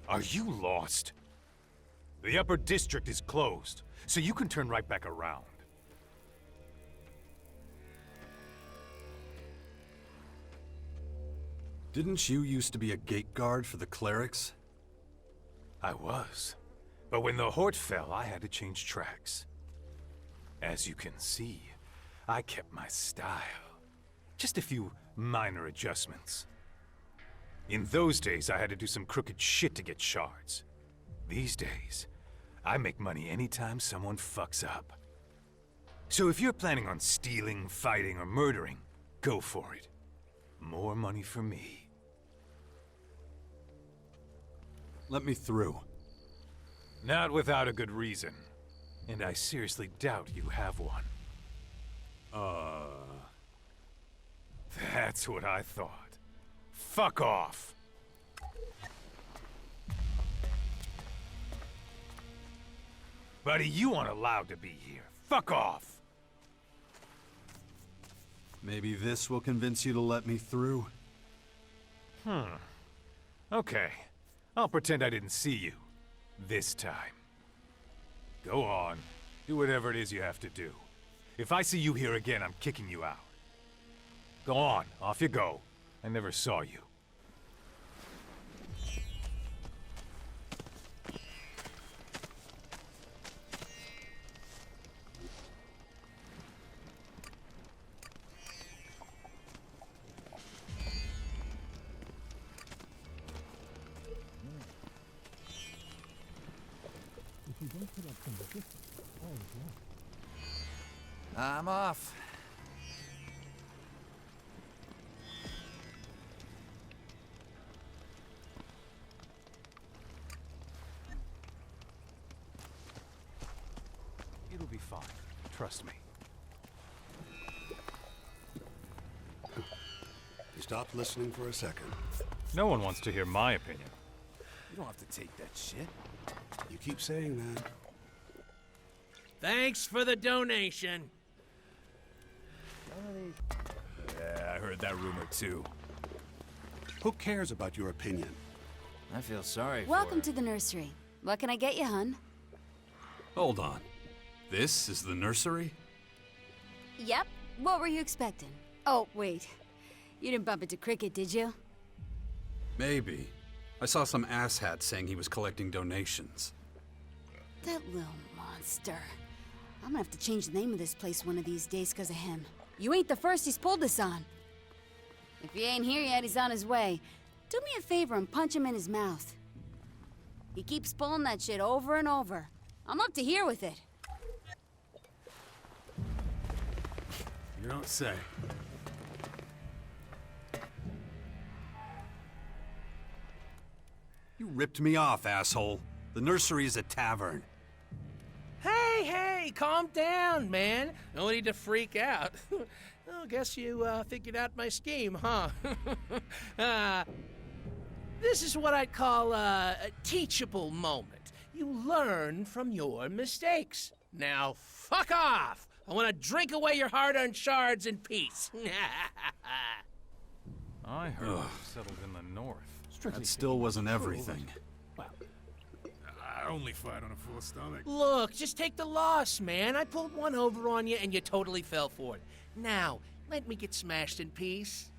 Are you lost? The upper district is closed, so you can turn right back around. Didn't you used to be a gate guard for the Clerics? I was. But when the Horde fell, I had to change tracks. As you can see, I kept my style. Just a few minor adjustments. In those days, I had to do some crooked shit to get shards. These days, I make money anytime someone fucks up. So if you're planning on stealing, fighting, or murdering, go for it. More money for me. Let me through. Not without a good reason. And I seriously doubt you have one. That's what I thought. Fuck off! Buddy, you aren't allowed to be here. Fuck off! Maybe this will convince you to let me through? Okay. I'll pretend I didn't see you. This time. Go on. Do whatever it is you have to do. If I see you here again, I'm kicking you out. Go on. Off you go. I never saw you. I'm off. It'll be fine. Trust me. You stopped listening for a second. No one wants to hear my opinion. You don't have to take that shit. You keep saying that. Thanks for the donation. Yeah, I heard that rumor too. Who cares about your opinion? I feel sorry for Welcome her. to the nursery. What can I get you, hun? Hold on. This is the nursery? Yep. What were you expecting? Oh, wait. You didn't bump into Cricket, did you? Maybe. I saw some asshat saying he was collecting donations. That little monster. I'm gonna have to change the name of this place one of these days because of him. You ain't the first he's pulled this on. If he ain't here yet, he's on his way. Do me a favor and punch him in his mouth. He keeps pulling that shit over and over. I'm up to here with it. You don't say. You ripped me off, asshole. The nursery is a tavern. Hey, calm down, man. No need to freak out. Well, guess you figured out my scheme, huh? This is what I'd call a teachable moment. You learn from your mistakes. Now, fuck off! I want to drink away your hard-earned shards in peace. I heard you settled in the north. That still wasn't everything. I only fight on a full stomach. Look, just take the loss, man. I pulled one over on you and you totally fell for it. Now, let me get smashed in peace.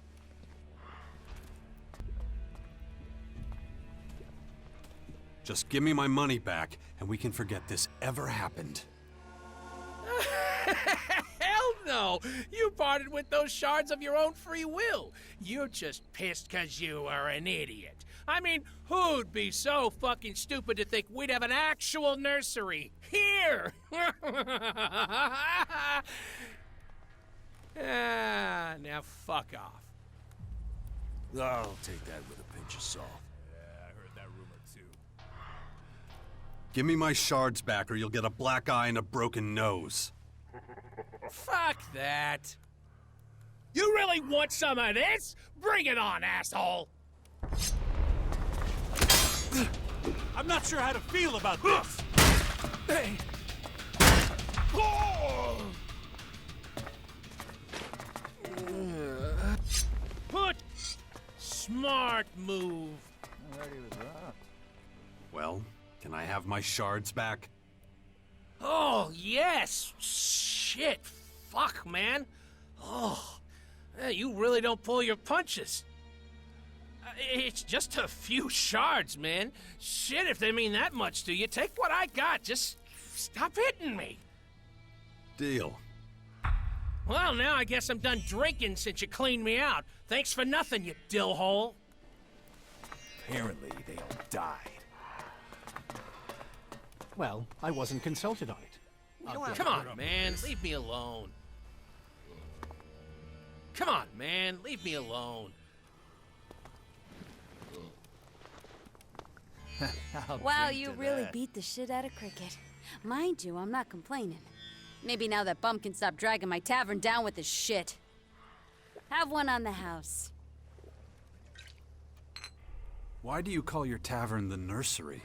Just give me my money back, and we can forget this ever happened. Hell no! You parted with those shards of your own free will. You're just pissed because you are an idiot. I mean, who'd be so fucking stupid to think we'd have an actual nursery here? Now fuck off. I'll take that with a pinch of salt. Yeah, I heard that rumor too. Give me my shards back, or you'll get a black eye and a broken nose. Fuck that. You really want some of this? Bring it on, asshole! I'm not sure how to feel about this. Hey. Put smart move. Well, can I have my shards back? Oh, yes! Shit! Fuck, man! Oh, you really don't pull your punches. It's just a few shards, man. Shit, if they mean that much to you, take what I got. Just stop hitting me. Deal. Well, now I guess I'm done drinking since you cleaned me out. Thanks for nothing, you dillhole. Apparently, they all died. Well, I wasn't consulted on it. Come on, man, leave me alone. Come on, man, leave me alone. Wow, you really beat the shit out of Cricket. Mind you, I'm not complaining. Maybe now that bum can stop dragging my tavern down with his shit. Have one on the house. Why do you call your tavern the nursery?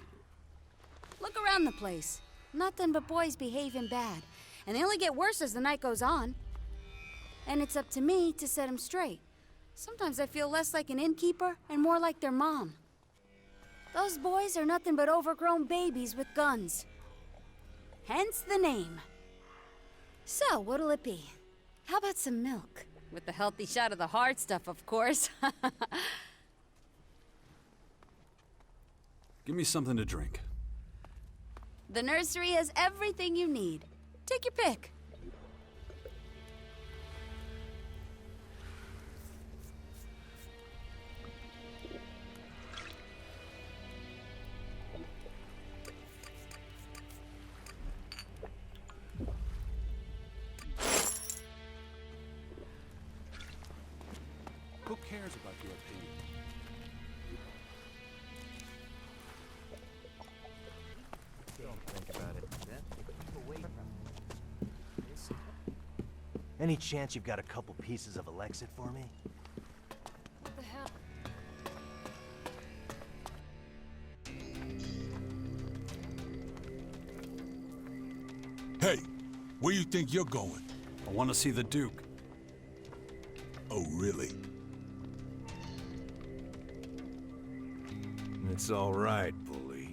Look around the place. Nothing but boys behaving bad. And they only get worse as the night goes on. And it's up to me to set them straight. Sometimes I feel less like an innkeeper and more like their mom. Those boys are nothing but overgrown babies with guns. Hence the name. So, what'll it be? How about some milk? With the healthy shot of the hard stuff, of course. Give me something to drink. The nursery has everything you need. Take your pick. Who cares about your opinion? Any chance you've got a couple pieces of Elexit for me? What the hell? Hey, where you think you're going? I want to see the Duke. Oh, really? It's all right, bully.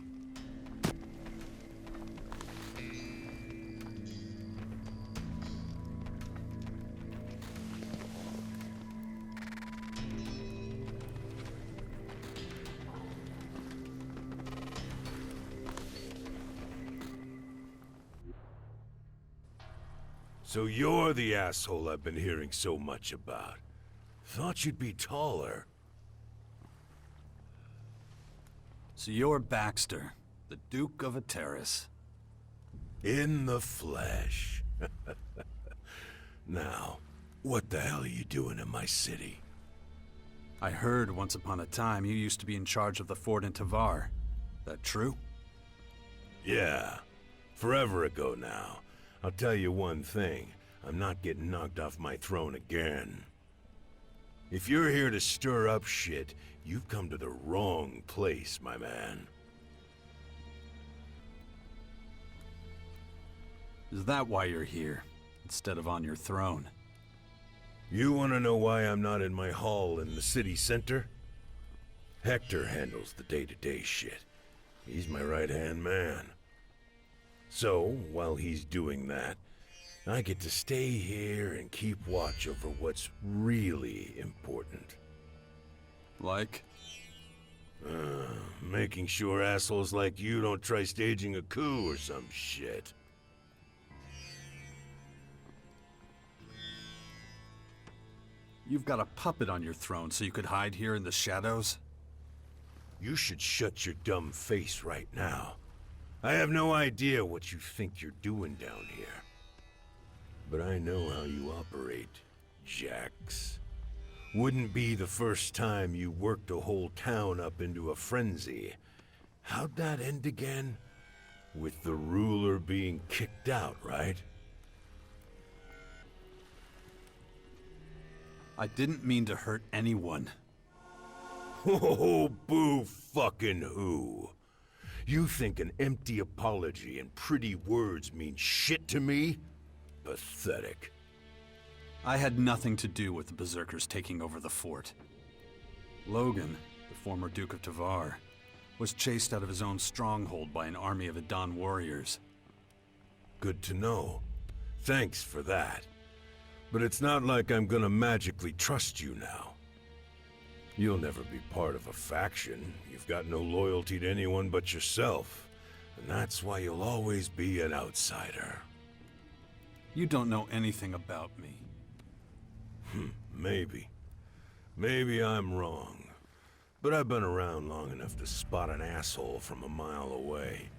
So you're the asshole I've been hearing so much about. Thought you'd be taller. So you're Baxter, the Duke of Ateris. In the flesh. Now, what the hell are you doing in my city? I heard once upon a time you used to be in charge of the fort in Tavern. That true? Yeah, forever ago now. I'll tell you one thing, I'm not getting knocked off my throne again. If you're here to stir up shit, you've come to the wrong place, my man. Is that why you're here, instead of on your throne? You want to know why I'm not in my hall in the city center? Hector handles the day-to-day shit. He's my right-hand man. So, while he's doing that, I get to stay here and keep watch over what's really important. Like? Making sure assholes like you don't try staging a coup or some shit. You've got a puppet on your throne so you could hide here in the shadows? You should shut your dumb face right now. I have no idea what you think you're doing down here. But I know how you operate, Jax. Wouldn't be the first time you worked a whole town up into a frenzy. How'd that end again? With the ruler being kicked out, right? I didn't mean to hurt anyone. Oh, boo fucking who? You think an empty apology and pretty words mean shit to me? Pathetic. I had nothing to do with the Berserkers taking over the fort. Logan, the former Duke of Tavern, Was chased out of his own stronghold by an army of Adan warriors. Good to know. Thanks for that. But it's not like I'm gonna magically trust you now. You'll never be part of a faction. You've got no loyalty to anyone but yourself. And that's why you'll always be an outsider. You don't know anything about me. Maybe. Maybe I'm wrong. But I've been around long enough to spot an asshole from a mile away.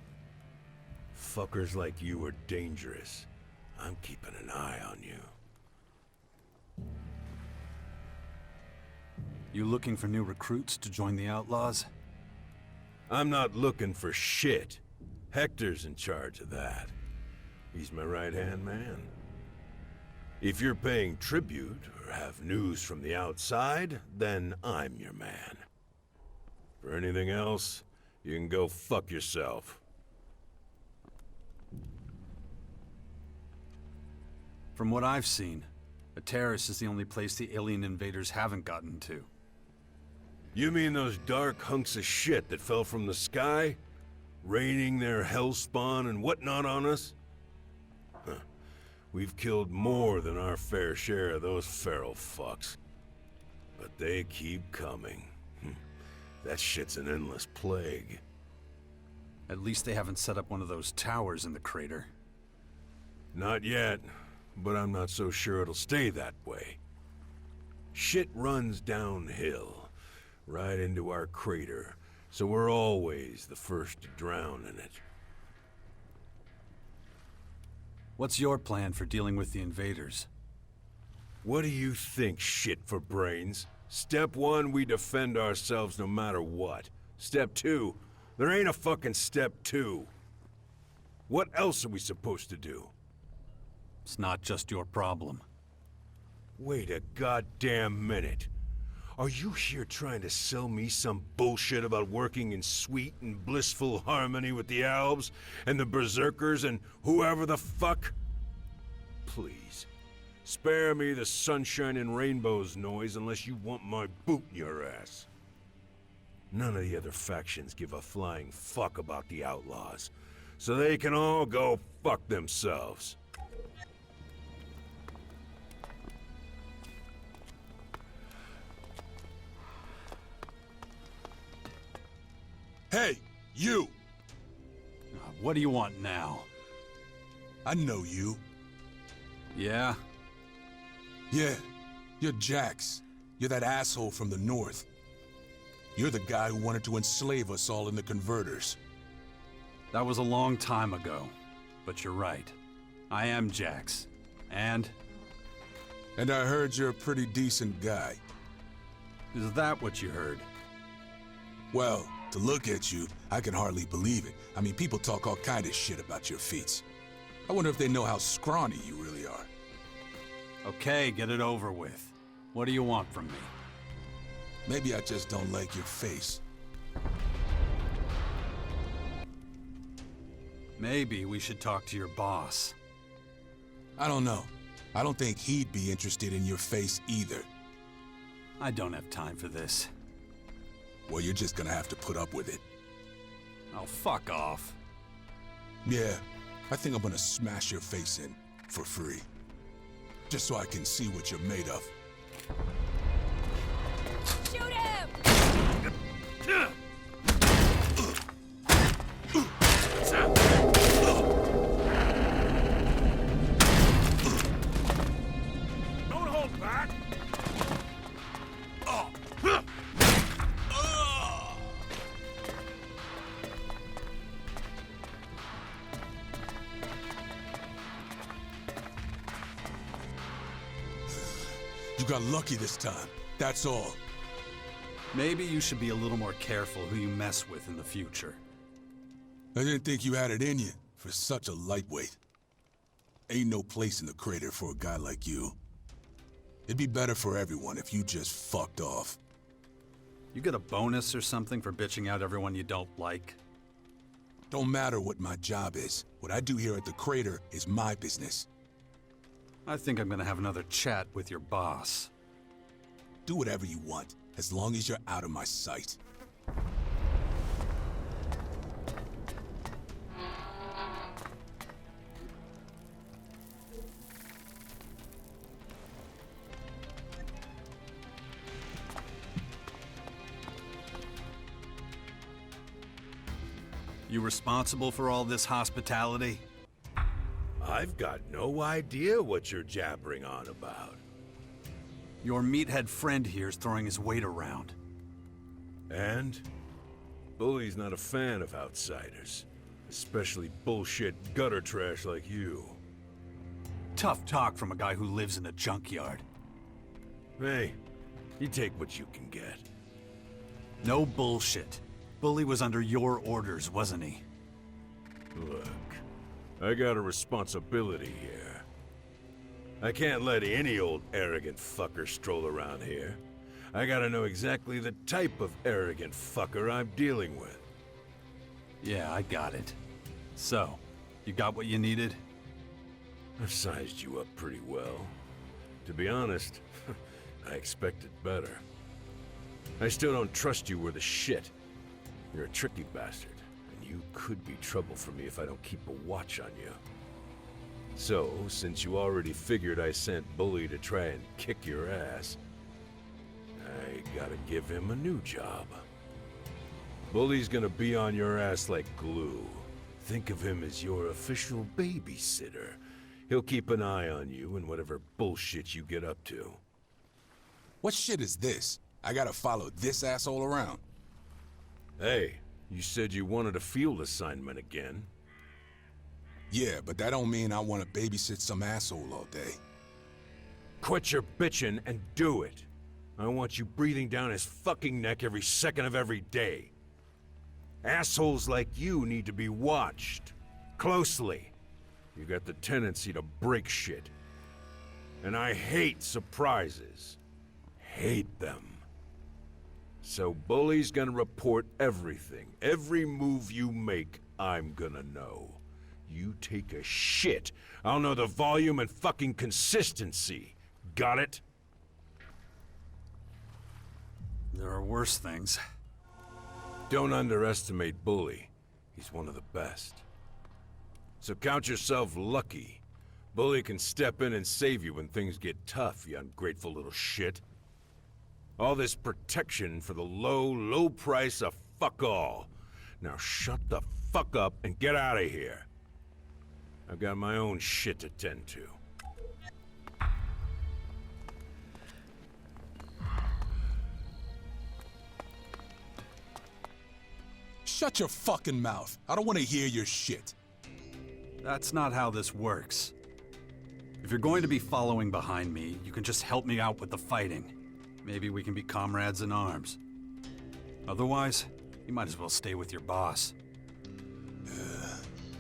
Fuckers like you are dangerous. I'm keeping an eye on you. You looking for new recruits to join the Outlaws? I'm not looking for shit. Hector's in charge of that. He's my right-hand man. If you're paying tribute or have news from the outside, then I'm your man. For anything else, you can go fuck yourself. From what I've seen, a terrace is the only place the alien invaders haven't gotten to. You mean those dark hunks of shit that fell from the sky? Raining their hellspawn and whatnot on us? Huh. We've killed more than our fair share of those feral fucks. But they keep coming. That shit's an endless plague. At least they haven't set up one of those towers in the crater. Not yet, but I'm not so sure it'll stay that way. Shit runs downhill, right into our crater, so we're always the first to drown in it. What's your plan for dealing with the invaders? What do you think, shit for brains? Step 1, we defend ourselves no matter what. Step 2, there ain't a fucking step 2. What else are we supposed to do? It's not just your problem. Wait a goddamn minute. Are you here trying to sell me some bullshit about working in sweet and blissful harmony with the elves and the berserkers and whoever the fuck? Please, spare me the sunshine and rainbows noise unless you want my boot in your ass. None of the other factions give a flying fuck about the outlaws, so they can all go fuck themselves. Hey, you! What do you want now? I know you. Yeah? Yeah, you're Jax. You're that asshole from the north. You're the guy who wanted to enslave us all in the converters. That was a long time ago, but you're right. I am Jax. And I heard you're a pretty decent guy. is that what you heard? Well, to look at you, I can hardly believe it. I mean, people talk all kind of shit about your feats. I wonder if they know how scrawny you really are. Okay, get it over with. What do you want from me? Maybe I just don't like your face. Maybe we should talk to your boss. I don't know. I don't think he'd be interested in your face either. I don't have time for this. Well, you're just gonna have to put up with it. Oh, fuck off. Yeah, I think I'm gonna smash your face in for free. Just so I can see what you're made of. Shoot him! Don't hold back! You got lucky this time, that's all. Maybe you should be a little more careful who you mess with in the future. I didn't think you had it in you for such a lightweight. Ain't no place in the crater for a guy like you. It'd be better for everyone if you just fucked off. You get a bonus or something for bitching out everyone you don't like? Don't matter what my job is. What I do here at the crater is my business. I think I'm gonna have another chat with your boss. Do whatever you want, as long as you're out of my sight. You responsible for all this hospitality? I've got no idea what you're jabbering on about. Your meathead friend here's throwing his weight around. And? Bully's not a fan of outsiders. Especially bullshit gutter trash like you. Tough talk from a guy who lives in a junkyard. Hey, you take what you can get. No bullshit. Bully was under your orders, wasn't he? Look, I got a responsibility here. I can't let any old arrogant fucker stroll around here. I gotta know exactly the type of arrogant fucker I'm dealing with. Yeah, I got it. So, you got what you needed? I've sized you up pretty well. To be honest, I expected better. I still don't trust you worth a shit. You're a tricky bastard, and you could be trouble for me if I don't keep a watch on you. So, since you already figured I sent Bully to try and kick your ass, I gotta give him a new job. Bully's gonna be on your ass like glue. Think of him as your official babysitter. He'll keep an eye on you and whatever bullshit you get up to. What shit is this? I gotta follow this asshole around. Hey, you said you wanted a field assignment again. Yeah, but that don't mean I want to babysit some asshole all day. Quit your bitching and do it. I want you breathing down his fucking neck every second of every day. Assholes like you need to be watched. Closely. You got the tendency to break shit. And I hate surprises. Hate them. So Bully's gonna report everything. Every move you make, I'm gonna know. You take a shit, I'll know the volume and fucking consistency. Got it? There are worse things. Don't underestimate Bully. He's one of the best. So count yourself lucky. Bully can step in and save you when things get tough, you ungrateful little shit. All this protection for the low price of fuck all. Now shut the fuck up and get out of here. I've got my own shit to tend to. Shut your fucking mouth. I don't want to hear your shit. That's not how this works. If you're going to be following behind me, you can just help me out with the fighting. Maybe we can be comrades in arms. Otherwise, you might as well stay with your boss.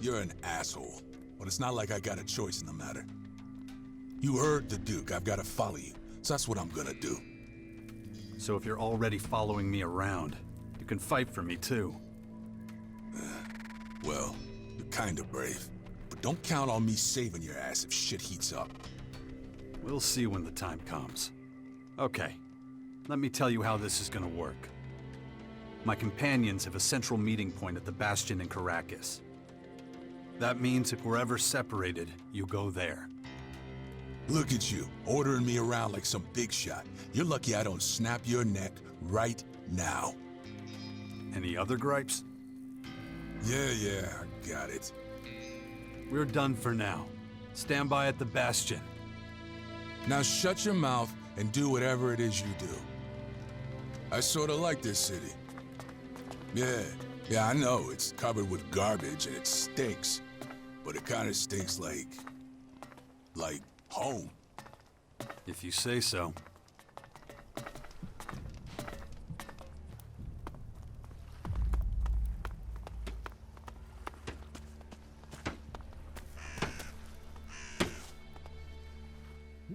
You're an asshole, but it's not like I got a choice in the matter. You heard the Duke. I've got to follow you, so that's what I'm gonna do. So if you're already following me around, you can fight for me too. Well, you're kinda brave, but don't count on me saving your ass if shit heats up. We'll see when the time comes. Okay, let me tell you how this is gonna work. My companions have a central meeting point at the Bastion in Caracas. That means if we're ever separated, you go there. Look at you, ordering me around like some big shot. You're lucky I don't snap your neck right now. Any other gripes? Yeah, I got it. We're done for now. Stand by at the Bastion. Now shut your mouth and do whatever it is you do. I sorta like this city. Yeah, I know, it's covered with garbage and it stinks. But it kinda stinks like home. If you say so.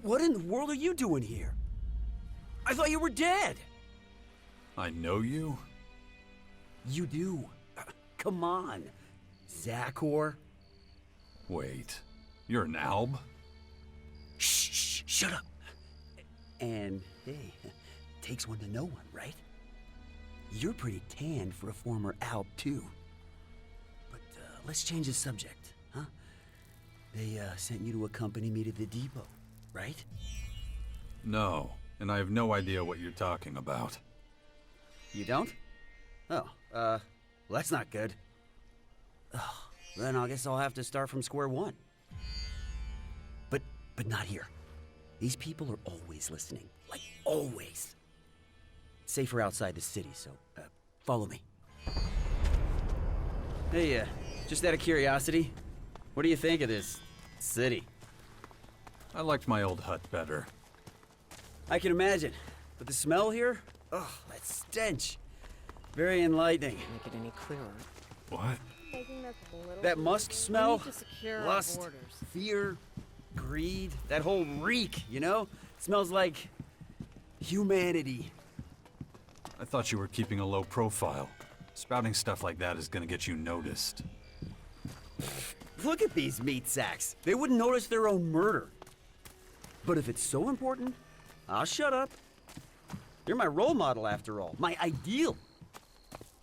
What in the world are you doing here? I thought you were dead. I know you? You do. Come on. Zakor. Wait, you're an Alb? Shh, shut up. And hey, takes one to know one, right? You're pretty tanned for a former Alb too. But let's change the subject, huh? They sent you to accompany me to the depot, right? No, and I have no idea what you're talking about. You don't? Oh, well, that's not good. Then I guess I'll have to start from square one. But not here. These people are always listening. Like, always. Safer outside the city, so, follow me. Hey, just out of curiosity, what do you think of this city? I liked my old hut better. I can imagine. But the smell here? Oh, that stench. Very enlightening. Make it any clearer. What? That musk smell, We need to secure our lust, borders. fear, greed, that whole reek, you know? Smells like humanity. I thought you were keeping a low profile. Spouting stuff like that is gonna get you noticed. Look at these meat sacks. They wouldn't notice their own murder. But if it's so important, I'll shut up. You're my role model after all, my ideal.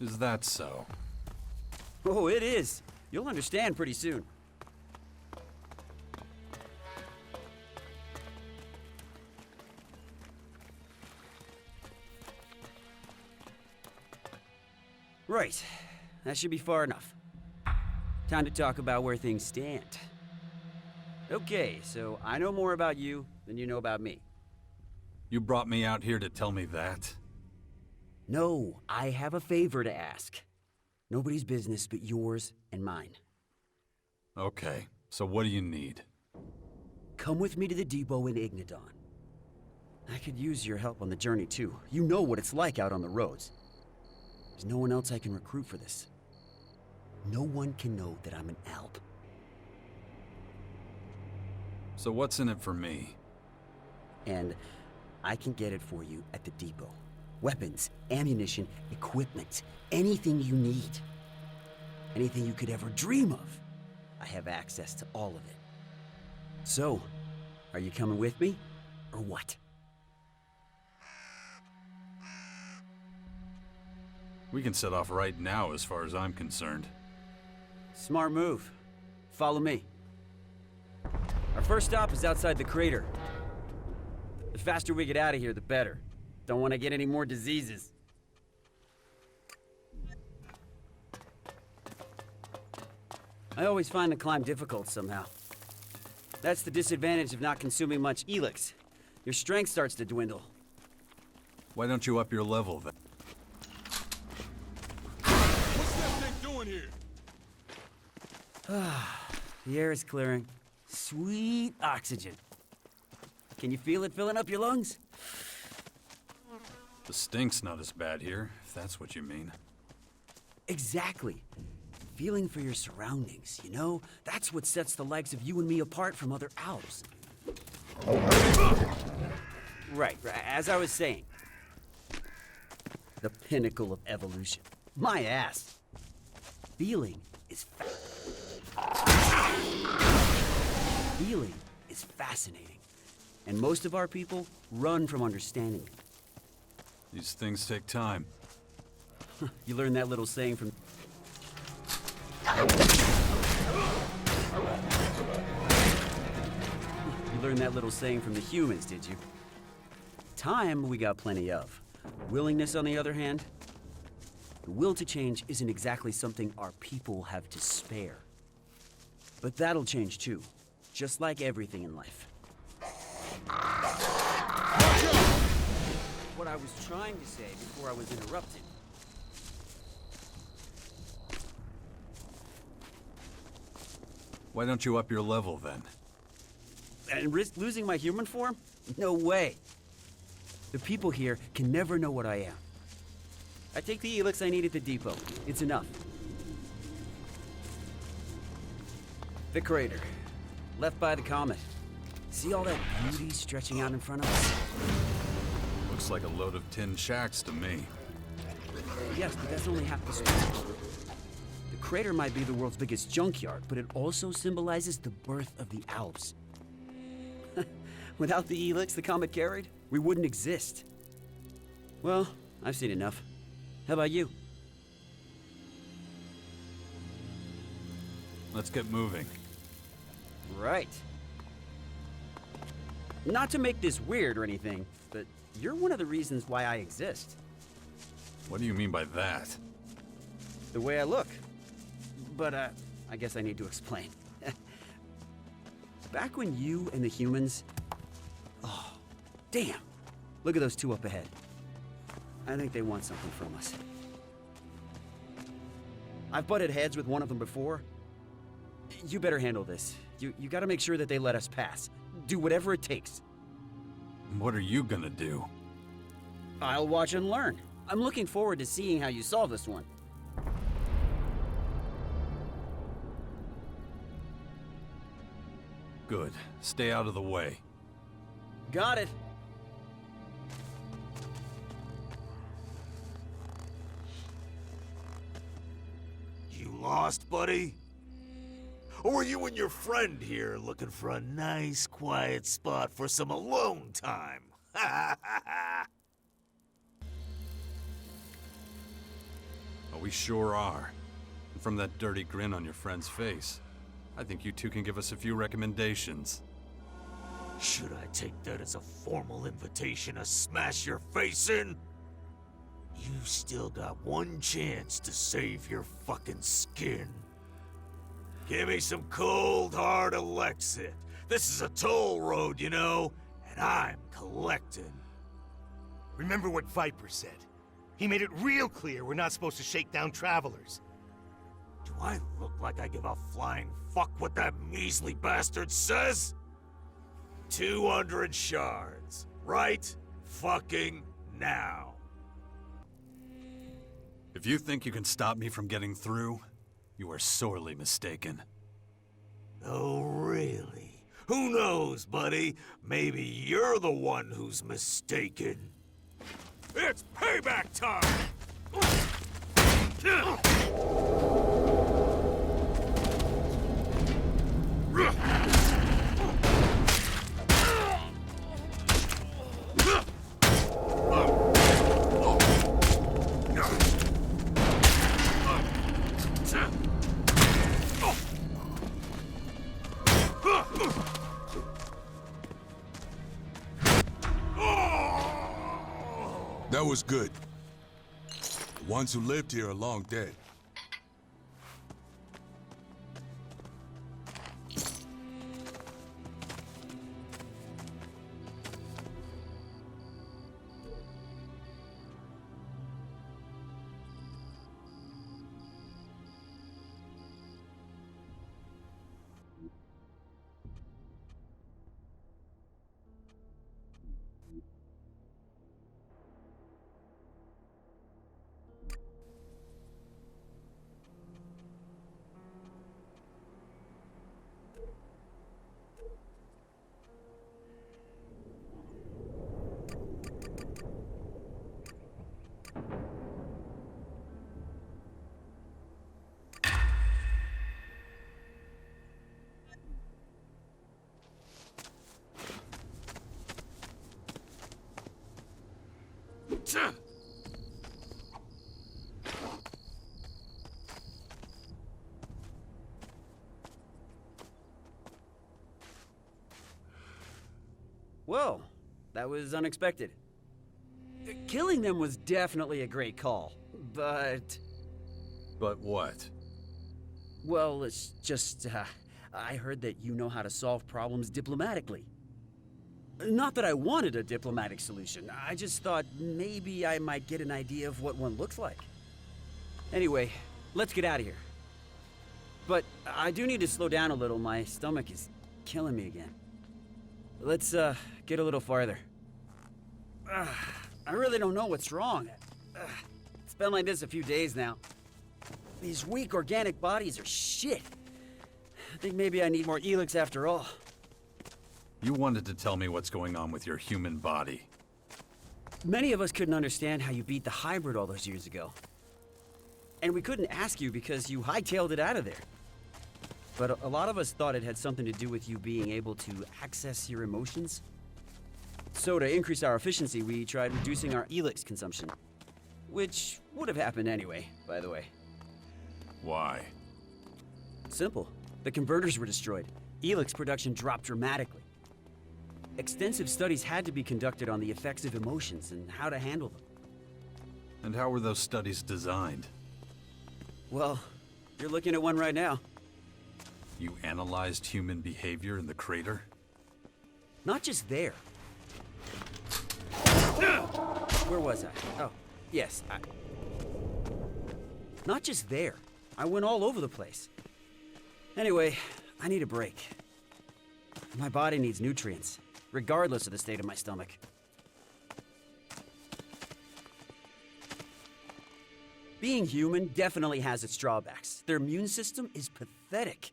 Is that so? Oh, it is. You'll understand pretty soon. Right. That should be far enough. Time to talk about where things stand. Okay, so I know more about you than you know about me. You brought me out here to tell me that? No, I have a favor to ask. Nobody's business but yours and mine. Okay, so what do you need? Come with me to the depot in Ignadon. I could use your help on the journey too. You know what it's like out on the roads. There's no one else I can recruit for this. No one can know that I'm an Alp. So what's in it for me? And I can get it for you at the depot. Weapons, ammunition, equipment, anything you need. Anything you could ever dream of. I have access to all of it. So, are you coming with me, or what? We can set off right now as far as I'm concerned. Smart move. Follow me. Our first stop is outside the crater. The faster we get out of here, the better. Don't want to get any more diseases. I always find the climb difficult somehow. That's the disadvantage of not consuming much ELEX. Your strength starts to dwindle. Why don't you up your level then? What's that thing doing here? The air is clearing. Sweet oxygen. Can you feel it filling up your lungs? The stink's not as bad here, if that's what you mean. Exactly. Feeling for your surroundings, you know? That's what sets the likes of you and me apart from other Alps. Right, as I was saying. The pinnacle of evolution. My ass. Feeling is Feeling is fascinating. And most of our people run from understanding it. These things take time. You learned that little saying from... You learned that little saying from the humans, did you? Time we got plenty of. Willingness, on the other hand, the will to change isn't exactly something our people have to spare. But that'll change too, just like everything in life. What I was trying to say before I was interrupted. Why don't you up your level then? And risk losing my human form? No way. The people here can never know what I am. I take the ELEX I need at the depot. It's enough. The crater. Left by the comet. See all that beauty stretching out in front of us? Looks like a load of tin shacks to me. Yes, but that's only half the story. The crater might be the world's biggest junkyard, but it also symbolizes the birth of the Alps. Without the ELEX the comet carried, we wouldn't exist. Well, I've seen enough. How about you? Let's get moving. Right. Not to make this weird or anything, but you're one of the reasons why I exist. What do you mean by that? The way I look. but I guess I need to explain. Back when you and the humans... Oh, damn! Look at those two up ahead. I think they want something from us. I've butted heads with one of them before. You better handle this. You gotta make sure that they let us pass. Do whatever it takes. What are you gonna do? I'll watch and learn. I'm looking forward to seeing how you solve this one. Good. Stay out of the way. Got it. You lost, buddy? Or were you and your friend here looking for a nice, quiet spot for some alone time? Oh, we sure are. And from that dirty grin on your friend's face, I think you two can give us a few recommendations. Should I take that as a formal invitation to smash your face in? You've still got one chance to save your fucking skin. Give me some cold, hard Elexit. This is a toll road, you know, and I'm collecting. Remember what Viper said. He made it real clear we're not supposed to shake down travelers. Do I look like I give a flying fuck what that measly bastard says? 200 shards. Right fucking now. If you think you can stop me from getting through, you are sorely mistaken. Oh, really? Who knows, buddy? Maybe you're the one who's mistaken. It's payback time! That was good. The ones who lived here are long dead. Whoa, that was unexpected. Killing them was definitely a great call, but... But what? Well, it's just, I heard that you know how to solve problems diplomatically. Not that I wanted a diplomatic solution, I just thought maybe I might get an idea of what one looks like. Anyway, let's get out of here. But I do need to slow down a little, my stomach is killing me again. Let's, get a little farther. I really don't know what's wrong. It's been like this a few days now. These weak organic bodies are shit. I think maybe I need more ELEX after all. You wanted to tell me what's going on with your human body. Many of us couldn't understand how you beat the hybrid all those years ago. And we couldn't ask you because you hightailed it out of there. But a lot of us thought it had something to do with you being able to access your emotions. So to increase our efficiency, we tried reducing our ELEX consumption. Which would have happened anyway, by the way. Why? Simple. The converters were destroyed. ELEX production dropped dramatically. Extensive studies had to be conducted on the effects of emotions and how to handle them. And how were those studies designed? Well, You're looking at one right now. You analyzed human behavior in the crater? Not just there. Where was I? Oh, yes, Not just there. I went all over the place. Anyway, I need a break. My body needs nutrients, regardless of the state of my stomach. Being human definitely has its drawbacks. Their immune system is pathetic.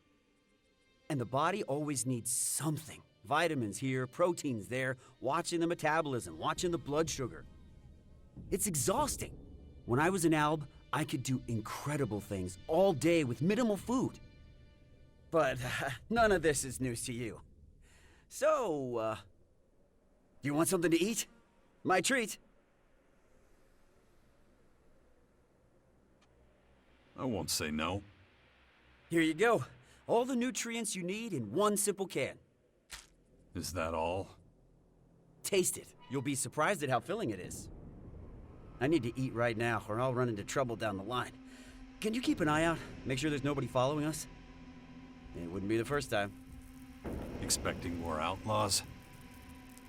And the body always needs something. Vitamins here, proteins there, watching the metabolism, watching the blood sugar. It's exhausting. When I was an alb, I could do incredible things all day with minimal food. But none of this is news to you. So, do you want something to eat? My treat. I won't say no. Here you go. All the nutrients you need in one simple can. Is that all? Taste it. You'll be surprised at how filling it is. I need to eat right now, or I'll run into trouble down the line. Can you keep an eye out? Make sure there's nobody following us? It wouldn't be the first time. Expecting more outlaws?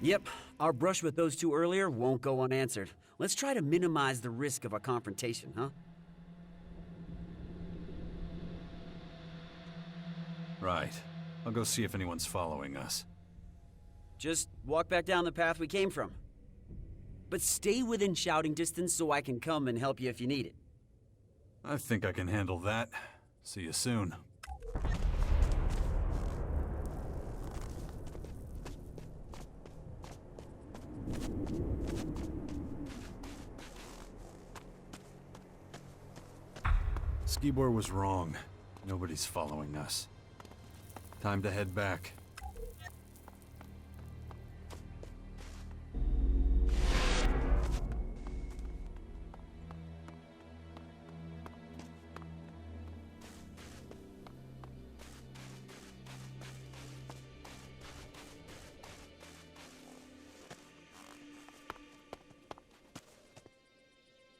Yep. Our brush with those two earlier won't go unanswered. Let's try to minimize the risk of a confrontation, huh? Right. I'll go see if anyone's following us. Just walk back down the path we came from. But stay within shouting distance so I can come and help you if you need it. I think I can handle that. See you soon. Skibor was wrong. Nobody's following us. Time to head back.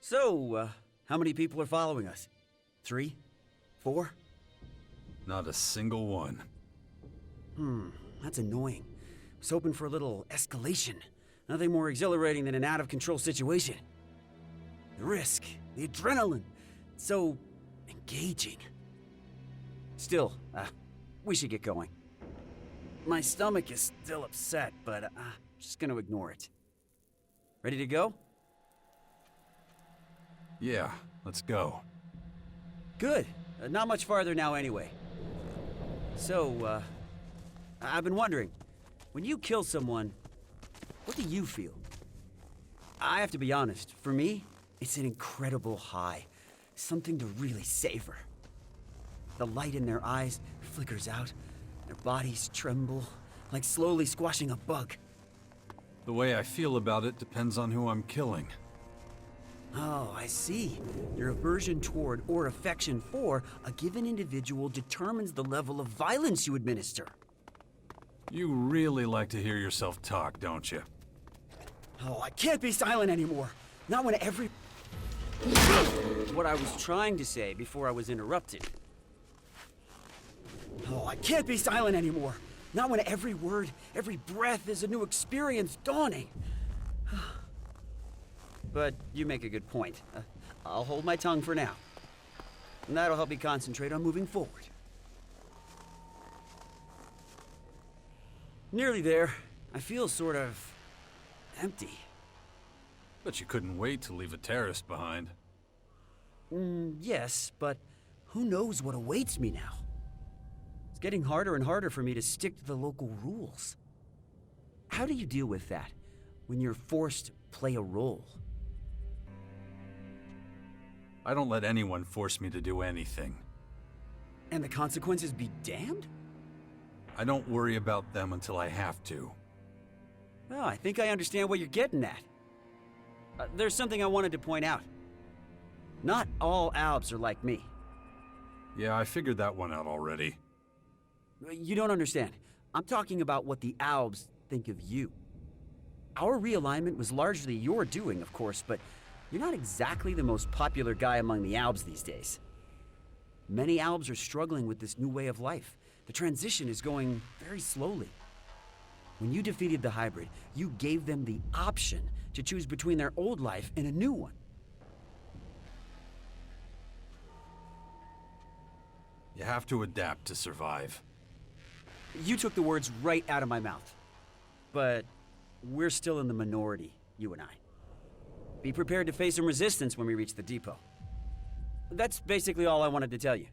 So, how many people are following us? 3? 4? Not a single one. That's annoying. I was hoping for a little escalation. Nothing more exhilarating than an out-of-control situation. The risk, the adrenaline, so engaging. Still, we should get going. My stomach is still upset, but I'm just gonna ignore it. Ready to go? Yeah, let's go. Good. Not much farther now anyway. So, I've been wondering, when you kill someone, what do you feel? I have to be honest, for me, it's an incredible high. Something to really savor. The light in their eyes flickers out, their bodies tremble, like slowly squashing a bug. The way I feel about it depends on who I'm killing. Oh, I see. Your aversion toward or affection for a given individual determines the level of violence you administer. You really like to hear yourself talk, don't you? Oh, I can't be silent anymore. Not when every... What I was trying to say before I was interrupted. Oh, I can't be silent anymore. Not when every word, every breath is a new experience dawning. But you make a good point. I'll hold my tongue for now. And that'll help me concentrate on moving forward. Nearly there. I feel sort of empty. But you couldn't wait to leave a terrorist behind. Yes, but who knows what awaits me now? It's getting harder and harder for me to stick to the local rules. How do you deal with that when you're forced to play a role? I don't let anyone force me to do anything. And the consequences be damned? I don't worry about them until I have to. Well, I think I understand what you're getting at. There's something I wanted to point out. Not all Albs are like me. Yeah, I figured that one out already. You don't understand. I'm talking about what the Albs think of you. Our realignment was largely your doing, of course, but you're not exactly the most popular guy among the Albs these days. Many Albs are struggling with this new way of life. The transition is going very slowly. When you defeated the hybrid, you gave them the option to choose between their old life and a new one. You have to adapt to survive. You took the words right out of my mouth. But we're still in the minority, you and I. Be prepared to face some resistance when we reach the depot. That's basically all I wanted to tell you.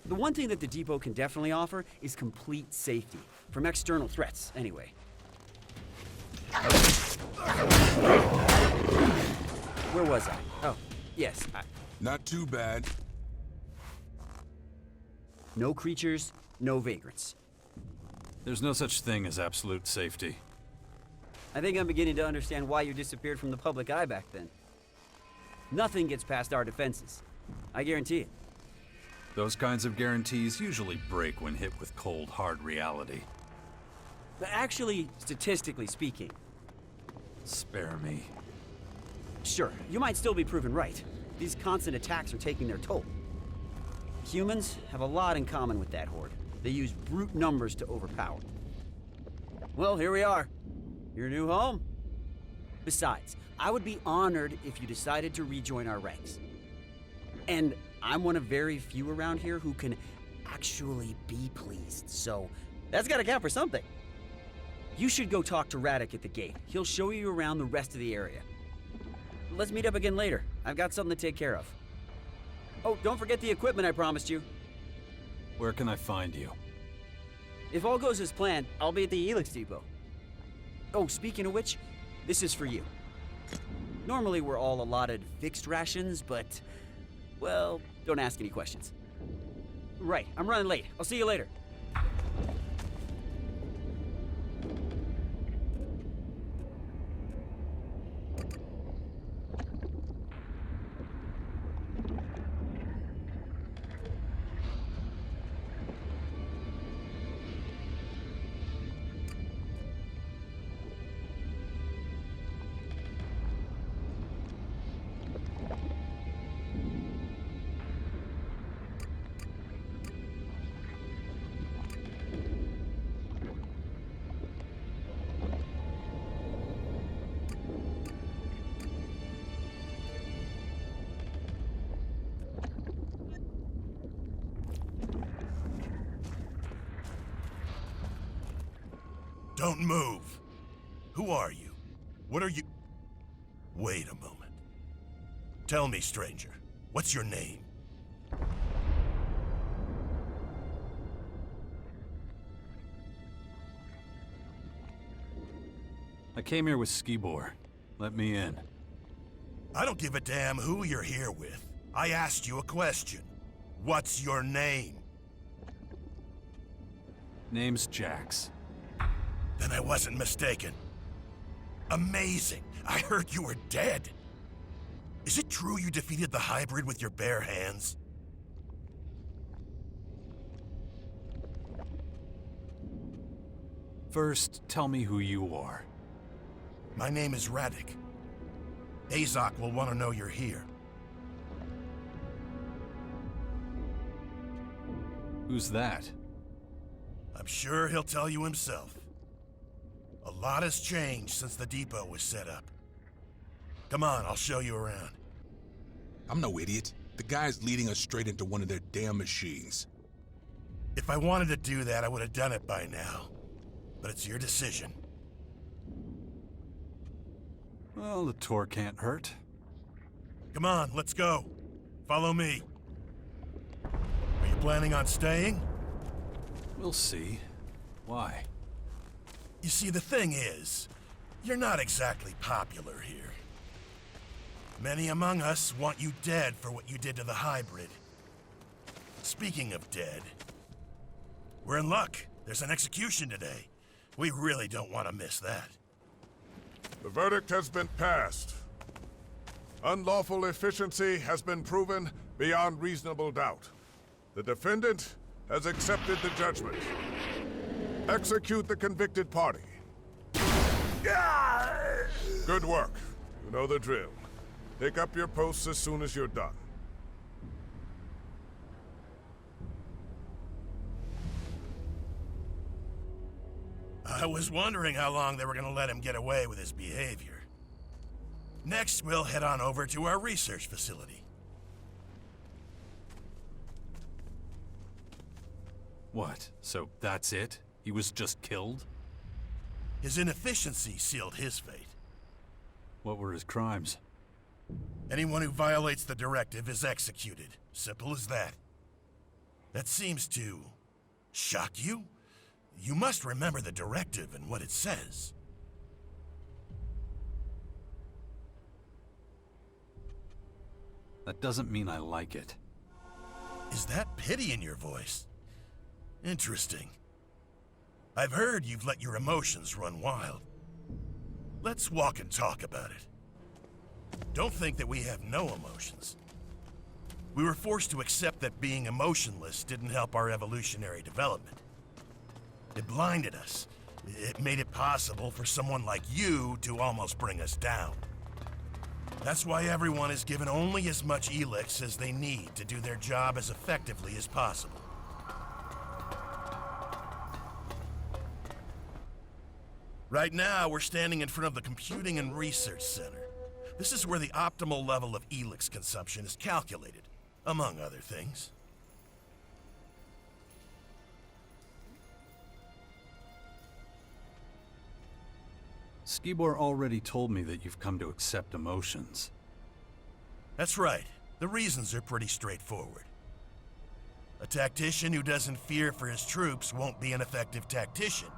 The one thing that the depot can definitely offer is complete safety. From external threats, anyway. Where was I? Oh, yes. Not too bad. No creatures, no vagrants. There's no such thing as absolute safety. I think I'm beginning to understand why you disappeared from the public eye back then. Nothing gets past our defenses. I guarantee it. Those kinds of guarantees usually break when hit with cold, hard reality. But actually, statistically speaking... Spare me. Sure, you might still be proven right. These constant attacks are taking their toll. Humans have a lot in common with that horde. They use brute numbers to overpower. Well, here we are. Your new home. Besides, I would be honored if you decided to rejoin our ranks. And I'm one of very few around here who can actually be pleased, so that's gotta count for something. You should go talk to Radek at the gate. He'll show you around the rest of the area. Let's meet up again later. I've got something to take care of. Oh, don't forget the equipment I promised you. Where can I find you? If all goes as planned, I'll be at the ELEX depot. Oh, speaking of which, this is for you. Normally we're all allotted fixed rations, but, well, don't ask any questions. Right, I'm running late. I'll see you later. Don't move. Who are you? What are you... Wait a moment. Tell me, stranger, what's your name? I came here with Skibor. Let me in. I don't give a damn who you're here with. I asked you a question. What's your name? Name's Jax. Then I wasn't mistaken. Amazing. I heard you were dead. Is it true you defeated the hybrid with your bare hands? First, tell me who you are. My name is Radek. Azoc will want to know you're here. Who's that? I'm sure he'll tell you himself. A lot has changed since the depot was set up. Come on, I'll show you around. I'm no idiot. The guy's leading us straight into one of their damn machines. If I wanted to do that, I would have done it by now. But it's your decision. Well, the tour can't hurt. Come on, let's go. Follow me. Are you planning on staying? We'll see. Why? You see, the thing is, you're not exactly popular here. Many among us want you dead for what you did to the hybrid. Speaking of dead, we're in luck. There's an execution today. We really don't want to miss that. The verdict has been passed. Unlawful efficiency has been proven beyond reasonable doubt. The defendant has accepted the judgment. Execute the convicted party. Good work. You know the drill. Take up your posts as soon as you're done. I was wondering how long they were gonna let him get away with his behavior. Next, we'll head on over to our research facility. What? So that's it? He was just killed? His inefficiency sealed his fate. What were his crimes? Anyone who violates the directive is executed. Simple as that. That seems to shock you? You must remember the directive and what it says. That doesn't mean I like it. Is that pity in your voice? Interesting. I've heard you've let your emotions run wild. Let's walk and talk about it. Don't think that we have no emotions. We were forced to accept that being emotionless didn't help our evolutionary development. It blinded us. It made it possible for someone like you to almost bring us down. That's why everyone is given only as much ELEX as they need to do their job as effectively as possible. Right now, we're standing in front of the Computing and Research Center. This is where the optimal level of ELEX consumption is calculated, among other things. Skibor already told me that you've come to accept emotions. That's right. The reasons are pretty straightforward. A tactician who doesn't fear for his troops won't be an effective tactician.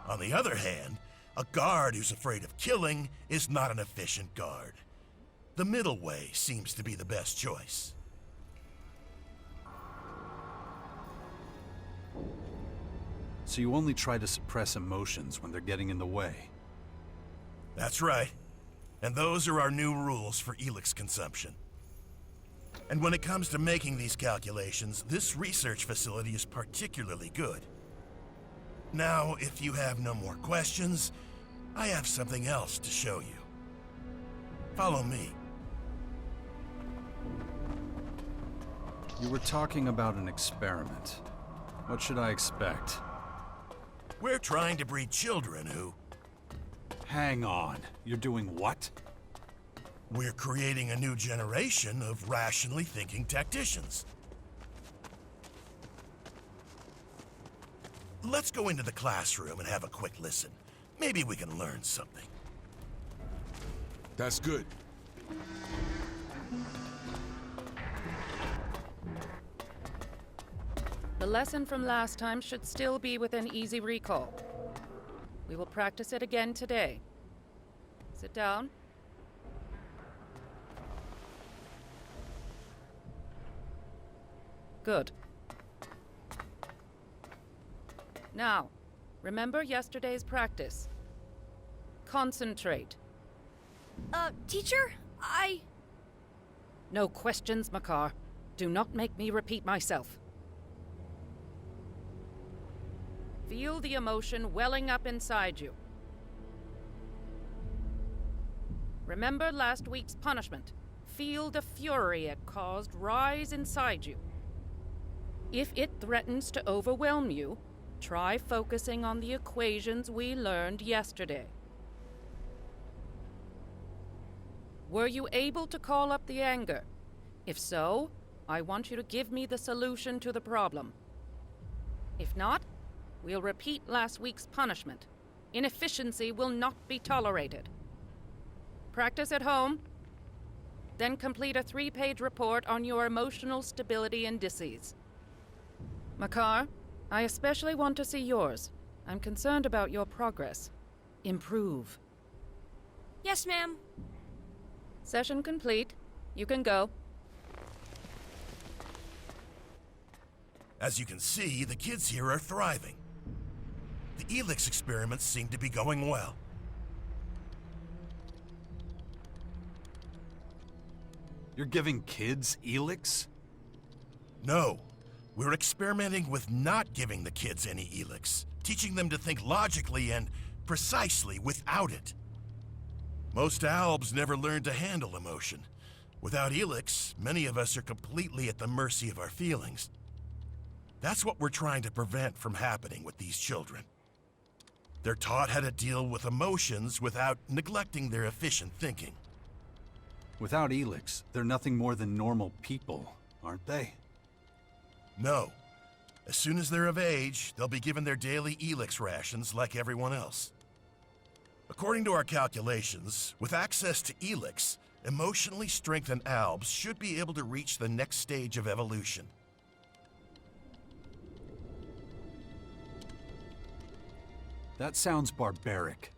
On the other hand, a guard who's afraid of killing is not an efficient guard. The middle way seems to be the best choice. So you only try to suppress emotions when they're getting in the way? That's right. And those are our new rules for ELEX consumption. And when it comes to making these calculations, this research facility is particularly good. Now, if you have no more questions, I have something else to show you. Follow me. You were talking about an experiment. What should I expect? We're trying to breed children who... Hang on. You're doing what? We're creating a new generation of rationally thinking tacticians. Let's go into the classroom and have a quick listen. Maybe we can learn something. That's good. The lesson from last time should still be within easy recall. We will practice it again today. Sit down. Good. Now, remember yesterday's practice. Concentrate. Teacher, No questions, Makar. Do not make me repeat myself. Feel the emotion welling up inside you. Remember last week's punishment. Feel the fury it caused rise inside you. If it threatens to overwhelm you, try focusing on the equations we learned yesterday. Were you able to call up the anger? If so, I want you to give me the solution to the problem. If not, we'll repeat last week's punishment. Inefficiency will not be tolerated. Practice at home, then complete a 3-page report on your emotional stability indices. Makar, I especially want to see yours. I'm concerned about your progress. Improve. Yes, ma'am. Session complete. You can go. As you can see, the kids here are thriving. The ELEX experiments seem to be going well. You're giving kids ELEX? No. We're experimenting with not giving the kids any ELEX, teaching them to think logically and precisely without it. Most albs never learn to handle emotion. Without ELEX, many of us are completely at the mercy of our feelings. That's what we're trying to prevent from happening with these children. They're taught how to deal with emotions without neglecting their efficient thinking. Without ELEX, they're nothing more than normal people, aren't they? No. As soon as they're of age, they'll be given their daily ELEX rations like everyone else. According to our calculations, with access to ELEX, emotionally strengthened albs should be able to reach the next stage of evolution. That sounds barbaric.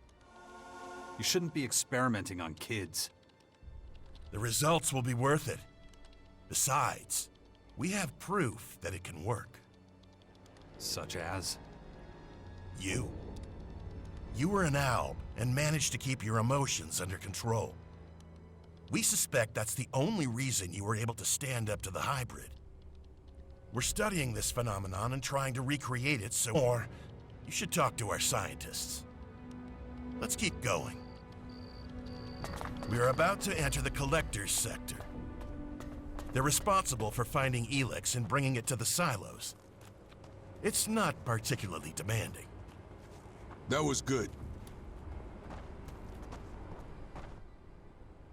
You shouldn't be experimenting on kids. The results will be worth it. Besides, we have proof that it can work. Such as? You. You were an alb and managed to keep your emotions under control. We suspect that's the only reason you were able to stand up to the hybrid. We're studying this phenomenon and trying to recreate it, or you should talk to our scientists. Let's keep going. We are about to enter the Collector's Sector. They're responsible for finding ELEX and bringing it to the silos. It's not particularly demanding. That was good.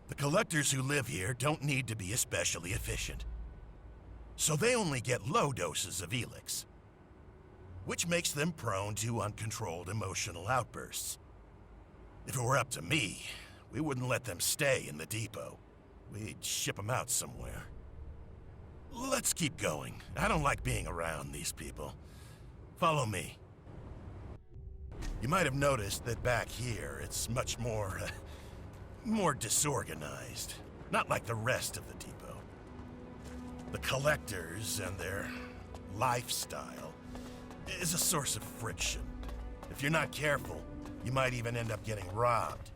The collectors who live here don't need to be especially efficient. So they only get low doses of ELEX, which makes them prone to uncontrolled emotional outbursts. If it were up to me, we wouldn't let them stay in the depot. We'd ship them out somewhere. Let's keep going. I don't like being around these people. Follow me. You might have noticed that back here, it's much more disorganized. Not like the rest of the depot. The collectors and their lifestyle is a source of friction. If you're not careful, you might even end up getting robbed.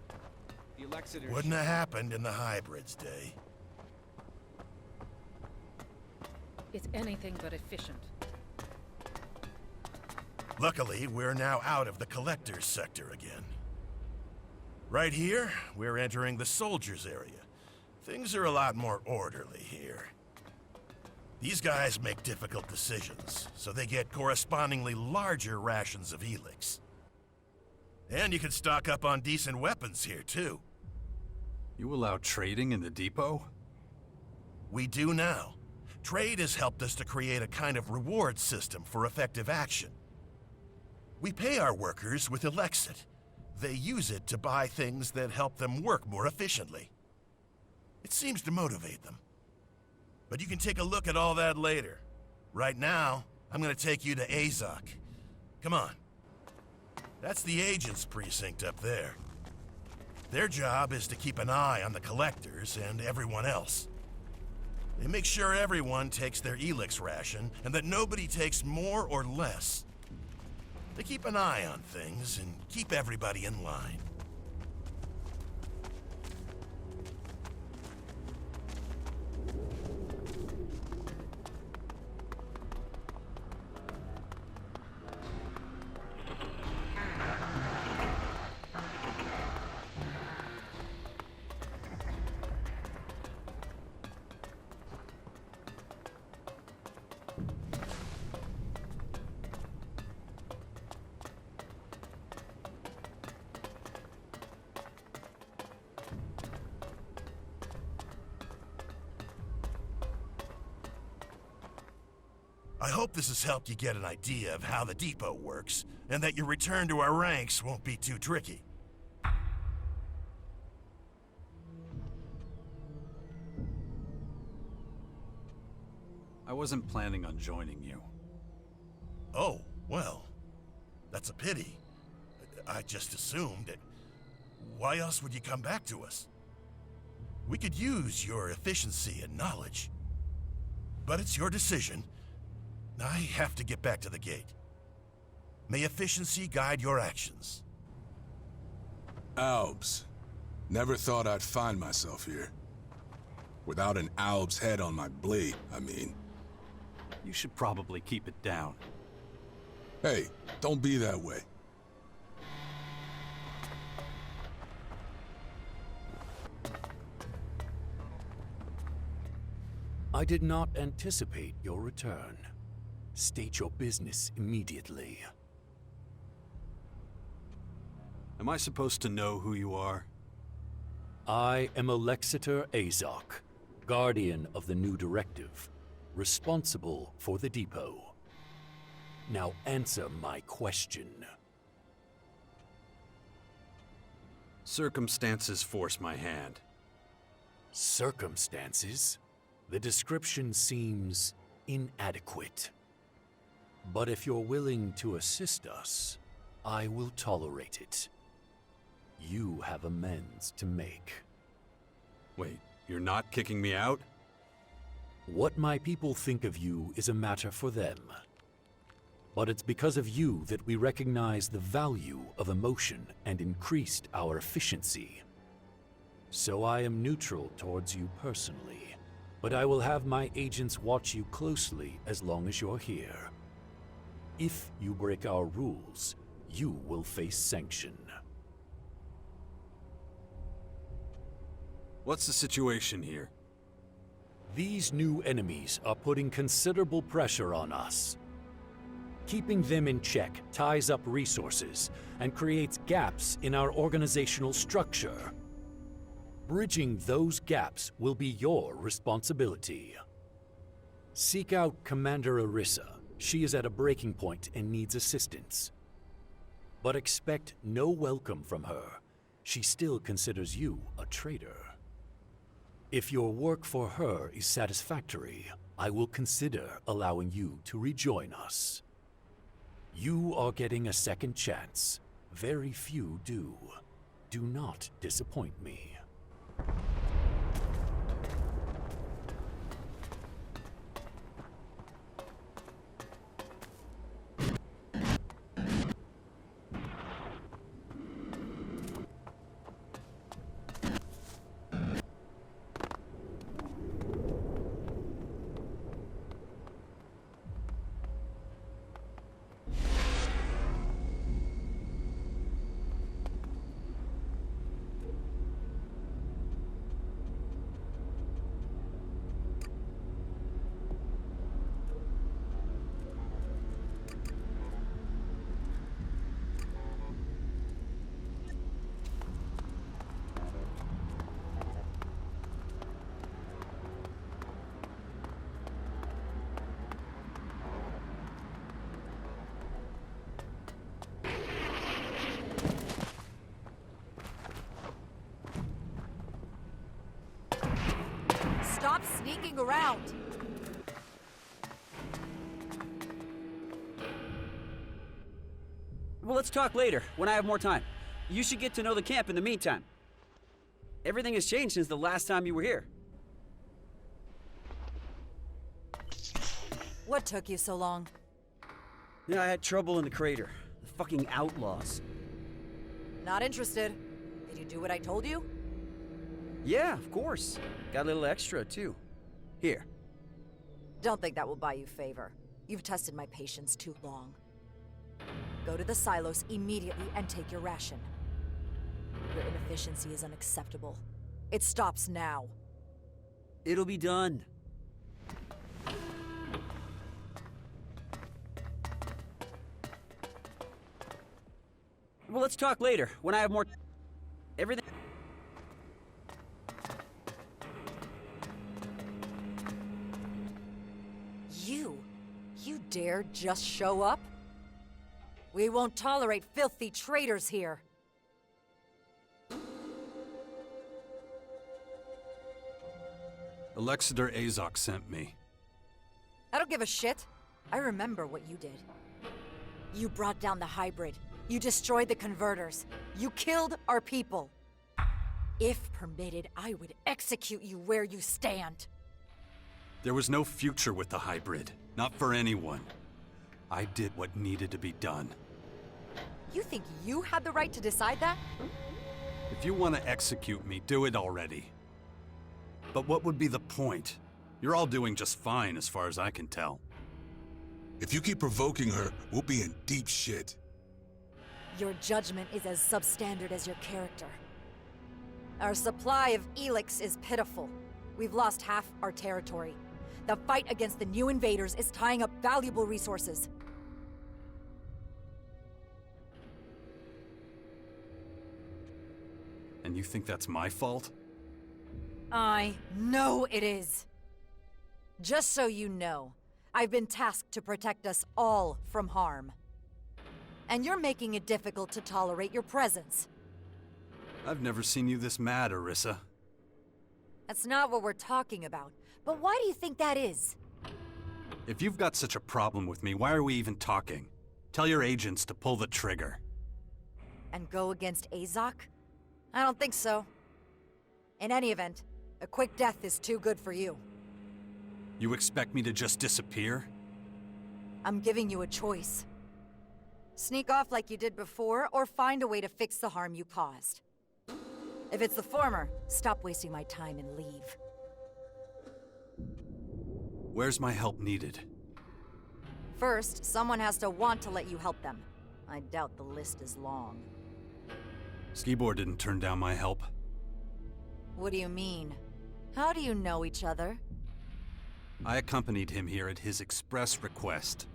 Wouldn't have happened in the hybrid's day. It's anything but efficient. Luckily, we're now out of the collector's sector again. Right here, we're entering the soldiers' area. Things are a lot more orderly here. These guys make difficult decisions, so they get correspondingly larger rations of ELEX. And you can stock up on decent weapons here, too. You allow trading in the depot? We do now. Trade has helped us to create a kind of reward system for effective action. We pay our workers with ELEX. They use it to buy things that help them work more efficiently. It seems to motivate them. But you can take a look at all that later. Right now, I'm gonna take you to Azoc. Come on. That's the agent's precinct up there. Their job is to keep an eye on the collectors and everyone else. They make sure everyone takes their ELEX ration and that nobody takes more or less. They keep an eye on things and keep everybody in line. I hope this has helped you get an idea of how the depot works, and that your return to our ranks won't be too tricky. I wasn't planning on joining you. Oh, well, that's a pity. I just assumed that. Why else would you come back to us? We could use your efficiency and knowledge. But it's your decision. I have to get back to the gate. May efficiency guide your actions. Albs. Never thought I'd find myself here. Without an Alb's head on my blade, I mean. You should probably keep it down. Hey, don't be that way. I did not anticipate your return. State your business immediately. Am I supposed to know who you are? I am Exeter Azoc, Guardian of the new directive, responsible for the depot. Now answer my question. Circumstances force my hand. Circumstances? The description seems inadequate. But if you're willing to assist us, I will tolerate it. You have amends to make. Wait, you're not kicking me out? What my people think of you is a matter for them. But it's because of you that we recognize the value of emotion and increased our efficiency. So I am neutral towards you personally, but I will have my agents watch you closely as long as you're here. If you break our rules, you will face sanction. What's the situation here? These new enemies are putting considerable pressure on us. Keeping them in check ties up resources and creates gaps in our organizational structure. Bridging those gaps will be your responsibility. Seek out Commander Arissa. She is at a breaking point and needs assistance. But expect no welcome from her. She still considers you a traitor. If your work for her is satisfactory, I will consider allowing you to rejoin us. You are getting a second chance. Very few do. Do not disappoint me. Stop sneaking around! Well, let's talk later, when I have more time. You should get to know the camp in the meantime. Everything has changed since the last time you were here. What took you so long? Yeah, I had trouble in the crater. The fucking outlaws. Not interested. Did you do what I told you? Yeah, of course. Got a little extra, too. Here. Don't think that will buy you favor. You've tested my patience too long. Go to the silos immediately and take your ration. Your inefficiency is unacceptable. It stops now. It'll be done. Well, let's talk later, when I have more... Everything... You dare just show up? We won't tolerate filthy traitors here. Exeter Azoc sent me. I don't give a shit. I remember what you did. You brought down the hybrid. You destroyed the converters. You killed our people. If permitted, I would execute you where you stand. There was no future with the hybrid. Not for anyone. I did what needed to be done. You think you had the right to decide that? If you want to execute me, do it already. But what would be the point? You're all doing just fine as far as I can tell. If you keep provoking her, we'll be in deep shit. Your judgment is as substandard as your character. Our supply of ELEX is pitiful. We've lost half our territory. The fight against the new invaders is tying up valuable resources. And you think that's my fault? I know it is. Just so you know, I've been tasked to protect us all from harm. And you're making it difficult to tolerate your presence. I've never seen you this mad, Orisa. That's not what we're talking about. But why do you think that is? If you've got such a problem with me, why are we even talking? Tell your agents to pull the trigger. And go against Azoc? I don't think so. In any event, a quick death is too good for you. You expect me to just disappear? I'm giving you a choice. Sneak off like you did before, or find a way to fix the harm you caused. If it's the former, stop wasting my time and leave. Where's my help needed? First, someone has to want to let you help them. I doubt the list is long. Skibor didn't turn down my help. What do you mean? How do you know each other? I accompanied him here at his express request.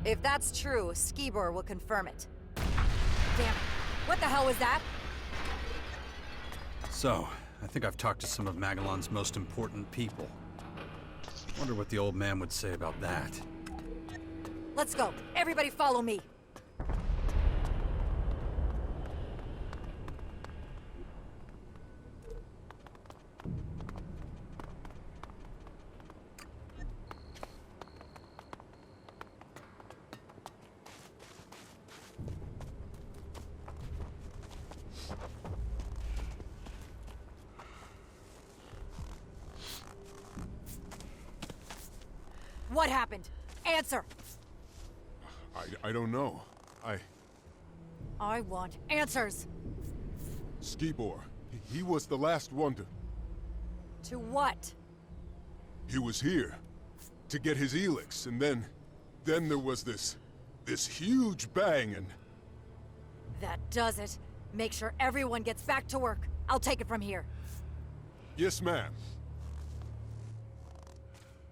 If that's true, Skibor will confirm it. Damn it. What the hell was that? So, I think I've talked to some of Magellan's most important people. Wonder what the old man would say about that. Let's go. Everybody follow me. What happened? Answer! I don't know. I want answers! Skibor, he was the last one to... To what? He was here to get his ELEX, and then there was this huge bang, and... That does it. Make sure everyone gets back to work. I'll take it from here. Yes, ma'am.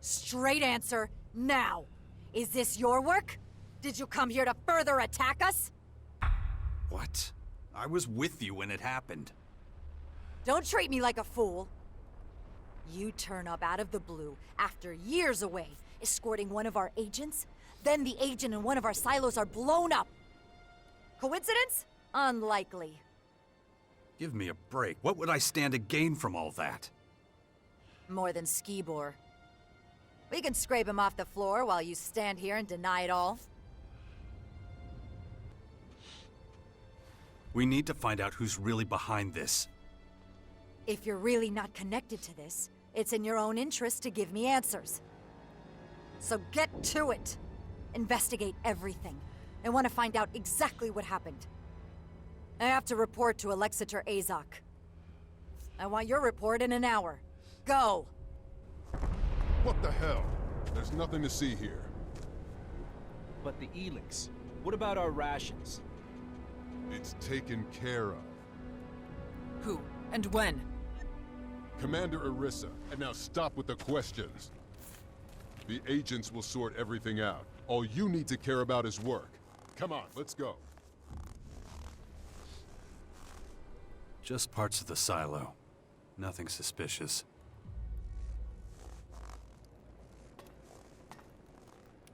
Straight answer, now. Is this your work? Did you come here to further attack us? What? I was with you when it happened. Don't treat me like a fool. You turn up out of the blue after years away, escorting one of our agents. Then the agent in one of our silos are blown up. Coincidence? Unlikely. Give me a break. What would I stand to gain from all that? More than Skibor. We can scrape him off the floor while you stand here and deny it all. We need to find out who's really behind this. If you're really not connected to this, it's in your own interest to give me answers. So get to it. Investigate everything. I want to find out exactly what happened. I have to report to Exeter Azoc. I want your report in an hour. Go! What the hell? There's nothing to see here. But the ELEX, what about our rations? It's taken care of. Who? And when? Commander Orisa, and now stop with the questions. The agents will sort everything out. All you need to care about is work. Come on, let's go. Just parts of the silo. Nothing suspicious.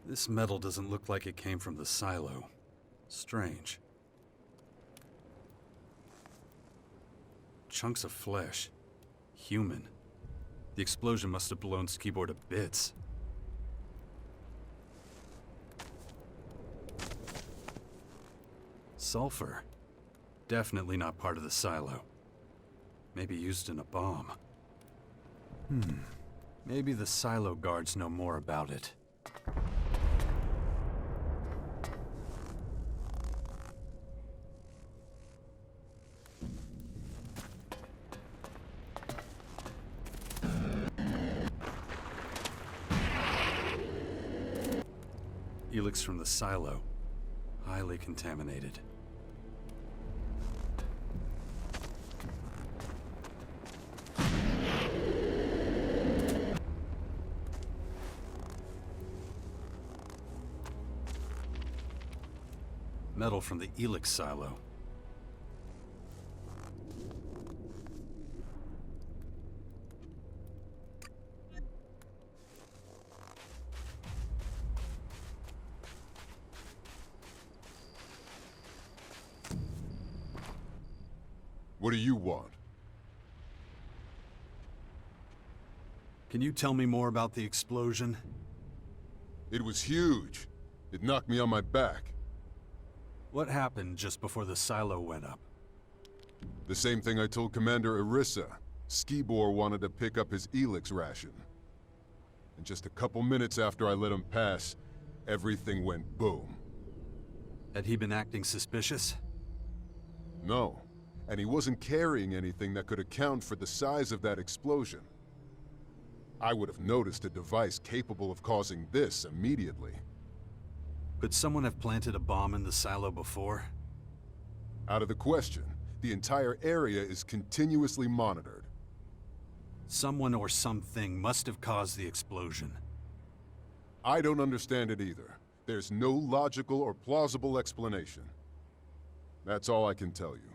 This metal doesn't look like it came from the silo. Strange. Chunks of flesh. Human. The explosion must have blown Skibor to bits. Sulfur. Definitely not part of the silo. Maybe used in a bomb. Maybe the silo guards know more about it. ELEX from the silo. Highly contaminated. Metal from the ELEX silo. What do you want? Can you tell me more about the explosion? It was huge. It knocked me on my back. What happened just before the silo went up? The same thing I told Commander Orissa. Skibor wanted to pick up his ELEX ration. And just a couple minutes after I let him pass, everything went boom. Had he been acting suspicious? No. And he wasn't carrying anything that could account for the size of that explosion. I would have noticed a device capable of causing this immediately. Could someone have planted a bomb in the silo before? Out of the question. The entire area is continuously monitored. Someone or something must have caused the explosion. I don't understand it either. There's no logical or plausible explanation. That's all I can tell you.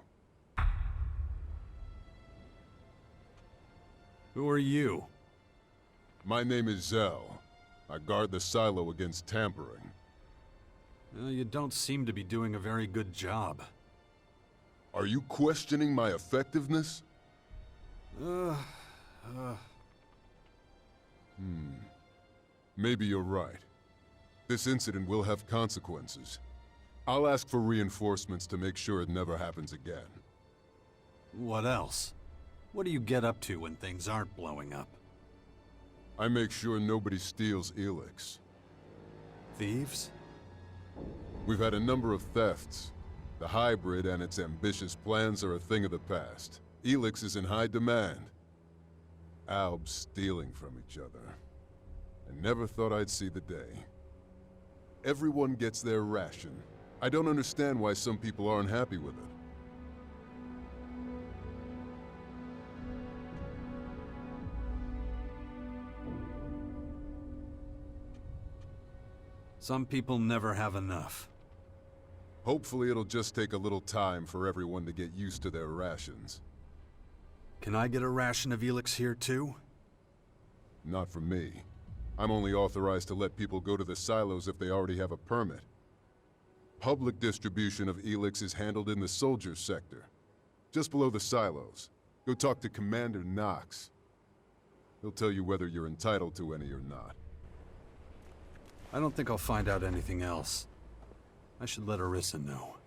Who are you? My name is Zell. I guard the silo against tampering. Well, you don't seem to be doing a very good job. Are you questioning my effectiveness? Maybe you're right. This incident will have consequences. I'll ask for reinforcements to make sure it never happens again. What else? What do you get up to when things aren't blowing up? I make sure nobody steals ELEX. Thieves? We've had a number of thefts. The hybrid and its ambitious plans are a thing of the past. ELEX is in high demand. Albs stealing from each other. I never thought I'd see the day. Everyone gets their ration. I don't understand why some people aren't happy with it. Some people never have enough. Hopefully it'll just take a little time for everyone to get used to their rations. Can I get a ration of ELEX here too? Not from me. I'm only authorized to let people go to the silos if they already have a permit. Public distribution of ELEX is handled in the soldiers sector, just below the silos. Go talk to Commander Knox. He'll tell you whether you're entitled to any or not. I don't think I'll find out anything else. I should let Orissa know.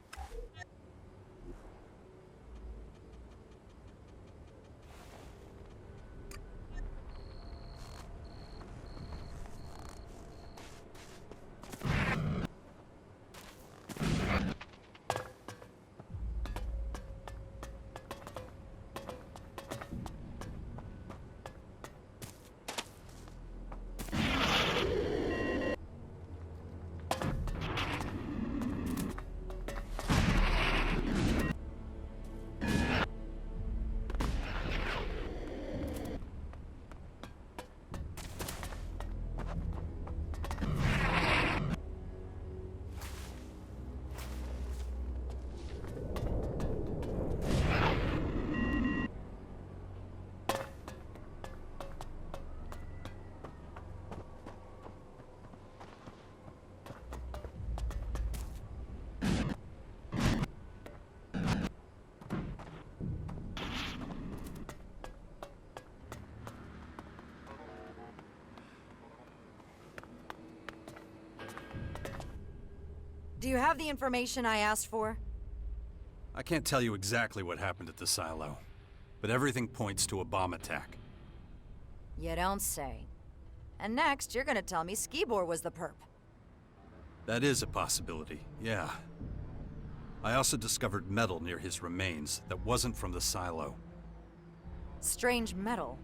Do you have the information I asked for? I can't tell you exactly what happened at the silo, but everything points to a bomb attack. You don't say. And next, you're gonna tell me Skibor was the perp. That is a possibility, yeah. I also discovered metal near his remains that wasn't from the silo. Strange metal.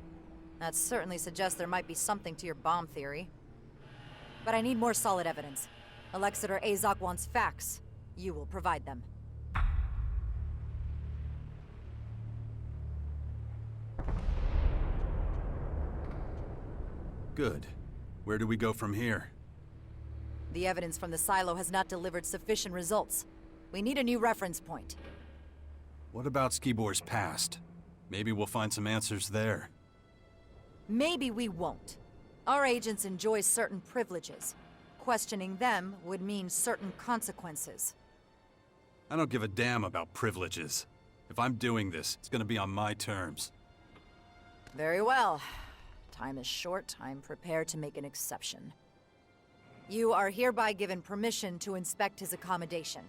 That certainly suggests there might be something to your bomb theory. But I need more solid evidence. Alexander Azoc wants facts. You will provide them. Good. Where do we go from here? The evidence from the silo has not delivered sufficient results. We need a new reference point. What about Skibor's past? Maybe we'll find some answers there. Maybe we won't. Our agents enjoy certain privileges. Questioning them would mean certain consequences. I don't give a damn about privileges. If I'm doing this, it's gonna be on my terms. Very well. Time is short. I'm prepared to make an exception. You are hereby given permission to inspect his accommodation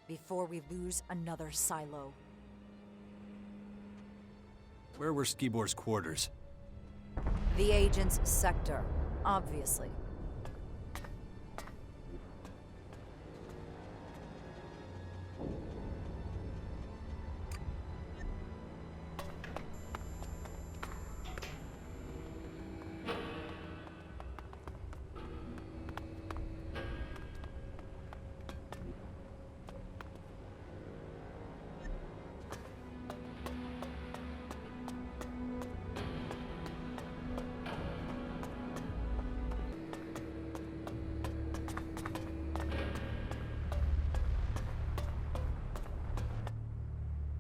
before we lose another silo. Where were Skibor's quarters? The agent's sector, obviously.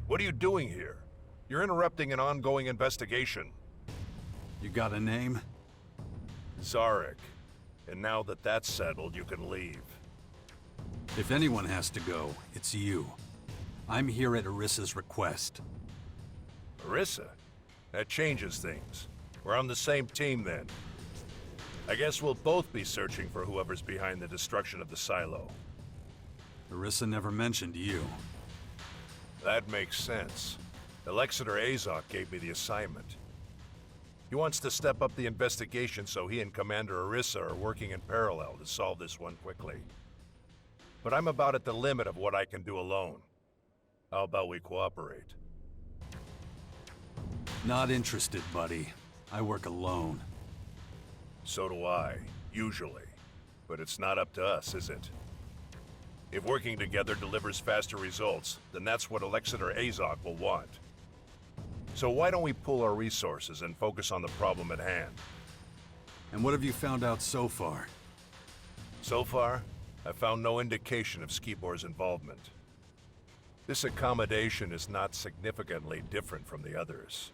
What are you doing here? You're interrupting an ongoing investigation. You got a name? Zarik. And now that that's settled, you can leave. If anyone has to go, it's you. I'm here at Orissa's request. Orissa? That changes things. We're on the same team then. I guess we'll both be searching for whoever's behind the destruction of the silo. Orissa never mentioned you. That makes sense. Alexander Azoc gave me the assignment. He wants to step up the investigation so he and Commander Orissa are working in parallel to solve this one quickly. But I'm about at the limit of what I can do alone. How about we cooperate? Not interested, buddy. I work alone. So do I, usually. But it's not up to us, is it? If working together delivers faster results, then that's what Alexander Azoc will want. So why don't we pool our resources and focus on the problem at hand? And what have you found out so far? So far, I've found no indication of Skibor's involvement. This accommodation is not significantly different from the others.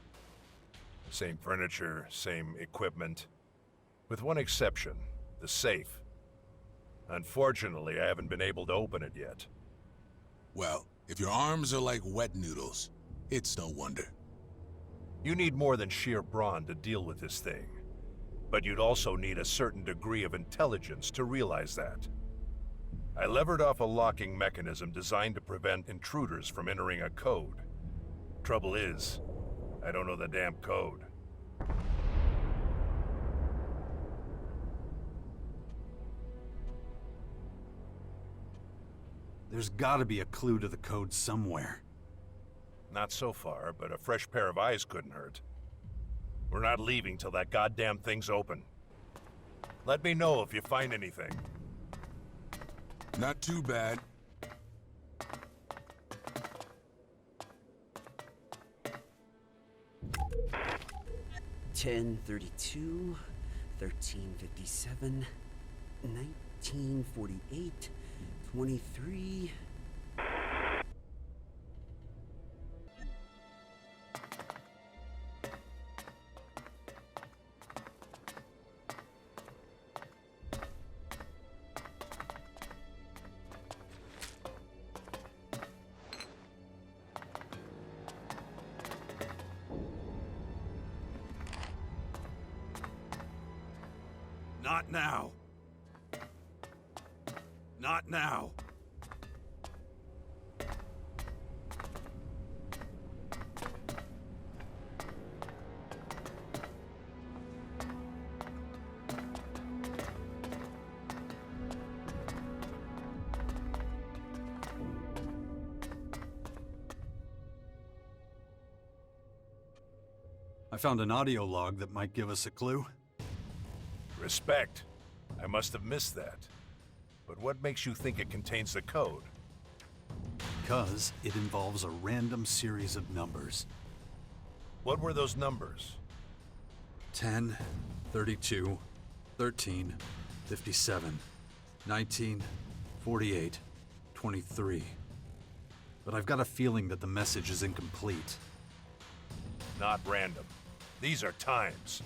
Same furniture, same equipment. With one exception, the safe. Unfortunately, I haven't been able to open it yet. Well, if your arms are like wet noodles, it's no wonder. You need more than sheer brawn to deal with this thing. But you'd also need a certain degree of intelligence to realize that. I levered off a locking mechanism designed to prevent intruders from entering a code. Trouble is, I don't know the damn code. There's gotta be a clue to the code somewhere. Not so far, but a fresh pair of eyes couldn't hurt. We're not leaving till that goddamn thing's open. Let me know if you find anything. Not too bad. $10.32, $13.57, $19.48, $23. Not now. Not now. I found an audio log that might give us a clue. Respect. I must have missed that. But what makes you think it contains the code? Because it involves a random series of numbers. What were those numbers? 10, 32, 13, 57, 19, 48, 23. But I've got a feeling that the message is incomplete. Not random. These are times.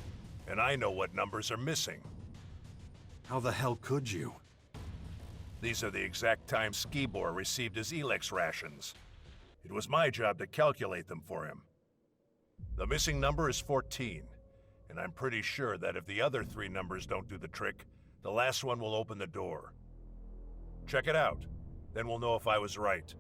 And I know what numbers are missing. How the hell could you? These are the exact times Skibor received his ELEX rations. It was my job to calculate them for him. The missing number is 14, and I'm pretty sure that if the other 3 numbers don't do the trick, the last one will open the door. Check it out, then we'll know if I was right.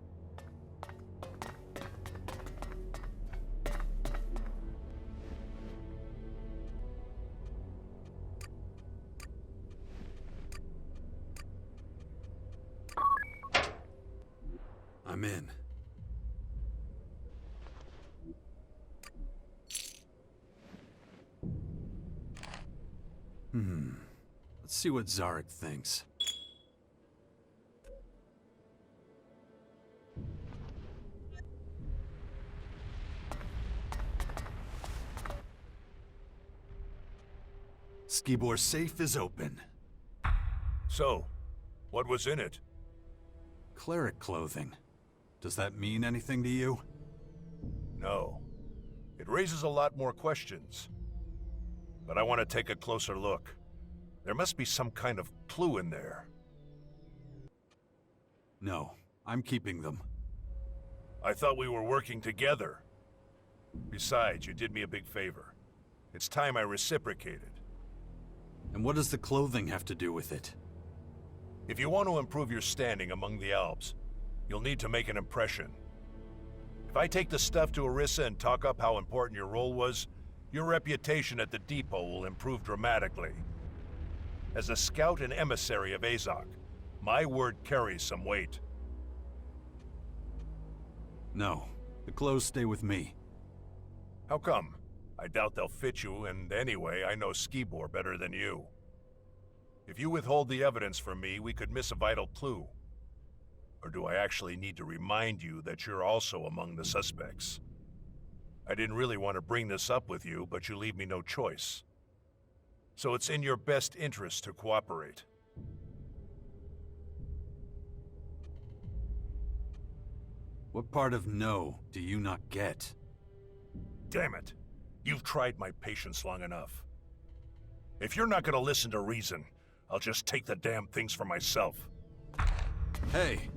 I'm in. Let's see what Zarik thinks. Skibor's safe is open. So, what was in it? Cleric clothing. Does that mean anything to you? No. It raises a lot more questions. But I want to take a closer look. There must be some kind of clue in there. No, I'm keeping them. I thought we were working together. Besides, you did me a big favor. It's time I reciprocated. And what does the clothing have to do with it? If you want to improve your standing among the Alps, you'll need to make an impression. If I take the stuff to Orissa and talk up how important your role was, your reputation at the depot will improve dramatically. As a scout and emissary of Azoc, my word carries some weight. No, the clothes stay with me. How come? I doubt they'll fit you, and anyway, I know Skibor better than you. If you withhold the evidence from me, we could miss a vital clue. Or do I actually need to remind you that you're also among the suspects? I didn't really want to bring this up with you, but you leave me no choice. So it's in your best interest to cooperate. What part of no do you not get? Damn it. You've tried my patience long enough. If you're not gonna listen to reason, I'll just take the damn things for myself. Hey!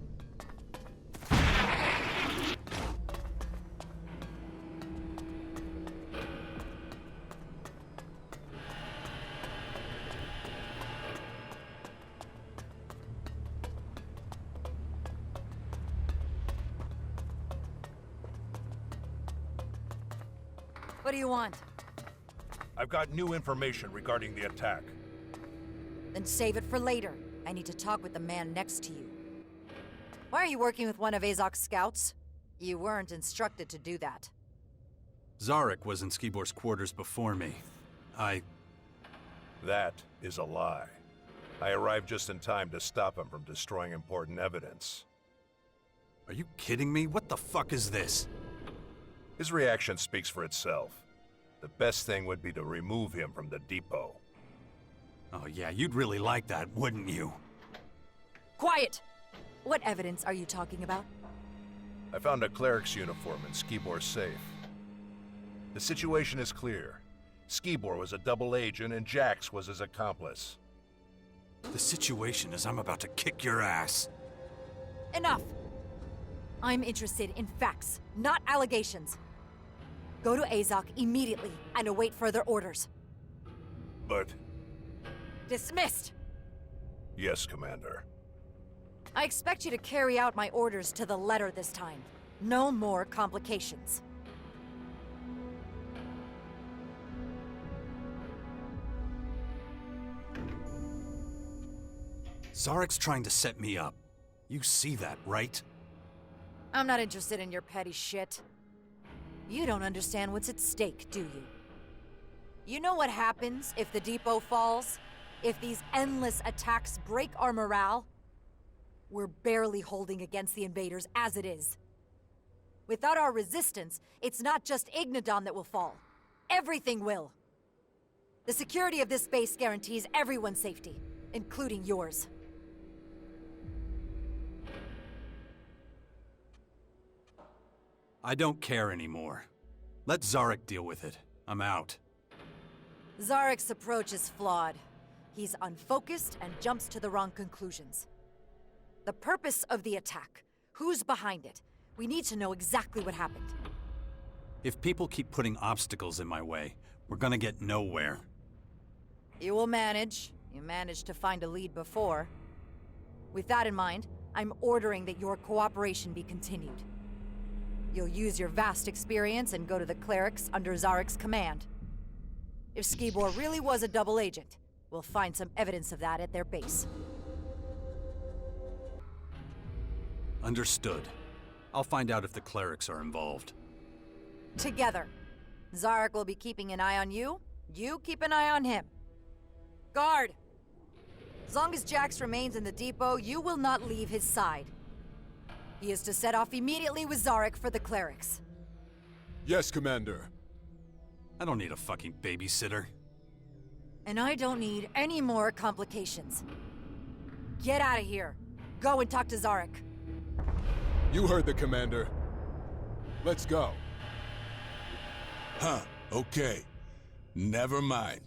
What do you want? I've got new information regarding the attack. Then save it for later. I need to talk with the man next to you. Why are you working with one of Azoc's scouts? You weren't instructed to do that. Zarik was in Skibor's quarters before me. That is a lie. I arrived just in time to stop him from destroying important evidence. Are you kidding me? What the fuck is this? His reaction speaks for itself. The best thing would be to remove him from the depot. Oh yeah, you'd really like that, wouldn't you? Quiet! What evidence are you talking about? I found a cleric's uniform in Skibor's safe. The situation is clear. Skibor was a double agent and Jax was his accomplice. The situation is I'm about to kick your ass. Enough! I'm interested in facts, not allegations. Go to Azoc immediately and await further orders. But... Dismissed! Yes, Commander. I expect you to carry out my orders to the letter this time. No more complications. Zarik's trying to set me up. You see that, right? I'm not interested in your petty shit. You don't understand what's at stake, do you? You know what happens if the depot falls? If these endless attacks break our morale? We're barely holding against the invaders as it is. Without our resistance, it's not just Ignodon that will fall. Everything will. The security of this base guarantees everyone's safety, including yours. I don't care anymore. Let Zarik deal with it. I'm out. Zarik's approach is flawed. He's unfocused and jumps to the wrong conclusions. The purpose of the attack, who's behind it, We need to know exactly what happened. If people keep putting obstacles in my way, we're gonna get nowhere. You will manage. You managed to find a lead before. With that in mind, I'm ordering that your cooperation be continued. You'll use your vast experience and go to the Clerics under Zarik's command. If Skibor really was a double agent, we'll find some evidence of that at their base. Understood. I'll find out if the Clerics are involved. Together. Zarik will be keeping an eye on you. You keep an eye on him. Guard! As long as Jax remains in the depot, you will not leave his side. He is to set off immediately with Zarik for the Clerics. Yes, Commander. I don't need a fucking babysitter. And I don't need any more complications. Get out of here. Go and talk to Zarik. You heard the Commander. Let's go. Huh, okay. Never mind.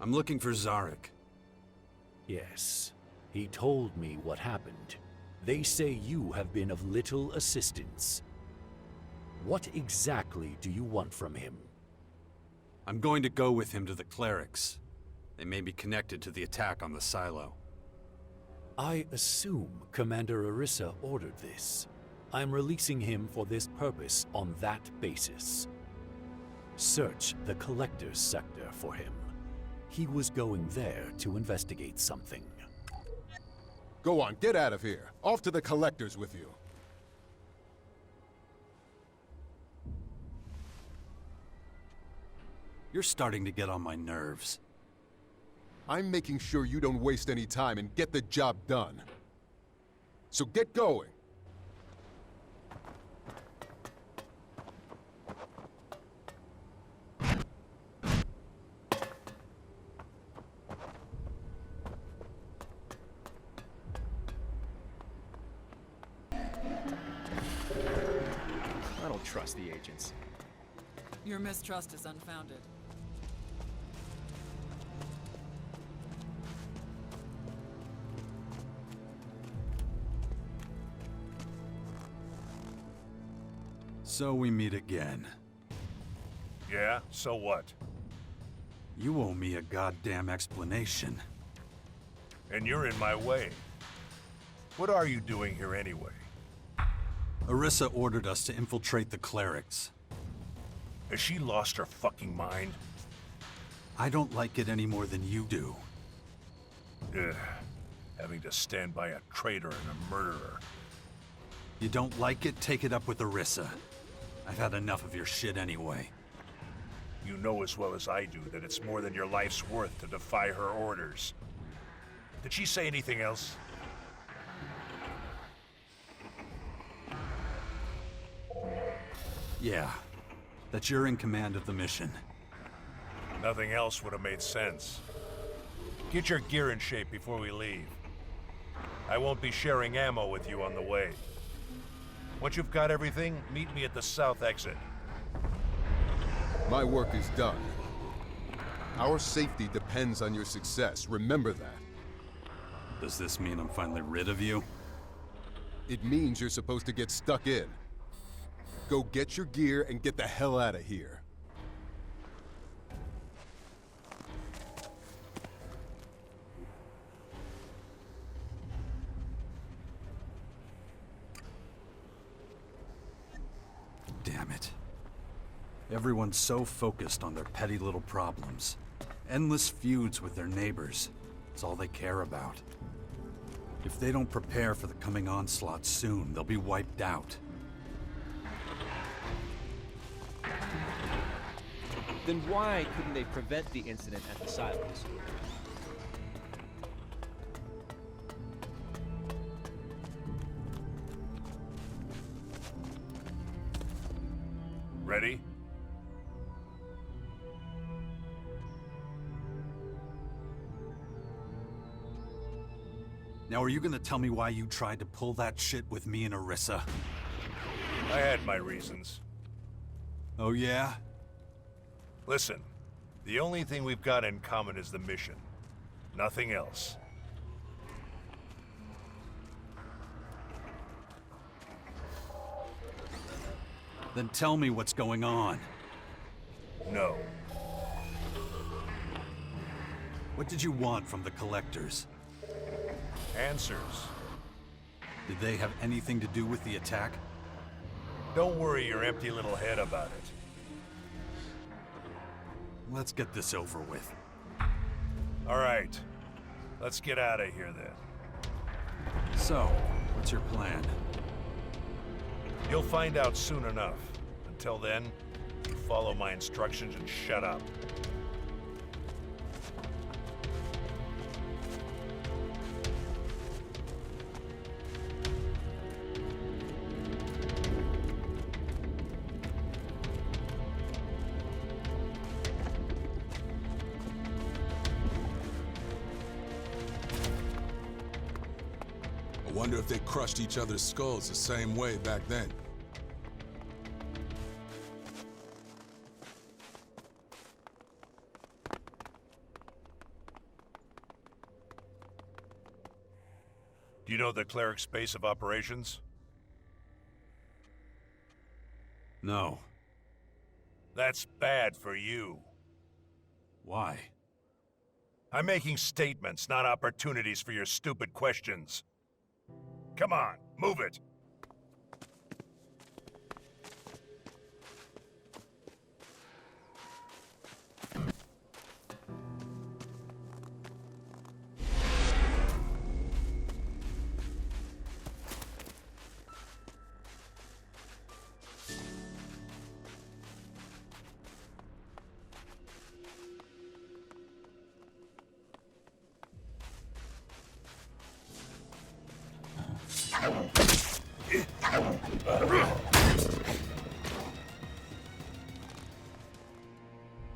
I'm looking for Zarik. Yes. He told me what happened. They say you have been of little assistance. What exactly do you want from him? I'm going to go with him to the Clerics. They may be connected to the attack on the silo. I assume Commander Orisa ordered this. I'm releasing him for this purpose on that basis. Search the Collector's sector for him. He was going there to investigate something. Go on, get out of here. Off to the Collectors with you. You're starting to get on my nerves. I'm making sure you don't waste any time and get the job done. So get going. I don't trust the agents. Your mistrust is unfounded. So we meet again. Yeah, so what? You owe me a goddamn explanation. And you're in my way. What are you doing here anyway? Orisa ordered us to infiltrate the Clerics. Has she lost her fucking mind? I don't like it any more than you do. Ugh. Having to stand by a traitor and a murderer. You don't like it? Take it up with Orisa. I've had enough of your shit anyway. You know as well as I do that it's more than your life's worth to defy her orders. Did she say anything else? Yeah, that you're in command of the mission. Nothing else would have made sense. Get your gear in shape before we leave. I won't be sharing ammo with you on the way. Once you've got everything, meet me at the south exit. My work is done. Our safety depends on your success. Remember that. Does this mean I'm finally rid of you? It means you're supposed to get stuck in. Go get your gear and get the hell out of here. Damn it. Everyone's so focused on their petty little problems. Endless feuds with their neighbors. It's all they care about. If they don't prepare for the coming onslaught soon, they'll be wiped out. Then why couldn't they prevent the incident at the silos? Ready? Now, are you gonna tell me why you tried to pull that shit with me and Orisa? I had my reasons. Oh, yeah? Listen, the only thing we've got in common is the mission. Nothing else. Then tell me what's going on. No. What did you want from the collectors? Answers. Did they have anything to do with the attack? Don't worry your empty little head about it. Let's get this over with. All right. Let's get out of here then. So, what's your plan? You'll find out soon enough. Until then, you follow my instructions and shut up. I wonder if they crushed each other's skulls the same way back then. Do you know the Cleric's base of operations? No. That's bad for you. Why? I'm making statements, not opportunities for your stupid questions. Come on, move it!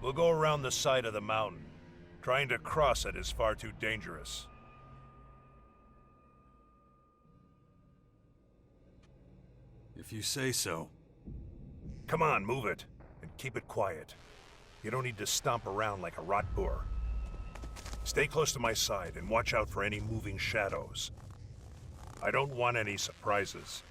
We'll go around the side of the mountain. Trying to cross it is far too dangerous. If you say so. Come on, move it. And keep it quiet. You don't need to stomp around like a rot boar. Stay close to my side and watch out for any moving shadows. I don't want any surprises.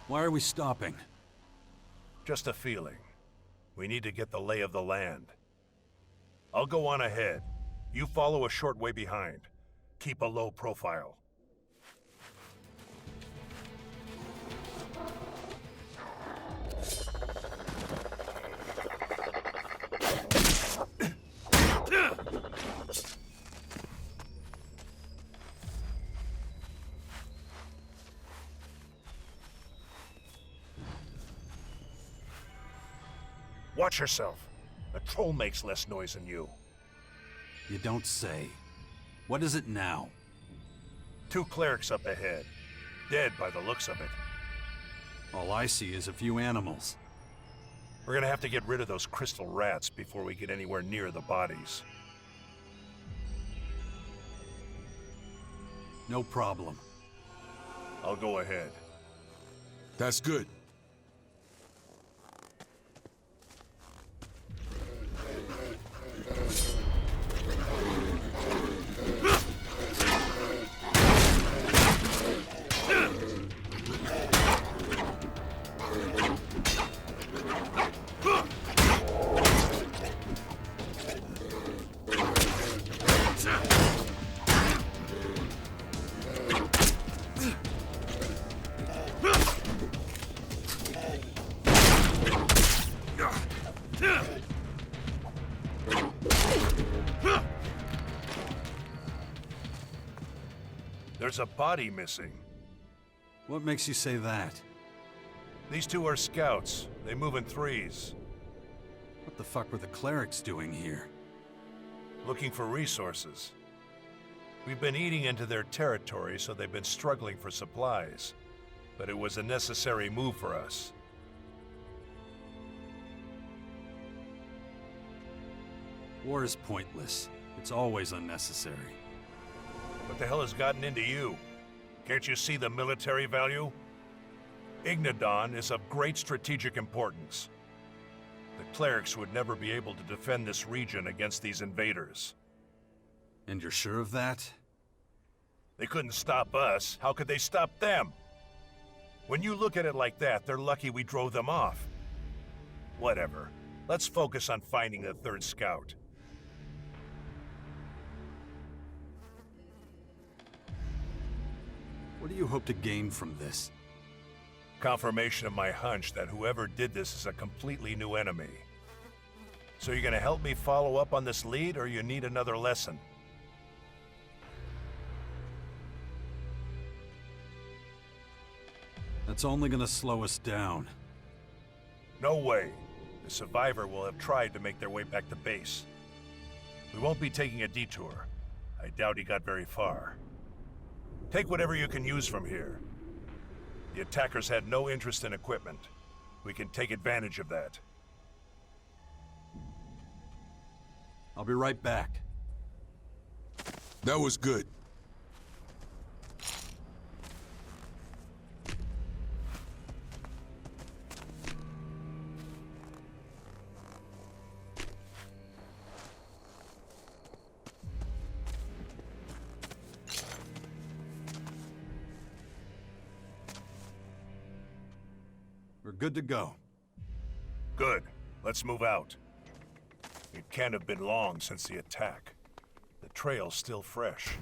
Why are we stopping? Just a feeling. We need to get the lay of the land. I'll go on ahead. You follow a short way behind. Keep a low profile. Watch yourself. A troll makes less noise than you. You don't say. What is it now? 2 clerics up ahead. Dead by the looks of it. All I see is a few animals. We're gonna have to get rid of those crystal rats before we get anywhere near the bodies. No problem. I'll go ahead. That's good. There's a body missing. What makes you say that? These two are scouts. They move in threes. What the fuck were the clerics doing here? Looking for resources. We've been eating into their territory, so they've been struggling for supplies. But it was a necessary move for us. War is pointless. It's always unnecessary. What the hell has gotten into you? Can't you see the military value? Ignadon is of great strategic importance. The clerics would never be able to defend this region against these invaders. And you're sure of that? They couldn't stop us. How could they stop them? When you look at it like that, they're lucky we drove them off. Whatever. Let's focus on finding the third scout. What do you hope to gain from this? Confirmation of my hunch that whoever did this is a completely new enemy. So you're gonna help me follow up on this lead, or you need another lesson? That's only gonna slow us down. No way. The survivor will have tried to make their way back to base. We won't be taking a detour. I doubt he got very far. Take whatever you can use from here. The attackers had no interest in equipment. We can take advantage of that. I'll be right back. That was good. We're good to go. Good. Let's move out. It can't have been long since the attack. The trail's still fresh.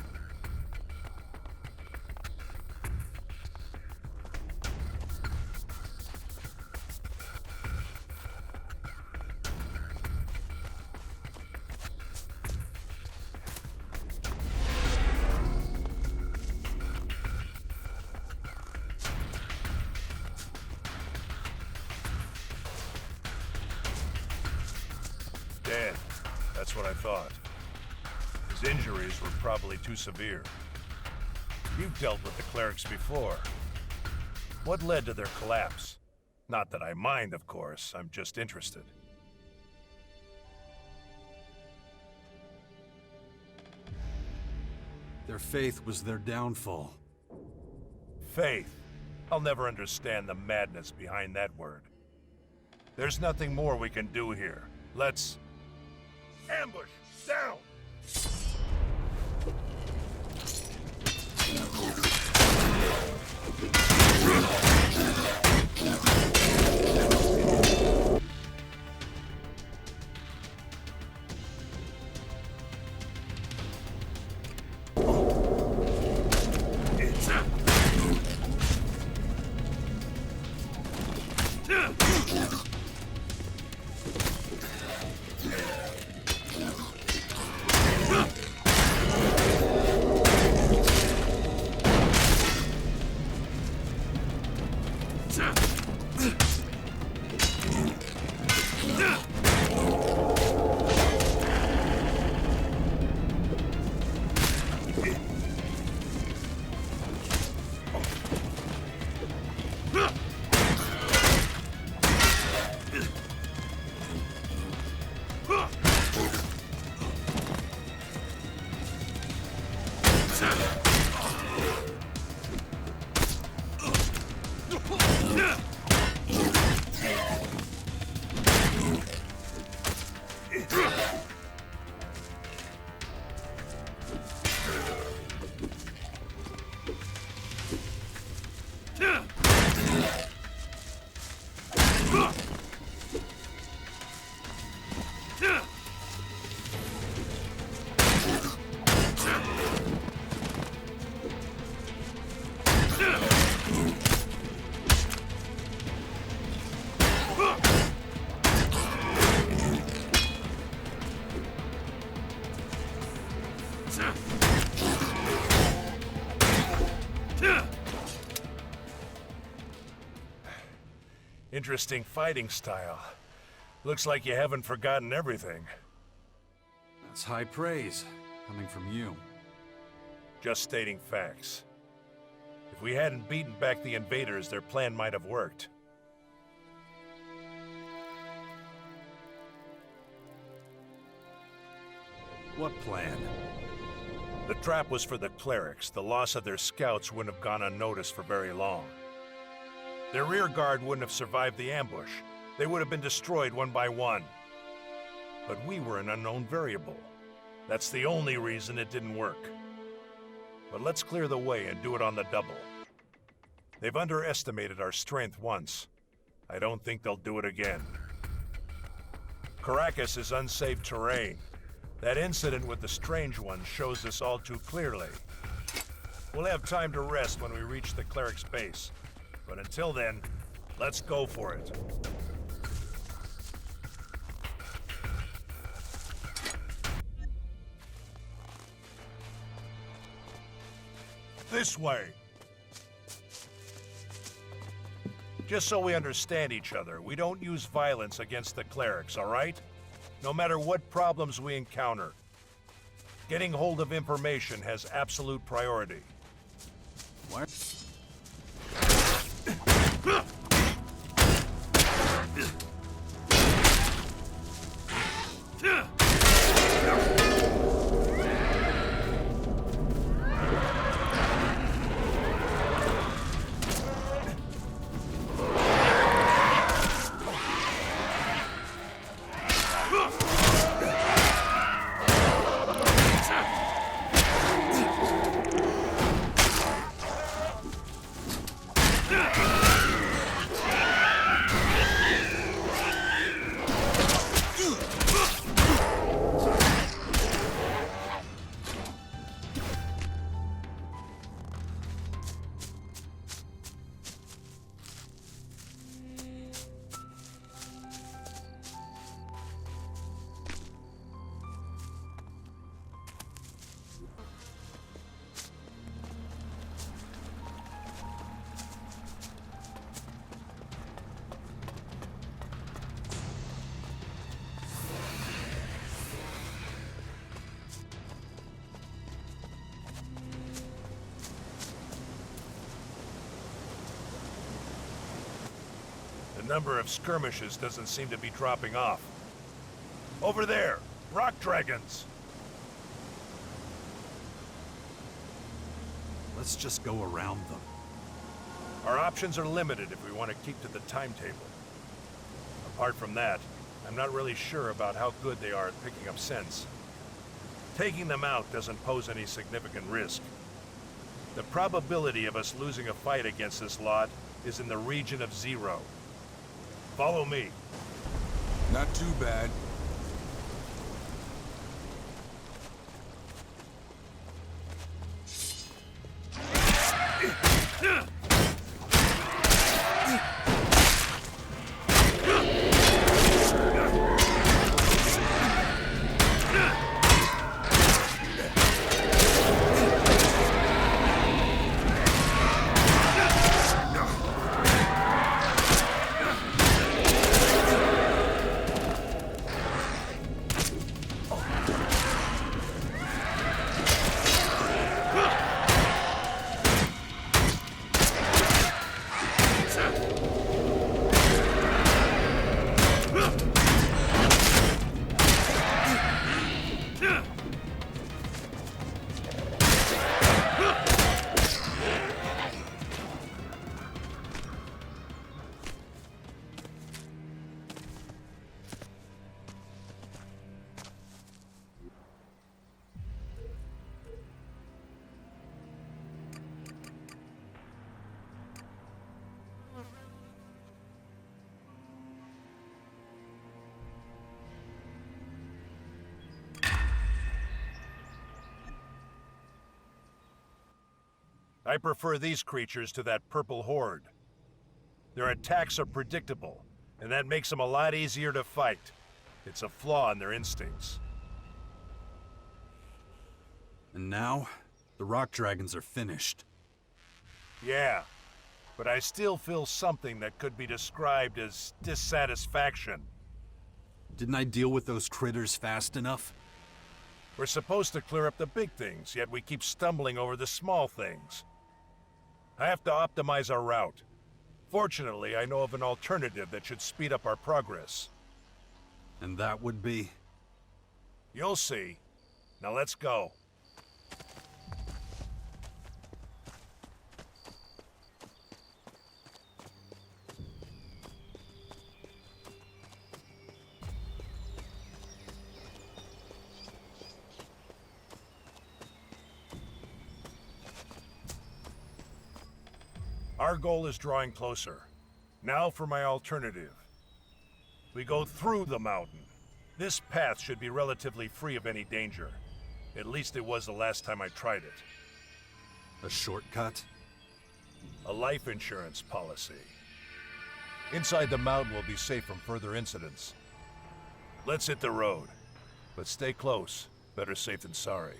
Dead. That's what I thought. His injuries were probably too severe. You've dealt with the clerics before. What led to their collapse? Not that I mind, of course. I'm just interested. Their faith was their downfall. Faith. I'll never understand the madness behind that word. There's nothing more we can do here. Let's... ambush! Down! Interesting fighting style. Looks like you haven't forgotten everything. That's high praise, coming from you. Just stating facts. If we hadn't beaten back the invaders, their plan might have worked. What plan? The trap was for the Clerics. The loss of their scouts wouldn't have gone unnoticed for very long. Their rear guard wouldn't have survived the ambush. They would have been destroyed one by one. But we were an unknown variable. That's the only reason it didn't work. But let's clear the way and do it on the double. They've underestimated our strength once. I don't think they'll do it again. Caracas is unsafe terrain. That incident with the Strange One shows this all too clearly. We'll have time to rest when we reach the Cleric's base. But until then, let's go for it. This way. Just so we understand each other, we don't use violence against the Clerics, all right? No matter what problems we encounter. Getting hold of information has absolute priority. What? The number of skirmishes doesn't seem to be dropping off. Over there! Rock dragons! Let's just go around them. Our options are limited if we want to keep to the timetable. Apart from that, I'm not really sure about how good they are at picking up scents. Taking them out doesn't pose any significant risk. The probability of us losing a fight against this lot is in the region of 0. Follow me. Not too bad. I prefer these creatures to that purple horde. Their attacks are predictable, and that makes them a lot easier to fight. It's a flaw in their instincts. And now, the rock dragons are finished. Yeah. but I still feel something that could be described as dissatisfaction. Didn't I deal with those critters fast enough? We're supposed to clear up the big things, yet we keep stumbling over the small things. I have to optimize our route. Fortunately, I know of an alternative that should speed up our progress. And that would be? You'll see. Now let's go. Our goal is drawing closer. Now for my alternative. We go through the mountain. This path should be relatively free of any danger. At least it was the last time I tried it. A shortcut? A life insurance policy. Inside the mountain will be safe from further incidents. Let's hit the road. But stay close. Better safe than sorry.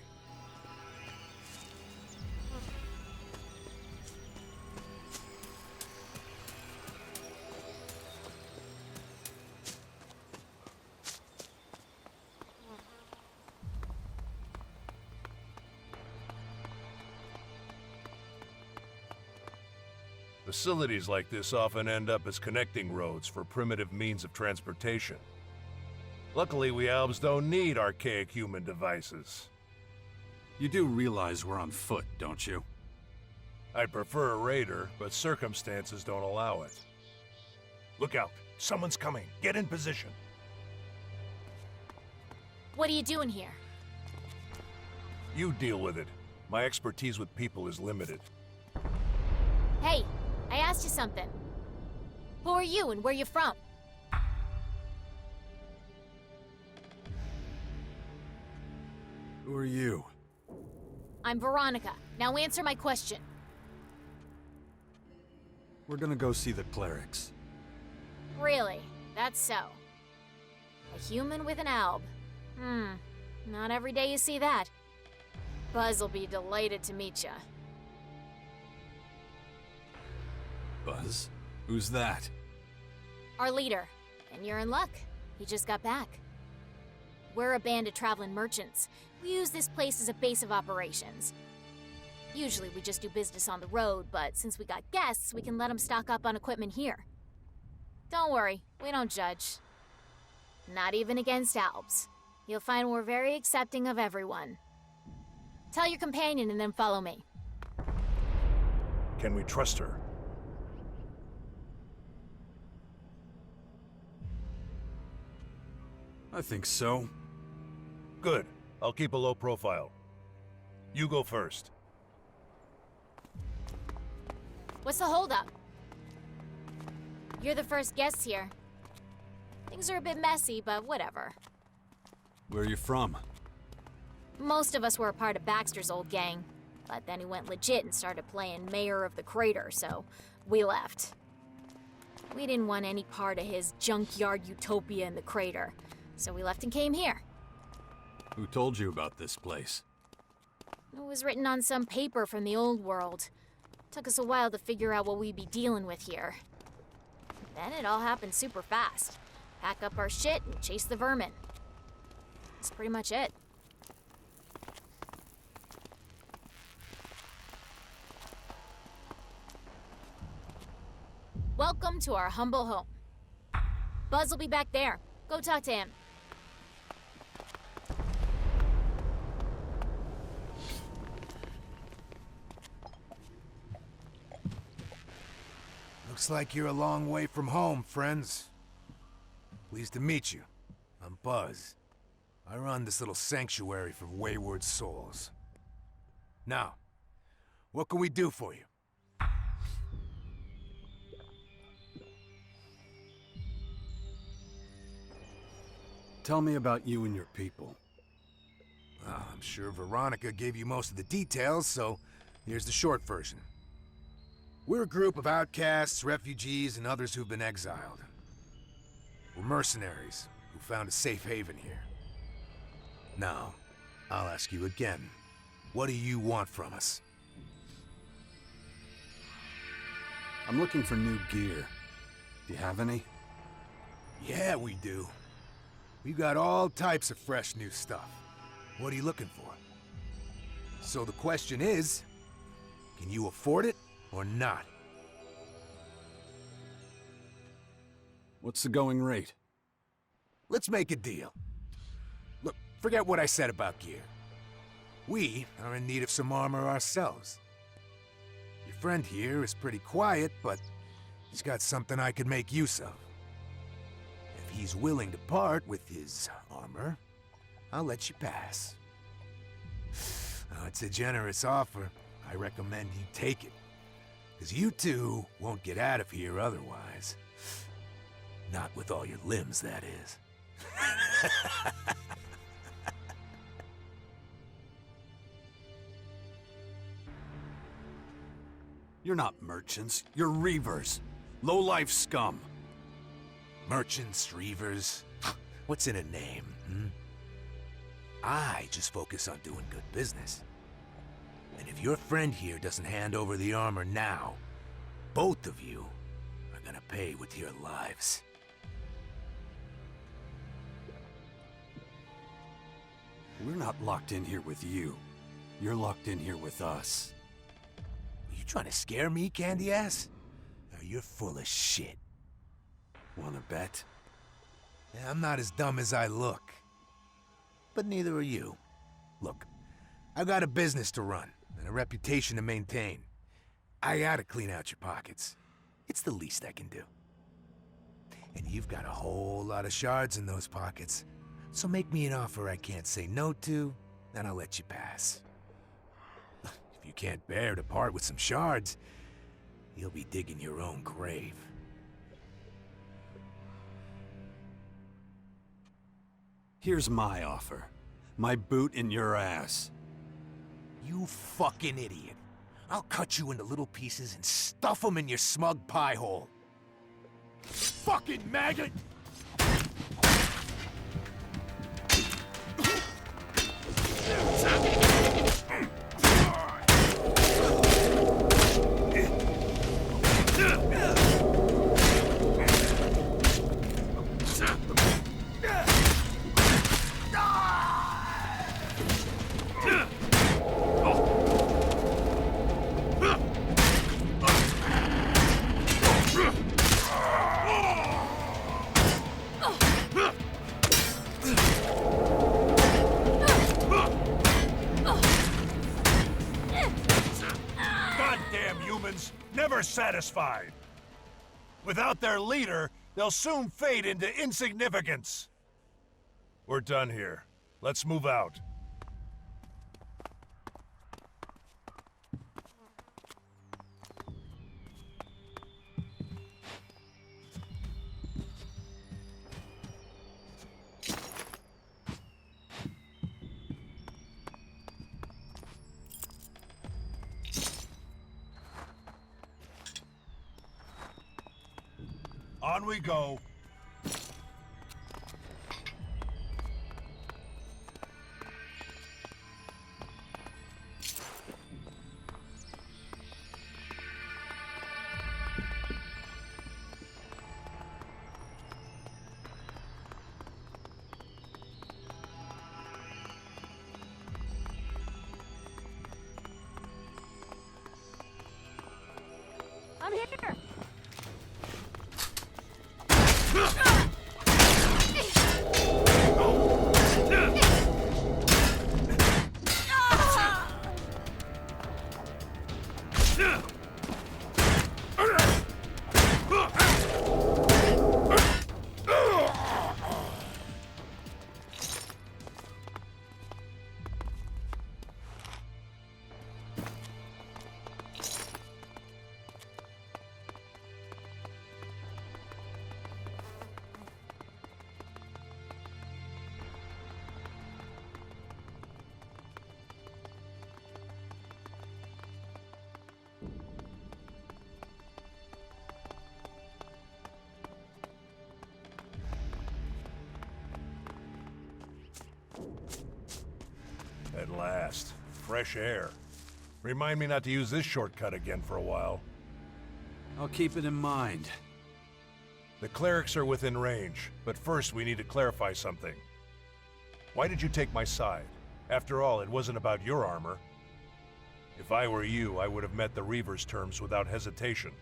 Facilities like this often end up as connecting roads for primitive means of transportation. Luckily, we elves don't need archaic human devices. You do realize we're on foot, don't you? I'd prefer a raider, but circumstances don't allow it. Look out! Someone's coming! Get in position! What are you doing here? You deal with it. My expertise with people is limited. Hey, I asked you something. Who are you and where you from? Who are you? I'm Veronica. Now answer my question. We're gonna go see the Clerics. Really? That's so. A human with an alb. Not every day you see that. Buzz will be delighted to meet ya. Buzz? Who's that? Our leader. And you're in luck. He just got back. We're a band of traveling merchants. We use this place as a base of operations. Usually we just do business on the road, but since we got guests, we can let them stock up on equipment here. Don't worry, we don't judge. Not even against albs. You'll find we're very accepting of everyone. Tell your companion and then follow me. Can we trust her? I think so. Good. I'll keep a low profile. You go first. What's the holdup? You're the first guests here. Things are a bit messy, but whatever. Where are you from? Most of us were a part of Baxter's old gang, but then he went legit and started playing Mayor of the Crater, so we left. We didn't want any part of his junkyard utopia in the crater, so we left and came here. Who told you about this place? It was written on some paper from the old world. Took us a while to figure out what we'd be dealing with here. Then it all happened super fast. Pack up our shit and chase the vermin. That's pretty much it. Welcome to our humble home. Buzz will be back there. Go talk to him. Looks like you're a long way from home, friends. Pleased to meet you. I'm Buzz. I run this little sanctuary for wayward souls. Now, what can we do for you? Tell me about you and your people. I'm sure Veronica gave you most of the details, so here's the short version. We're a group of outcasts, refugees, and others who've been exiled. We're mercenaries who found a safe haven here. Now, I'll ask you again. What do you want from us? I'm looking for new gear. Do you have any? Yeah, we do. We've got all types of fresh new stuff. What are you looking for? So the question is, can you afford it or not? What's the going rate? Let's make a deal. Look, forget what I said about gear. We are in need of some armor ourselves. Your friend here is pretty quiet, but he's got something I could make use of. If he's willing to part with his armor, I'll let you pass. Now, it's a generous offer. I recommend you take it. Because you two won't get out of here otherwise. Not with all your limbs, that is. You're not merchants, you're reavers. Low-life scum. Merchants, reavers. What's in a name, hmm? I just focus on doing good business. And if your friend here doesn't hand over the armor now, both of you are gonna pay with your lives. We're not locked in here with you. You're locked in here with us. Are you trying to scare me, candy ass? Or you're full of shit. Wanna bet? Yeah, I'm not as dumb as I look. But neither are you. Look, I've got a business to run, and a reputation to maintain. I gotta clean out your pockets. It's the least I can do. And you've got a whole lot of shards in those pockets. So make me an offer I can't say no to, and I'll let you pass. If you can't bear to part with some shards, you'll be digging your own grave. Here's my offer. My boot in your ass. You fucking idiot. I'll cut you into little pieces and stuff them in your smug pie hole. Fucking maggot! Never satisfied. Without their leader, they'll soon fade into insignificance. We're done here. Let's move out. On we go. I'm here. At last. Fresh air. Remind me not to use this shortcut again for a while. I'll keep it in mind. The clerics are within range, but first we need to clarify something. Why did you take my side? After all, it wasn't about your armor. If I were you, I would have met the reaver's terms without hesitation.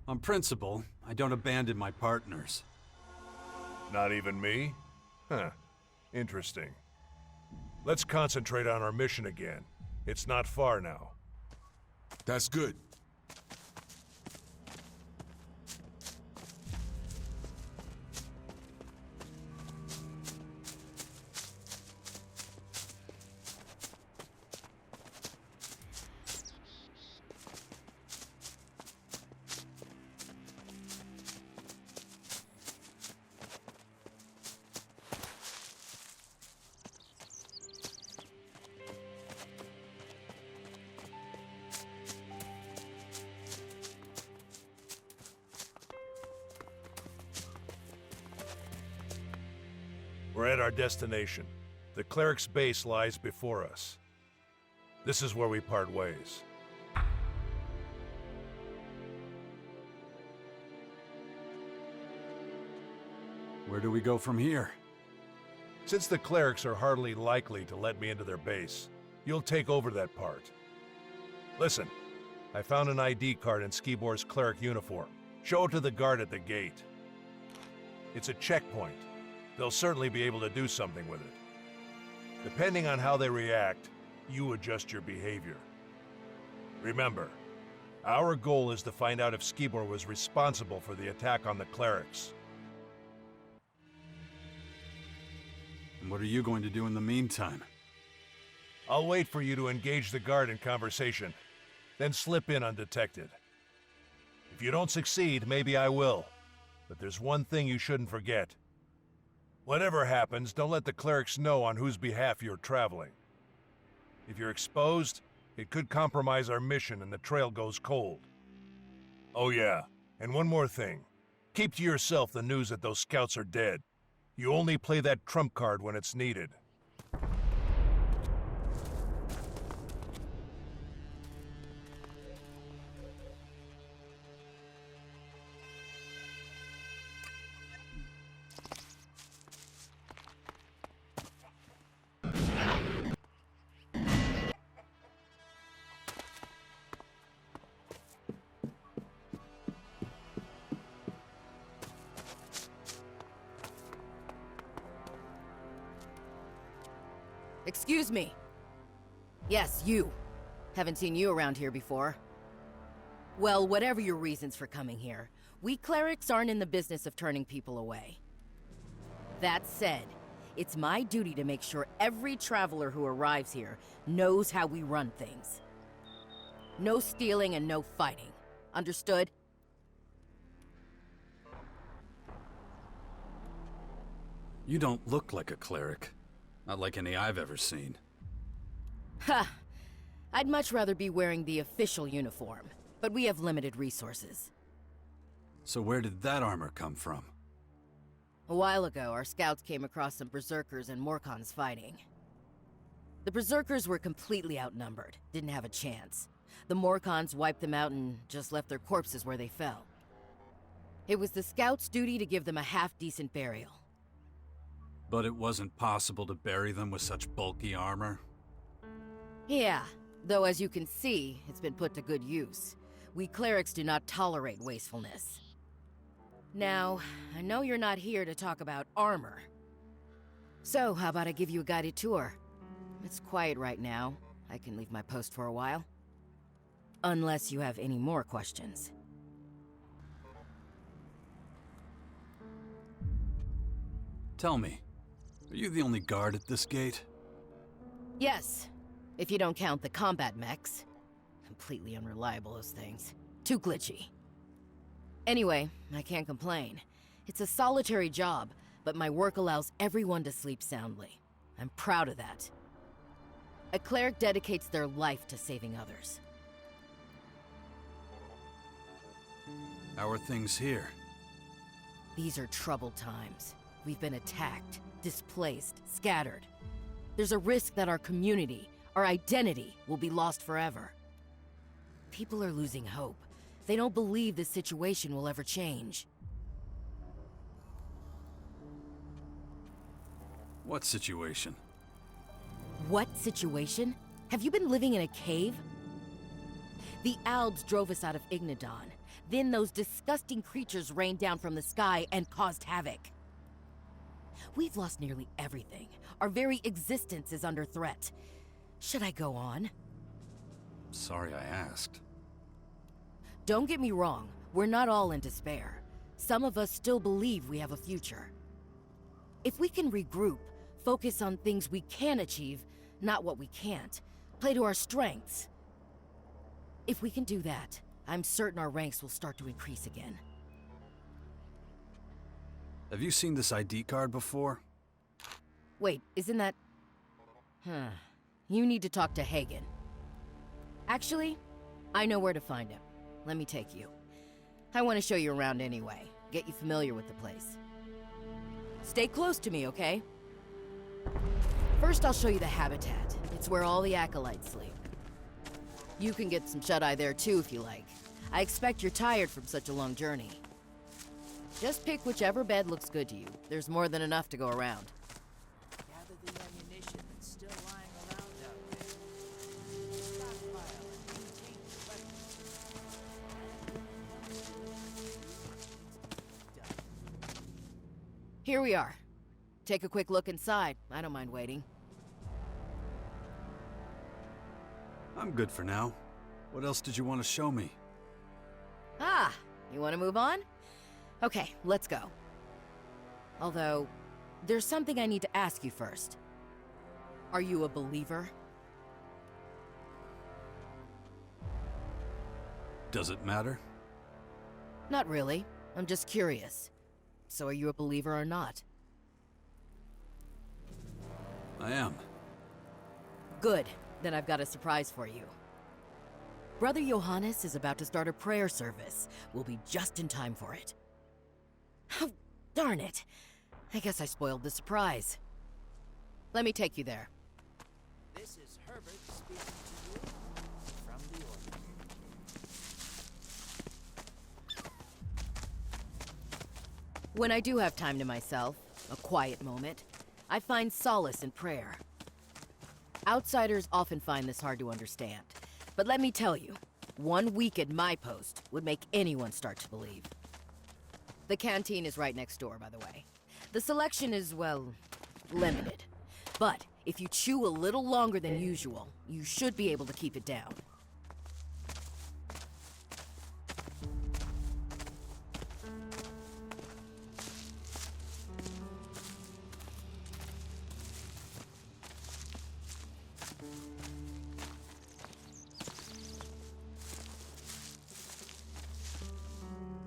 On principle, I don't abandon my partners. Not even me? Huh. Interesting. Let's concentrate on our mission again. It's not far now. That's good. We're at our destination. The Cleric's base lies before us. This is where we part ways. Where do we go from here? Since the Clerics are hardly likely to let me into their base, you'll take over that part. Listen, I found an ID card in Skibor's Cleric uniform. Show it to the guard at the gate. It's a checkpoint. They'll certainly be able to do something with it. Depending on how they react, you adjust your behavior. Remember, our goal is to find out if Skibor was responsible for the attack on the Clerics. And what are you going to do in the meantime? I'll wait for you to engage the guard in conversation, then slip in undetected. If you don't succeed, maybe I will. But there's one thing you shouldn't forget. Whatever happens, don't let the Clerics know on whose behalf you're traveling. If you're exposed, it could compromise our mission and the trail goes cold. Oh yeah, and one more thing. Keep to yourself the news that those scouts are dead. You only play that trump card when it's needed. Excuse me. Yes, you. Haven't seen you around here before. Well, whatever your reasons for coming here, we clerics aren't in the business of turning people away. That said, it's my duty to make sure every traveler who arrives here knows how we run things. No stealing and no fighting. Understood? You don't look like a cleric. Not like any I've ever seen. Ha! I'd much rather be wearing the official uniform, but we have limited resources. So where did that armor come from? A while ago, our scouts came across some berserkers and Morkons fighting. The berserkers were completely outnumbered, didn't have a chance. The Morkons wiped them out and just left their corpses where they fell. It was the scouts' duty to give them a half-decent burial. But it wasn't possible to bury them with such bulky armor? Yeah, though as you can see, it's been put to good use. We clerics do not tolerate wastefulness. Now, I know you're not here to talk about armor. So, how about I give you a guided tour? It's quiet right now. I can leave my post for a while. Unless you have any more questions. Tell me, are you the only guard at this gate? Yes, if you don't count the combat mechs. Completely unreliable, those things. Too glitchy. Anyway, I can't complain. It's a solitary job, but my work allows everyone to sleep soundly. I'm proud of that. A cleric dedicates their life to saving others. How are things here? These are troubled times. We've been attacked, displaced, scattered. There's a risk that our community, our identity, will be lost forever. People are losing hope. They don't believe this situation will ever change. What situation? What situation? Have you been living in a cave? The Albs drove us out of Ignadon. Then those disgusting creatures rained down from the sky and caused havoc. We've lost nearly everything. Our very existence is under threat. Should I go on? Sorry I asked. Don't get me wrong, we're not all in despair. Some of us still believe we have a future. If we can regroup, focus on things we can achieve, not what we can't, play to our strengths. If we can do that, I'm certain our ranks will start to increase again. Have you seen this ID card before? Wait, isn't that... You need to talk to Hagen. Actually, I know where to find him. Let me take you. I want to show you around anyway, get you familiar with the place. Stay close to me, okay? First, I'll show you the habitat. It's where all the acolytes sleep. You can get some shut-eye there too if you like. I expect you're tired from such a long journey. Just pick whichever bed looks good to you. There's more than enough to go around. Gather the ammunition that's still lying around out there. Stockpile and maintain the weapons. Here we are. Take a quick look inside. I don't mind waiting. I'm good for now. What else did you want to show me? Ah, you want to move on? Okay, let's go. Although, there's something I need to ask you first. Are you a believer? Does it matter? Not really. I'm just curious. So are you a believer or not? I am. Good. Then I've got a surprise for you. Brother Johannes is about to start a prayer service. We'll be just in time for it. Oh, darn it. I guess I spoiled the surprise. Let me take you there. This is Herbert speaking to you from the Order. When I do have time to myself, a quiet moment, I find solace in prayer. Outsiders often find this hard to understand. But let me tell you, 1 week at my post would make anyone start to believe. The canteen is right next door, by the way. The selection is, well, limited. But if you chew a little longer than usual, you should be able to keep it down.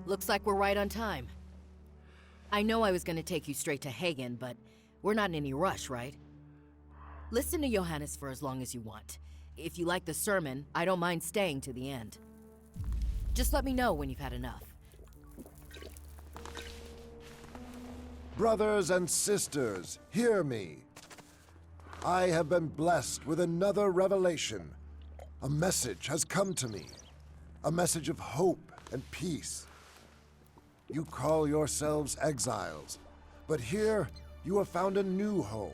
Looks like we're right on time. I know I was gonna take you straight to Hagen, but we're not in any rush, right? Listen to Johannes for as long as you want. If you like the sermon, I don't mind staying to the end. Just let me know when you've had enough. Brothers and sisters, hear me. I have been blessed with another revelation. A message has come to me. A message of hope and peace. You call yourselves exiles, but here you have found a new home.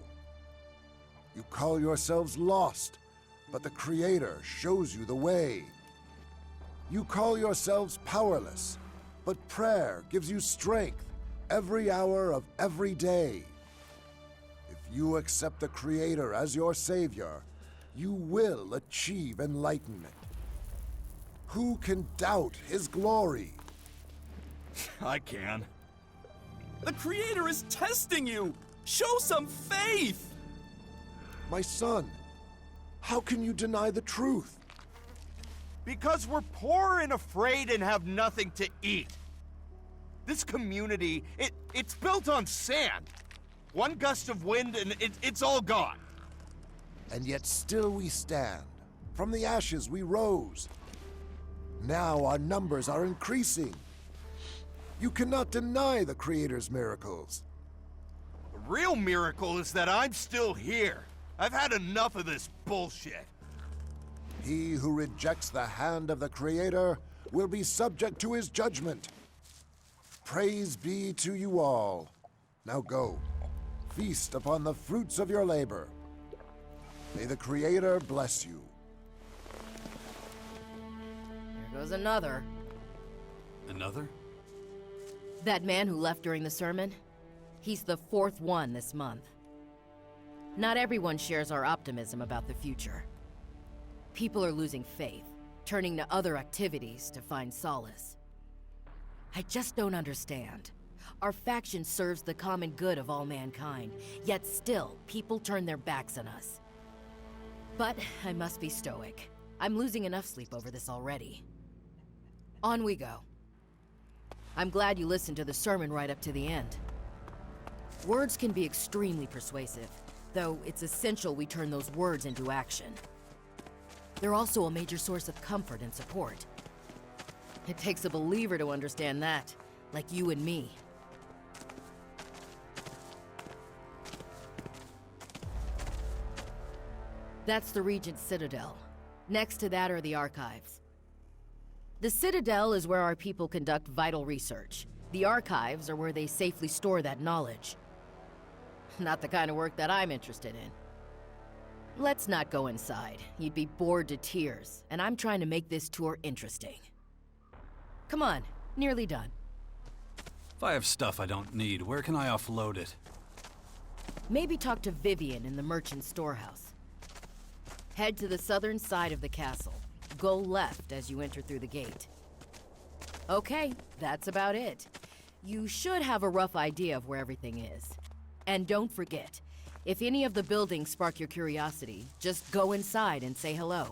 You call yourselves lost, but the Creator shows you the way. You call yourselves powerless, but prayer gives you strength every hour of every day. If you accept the Creator as your Savior, you will achieve enlightenment. Who can doubt His glory? I can. The Creator is testing you! Show some faith! My son, how can you deny the truth? Because we're poor and afraid and have nothing to eat. This community, it's built on sand. One gust of wind and it's all gone. And yet still we stand. From the ashes we rose. Now our numbers are increasing. You cannot deny the Creator's miracles. The real miracle is that I'm still here. I've had enough of this bullshit. He who rejects the hand of the Creator will be subject to his judgment. Praise be to you all. Now go, feast upon the fruits of your labor. May the Creator bless you. There goes another. Another? That man who left during the sermon, he's the fourth one this month. Not everyone shares our optimism about the future. People are losing faith, turning to other activities to find solace. I just don't understand. Our faction serves the common good of all mankind, yet still, people turn their backs on us. But I must be stoic. I'm losing enough sleep over this already. On we go. I'm glad you listened to the sermon right up to the end. Words can be extremely persuasive, though it's essential we turn those words into action. They're also a major source of comfort and support. It takes a believer to understand that, like you and me. That's the Regent's Citadel. Next to that are the archives. The Citadel is where our people conduct vital research. The archives are where they safely store that knowledge. Not the kind of work that I'm interested in. Let's not go inside. You'd be bored to tears, and I'm trying to make this tour interesting. Come on, nearly done. If I have stuff I don't need, where can I offload it? Maybe talk to Vivian in the merchant storehouse. Head to the southern side of the castle. Go left as you enter through the gate. Okay, that's about it. You should have a rough idea of where everything is. And don't forget, if any of the buildings spark your curiosity, just go inside and say hello.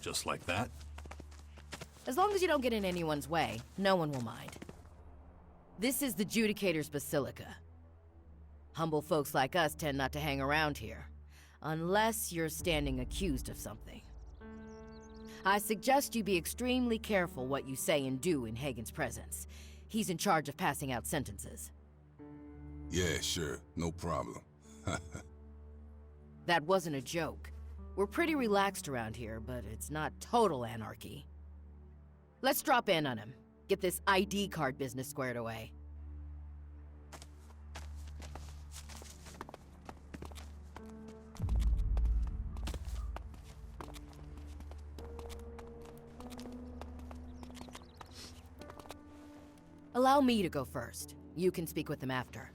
Just like that? As long as you don't get in anyone's way, no one will mind. This is the Judicator's Basilica. Humble folks like us tend not to hang around here, unless you're standing accused of something. I suggest you be extremely careful what you say and do in Hagen's presence. He's in charge of passing out sentences. Yeah, sure. No problem. That wasn't a joke. We're pretty relaxed around here, but it's not total anarchy. Let's drop in on him. Get this ID card business squared away. Allow me to go first. You can speak with them after.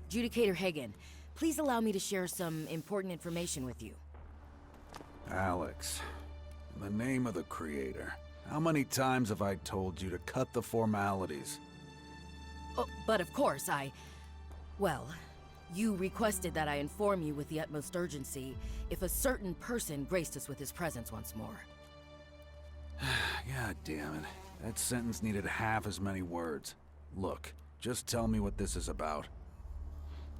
Judicator Hagen, please allow me to share some important information with you. Alex, in the name of the Creator, how many times have I told you to cut the formalities? Oh, but of course, well, you requested that I inform you with the utmost urgency if a certain person graced us with his presence once more. God damn it. That sentence needed half as many words. Look, just tell me what this is about.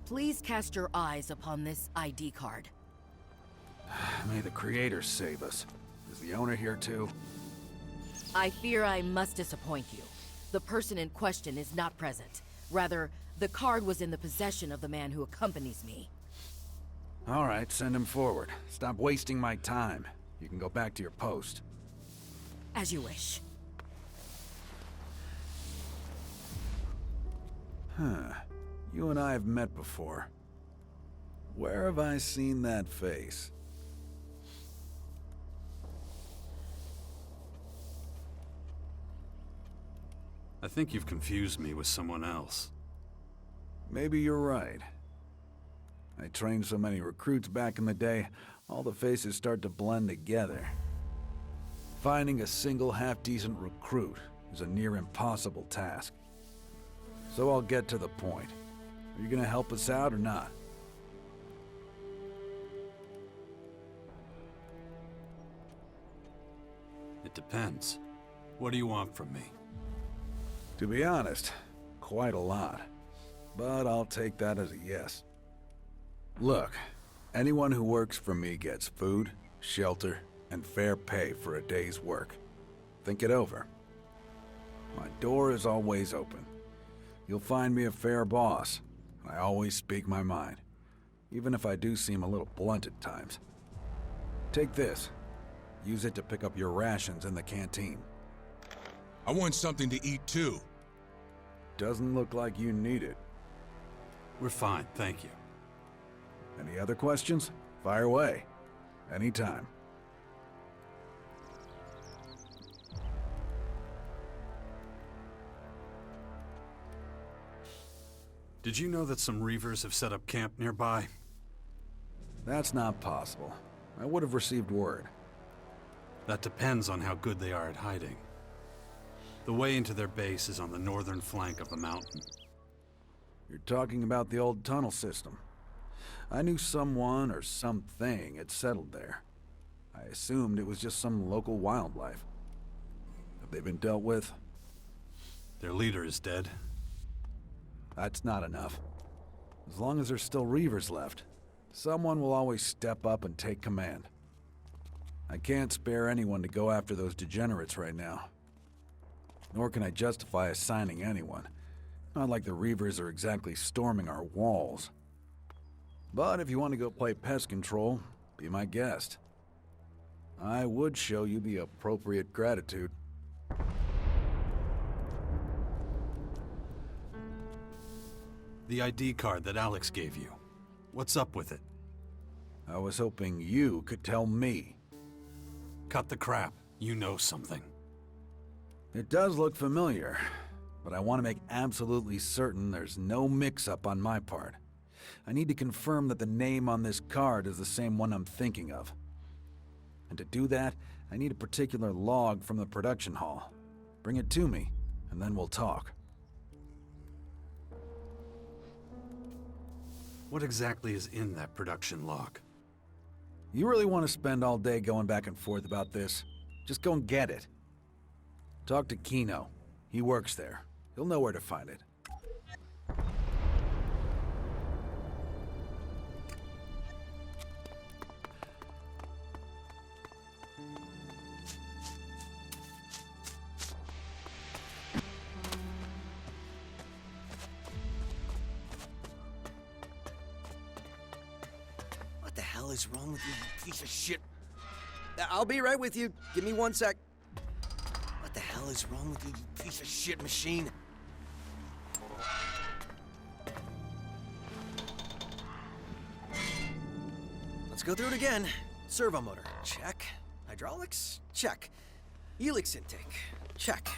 Please cast your eyes upon this ID card. May the Creator save us. Is the owner here too? I fear I must disappoint you. The person in question is not present. Rather, the card was in the possession of the man who accompanies me. All right, send him forward. Stop wasting my time. You can go back to your post. As you wish. Huh. You and I have met before. Where have I seen that face? I think you've confused me with someone else. Maybe you're right. I trained so many recruits back in the day, all the faces start to blend together. Finding a single half-decent recruit is a near impossible task. So I'll get to the point. Are you gonna help us out or not? It depends. What do you want from me? To be honest, quite a lot. But I'll take that as a yes. Look, anyone who works for me gets food, shelter, and fair pay for a day's work. Think it over. My door is always open. You'll find me a fair boss. I always speak my mind. even if I do seem a little blunt at times. Take this. Use it to pick up your rations in the canteen. I want something to eat too. Doesn't look like you need it. We're fine, thank you. Any other questions? Fire away. Anytime. Did you know that some reavers have set up camp nearby? That's not possible. I would have received word. That depends on how good they are at hiding. The way into their base is on the northern flank of the mountain. You're talking about the old tunnel system. I knew someone or something had settled there. I assumed it was just some local wildlife. Have they been dealt with? Their leader is dead. That's not enough. As long as there's still reavers left, someone will always step up and take command. I can't spare anyone to go after those degenerates right now. Nor can I justify assigning anyone. Not like the reavers are exactly storming our walls. But if you want to go play pest control, be my guest. I would show you the appropriate gratitude. The ID card that Alex gave you. What's up with it? I was hoping you could tell me. Cut the crap. You know something. It does look familiar, but I want to make absolutely certain there's no mix-up on my part. I need to confirm that the name on this card is the same one I'm thinking of. And to do that, I need a particular log from the production hall. Bring it to me, and then we'll talk. What exactly is in that production log? You really want to spend all day going back and forth about this? Just go and get it. Talk to Kino. He works there. He'll know where to find it. What the hell is wrong with you, you piece of shit? I'll be right with you. Give me 1 sec. What the hell is wrong with you, you piece of shit machine? Let's go through it again. Servo motor, check. Hydraulics, check. ELEX intake, check.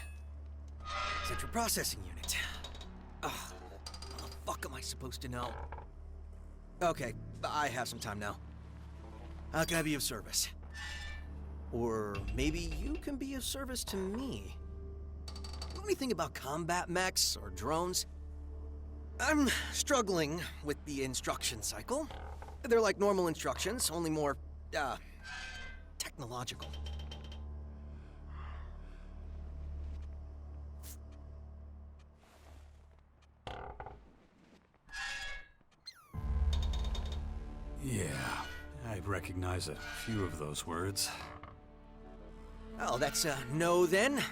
Central processing unit. Ugh, how the fuck am I supposed to know? Okay, I have some time now. How can I be of service? Or maybe you can be of service to me. Know anything about combat mechs or drones? I'm struggling with the instruction cycle. They're like normal instructions, only more, technological. Yeah, I recognize a few of those words. Oh, that's a no then?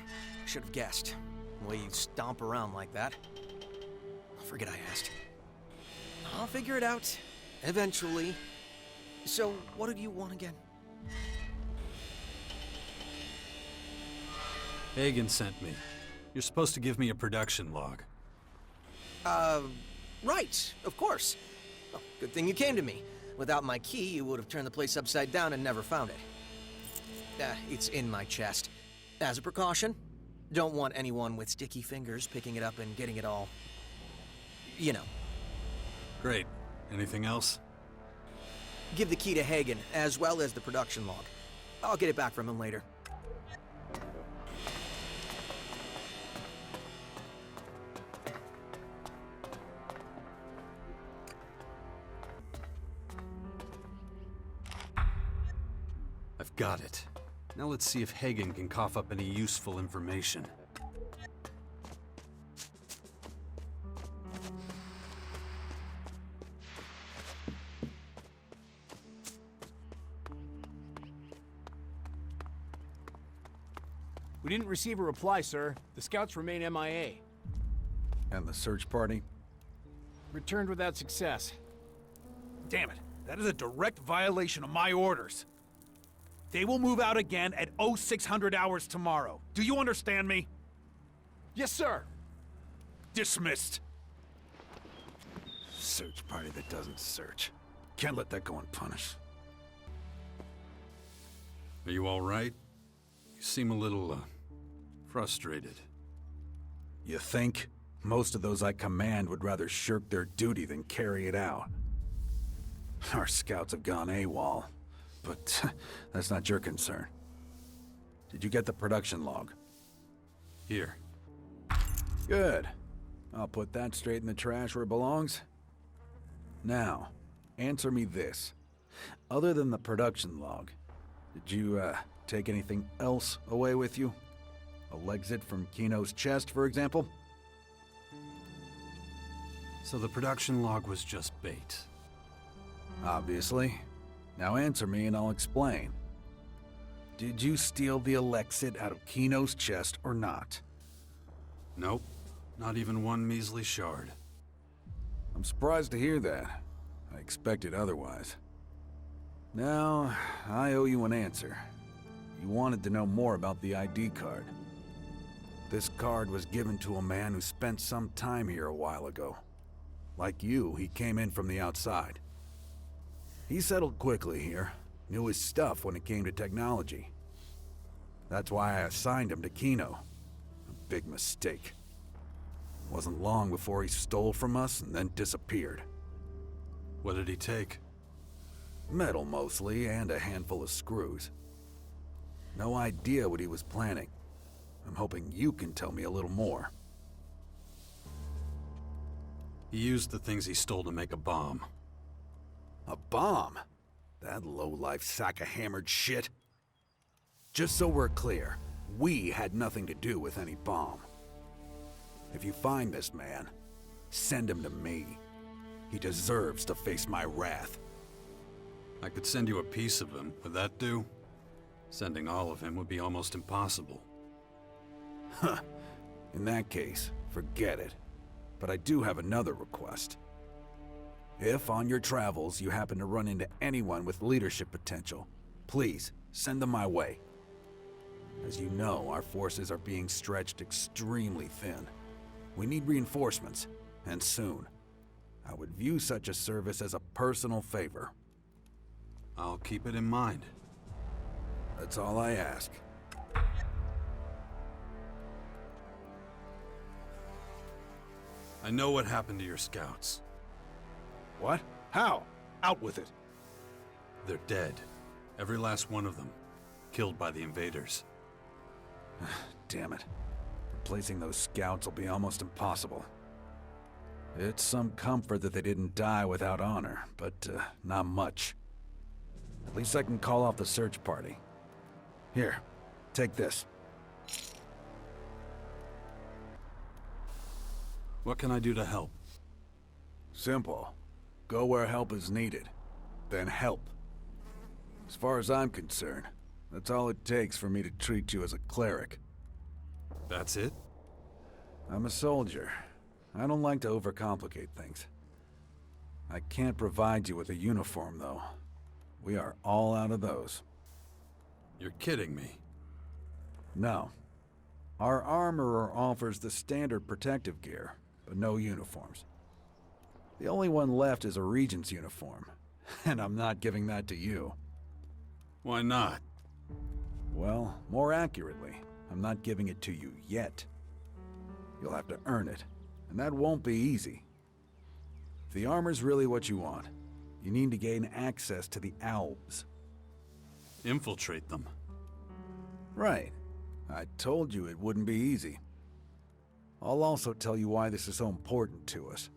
Should have guessed. The way you stomp around like that. Forget I asked. I'll figure it out. Eventually. So, what did you want again? Hagen sent me. You're supposed to give me a production log. Right. Of course. Well, good thing you came to me. Without my key, you would have turned the place upside down and never found it. It's in my chest. As a precaution. Don't want anyone with sticky fingers picking it up and getting it all... you know. Great. Anything else? Give the key to Hagen, as well as the production log. I'll get it back from him later. I've got it. Now let's see if Hagen can cough up any useful information. We didn't receive a reply, sir. The scouts remain MIA. And the search party? Returned without success. Damn it. That is a direct violation of my orders. They will move out again at 0600 hours tomorrow. Do you understand me? Yes, sir. Dismissed. Search party that doesn't search. Can't let that go unpunished. Are you all right? You seem a little, frustrated. You think? Most of those I command would rather shirk their duty than carry it out. Our scouts have gone AWOL, but that's not your concern. Did you get the production log? Here. Good. I'll put that straight in the trash where it belongs. Now, answer me this. Other than the production log, did you, take anything else away with you? A Lexit from Kino's chest, for example? So the production log was just bait. Obviously. Now answer me and I'll explain. Did you steal the Elexit out of Kino's chest or not? Nope. Not even one measly shard. I'm surprised to hear that. I expected otherwise. Now, I owe you an answer. You wanted to know more about the ID card. This card was given to a man who spent some time here a while ago. Like you, he came in from the outside. He settled quickly here, knew his stuff when it came to technology. That's why I assigned him to Kino. A big mistake. Wasn't long before he stole from us and then disappeared. What did he take? Metal mostly, and a handful of screws. No idea what he was planning. I'm hoping you can tell me a little more. He used the things he stole to make a bomb. A bomb? That low-life sack of hammered shit. Just so we're clear, we had nothing to do with any bomb. If you find this man, send him to me. He deserves to face my wrath. I could send you a piece of him. Would that do? Sending all of him would be almost impossible. Huh. In that case, forget it. But I do have another request. If on your travels you happen to run into anyone with leadership potential, please send them my way. As you know, our forces are being stretched extremely thin. We need reinforcements, and soon. I would view such a service as a personal favor. I'll keep it in mind. That's all I ask. I know what happened to your scouts. What? How? Out with it. They're dead. Every last one of them. Killed by the invaders. Damn it. Replacing those scouts will be almost impossible. It's some comfort that they didn't die without honor, but not much. At least I can call off the search party. Here, take this. What can I do to help? Simple. Go where help is needed. Then help. As far as I'm concerned, that's all it takes for me to treat you as a cleric. That's it? I'm a soldier. I don't like to overcomplicate things. I can't provide you with a uniform, though. We are all out of those. You're kidding me. No. Our armorer offers the standard protective gear, but no uniforms. The only one left is a regent's uniform, and I'm not giving that to you. Why not? Well, more accurately, I'm not giving it to you yet. You'll have to earn it, and that won't be easy. If the armor's really what you want, you need to gain access to the Alps. Infiltrate them. Right. I told you it wouldn't be easy. I'll also tell you why this is so important to us.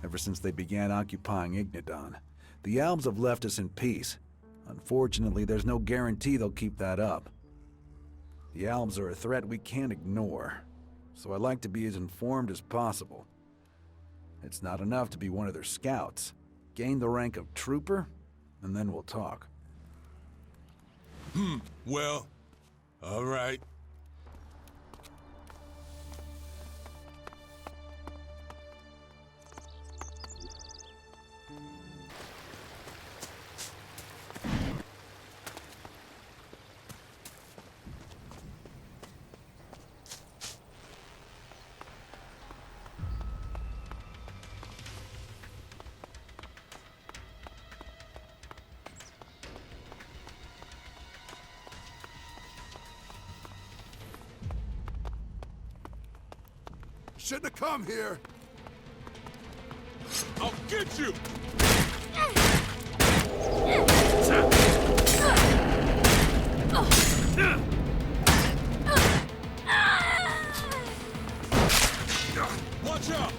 Ever since they began occupying Ignidon, the Alps have left us in peace. Unfortunately, there's no guarantee they'll keep that up. The Alps are a threat we can't ignore, so I'd like to be as informed as possible. It's not enough to be one of their scouts. Gain the rank of trooper, and then we'll talk. Well, all right. Shouldn't have come here. I'll get you! Watch out!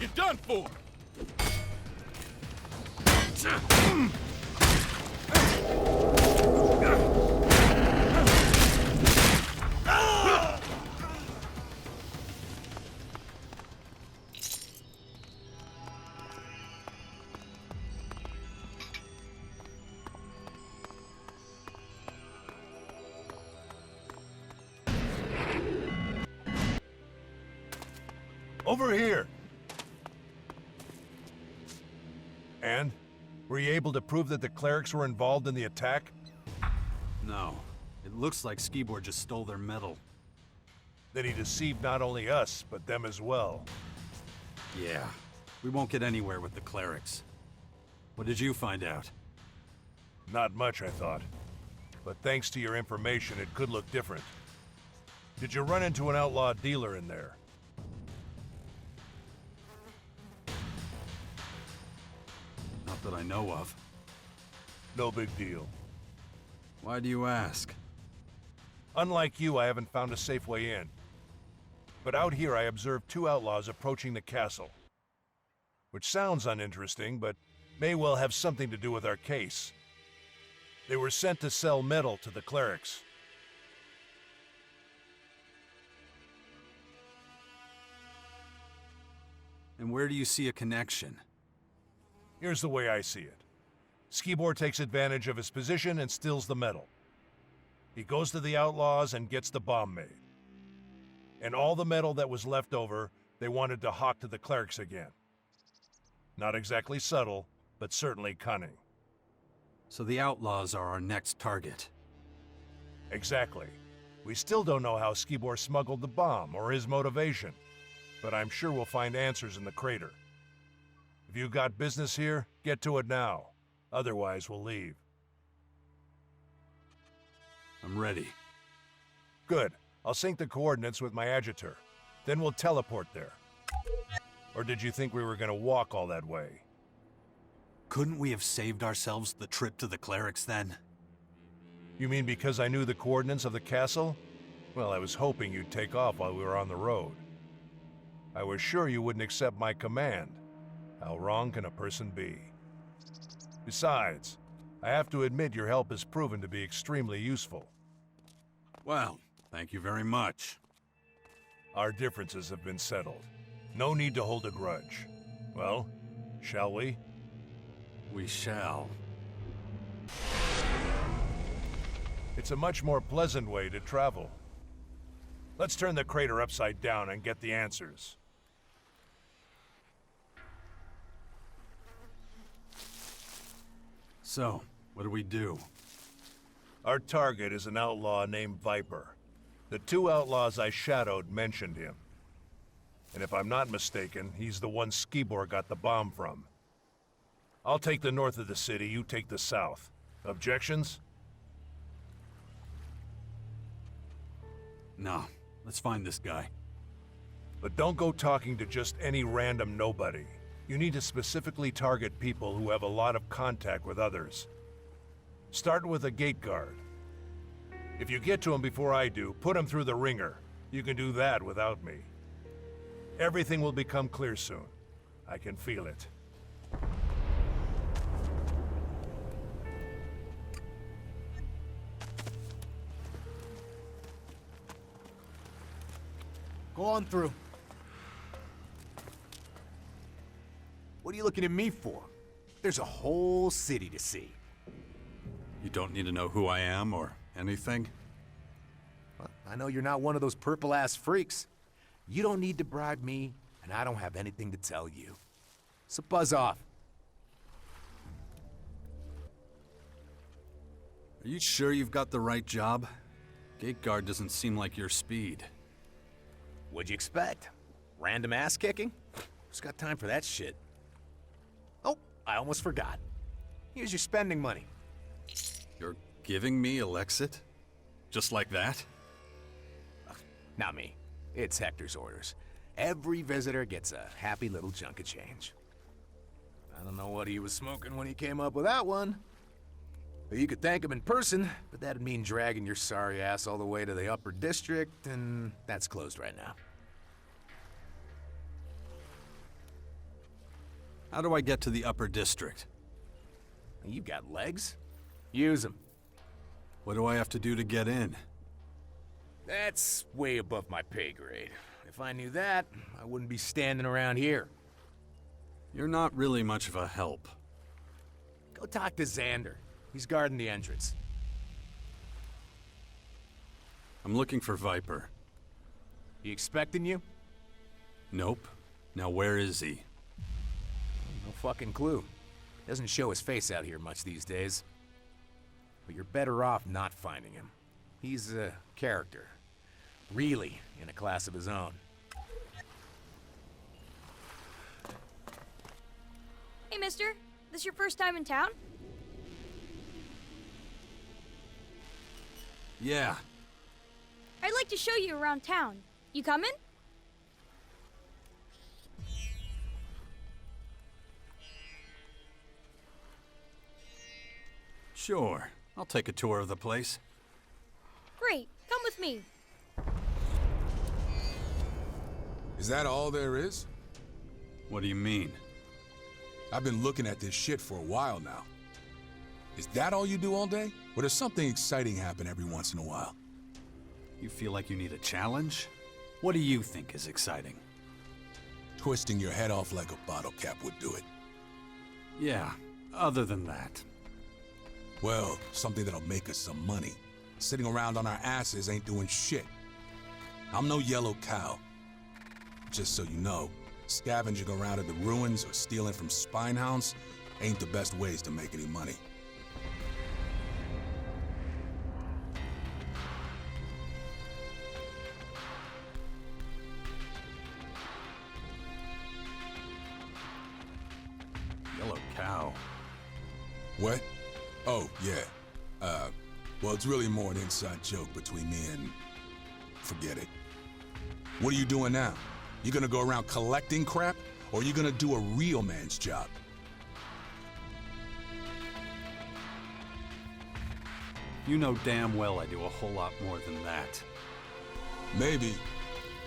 You're done for! Over here! And? Were you able to prove that the clerics were involved in the attack? No. It looks like Skibor just stole their metal. Then he deceived not only us, but them as well. Yeah. We won't get anywhere with the clerics. What did you find out? Not much, I thought. But thanks to your information, it could look different. Did you run into an outlaw dealer in there? Not that I know of. No big deal. Why do you ask? Unlike you, I haven't found a safe way in. But out here, I observed two outlaws approaching the castle. Which sounds uninteresting, but may well have something to do with our case. They were sent to sell metal to the clerics. And where do you see a connection? Here's the way I see it. Skibor takes advantage of his position and steals the metal. He goes to the outlaws and gets the bomb made. And all the metal that was left over, they wanted to hawk to the clerics again. Not exactly subtle, but certainly cunning. So the outlaws are our next target. Exactly. We still don't know how Skibor smuggled the bomb or his motivation, but I'm sure we'll find answers in the crater. If you got business here, get to it now. Otherwise, we'll leave. I'm ready. Good. I'll sync the coordinates with my adjutor. Then we'll teleport there. Or did you think we were gonna walk all that way? Couldn't we have saved ourselves the trip to the clerics then? You mean because I knew the coordinates of the castle? Well, I was hoping you'd take off while we were on the road. I was sure you wouldn't accept my command. How wrong can a person be? Besides, I have to admit your help has proven to be extremely useful. Well, thank you very much. Our differences have been settled. No need to hold a grudge. Well, shall we? We shall. It's a much more pleasant way to travel. Let's turn the crater upside down and get the answers. So, what do we do? Our target is an outlaw named Viper. The two outlaws I shadowed mentioned him. And if I'm not mistaken, he's the one Skibor got the bomb from. I'll take the north of the city, you take the south. Objections? No. Let's find this guy. But don't go talking to just any random nobody. You need to specifically target people who have a lot of contact with others. Start with a gate guard. If you get to him before I do, put him through the ringer. You can do that without me. Everything will become clear soon. I can feel it. Go on through. What are you looking at me for? There's a whole city to see. You don't need to know who I am or anything? Well, I know you're not one of those purple-ass freaks. You don't need to bribe me, and I don't have anything to tell you. So buzz off. Are you sure you've got the right job? Gate guard doesn't seem like your speed. What'd you expect? Random ass kicking? Who's got time for that shit? Oh, I almost forgot. Here's your spending money. You're giving me Elexit? Just like that? Not me. It's Hector's orders. Every visitor gets a happy little chunk of change. I don't know what he was smoking when he came up with that one. You could thank him in person, but that'd mean dragging your sorry ass all the way to the upper district, and that's closed right now. How do I get to the upper district? You got legs? Use them. What do I have to do to get in? That's way above my pay grade. If I knew that, I wouldn't be standing around here. You're not really much of a help. Go talk to Xander. He's guarding the entrance. I'm looking for Viper. He expecting you? Nope. Now where is he? No fucking clue. Doesn't show his face out here much these days. But you're better off not finding him. He's a character. Really in a class of his own. Hey, mister. This your first time in town? Yeah. I'd like to show you around town. You coming? Sure. I'll take a tour of the place. Great. Come with me. Is that all there is? What do you mean? I've been looking at this shit for a while now. Is that all you do all day? Or does something exciting happen every once in a while? You feel like you need a challenge? What do you think is exciting? Twisting your head off like a bottle cap would do it. Yeah, other than that. Well, something that'll make us some money. Sitting around on our asses ain't doing shit. I'm no yellow cow. Just so you know, scavenging around in the ruins or stealing from spinehounds ain't the best ways to make any money. Yellow cow. What? Oh, yeah. Well, it's really more an inside joke between me and... forget it. What are you doing now? You gonna go around collecting crap? Or you gonna do a real man's job? You know damn well I do a whole lot more than that. Maybe,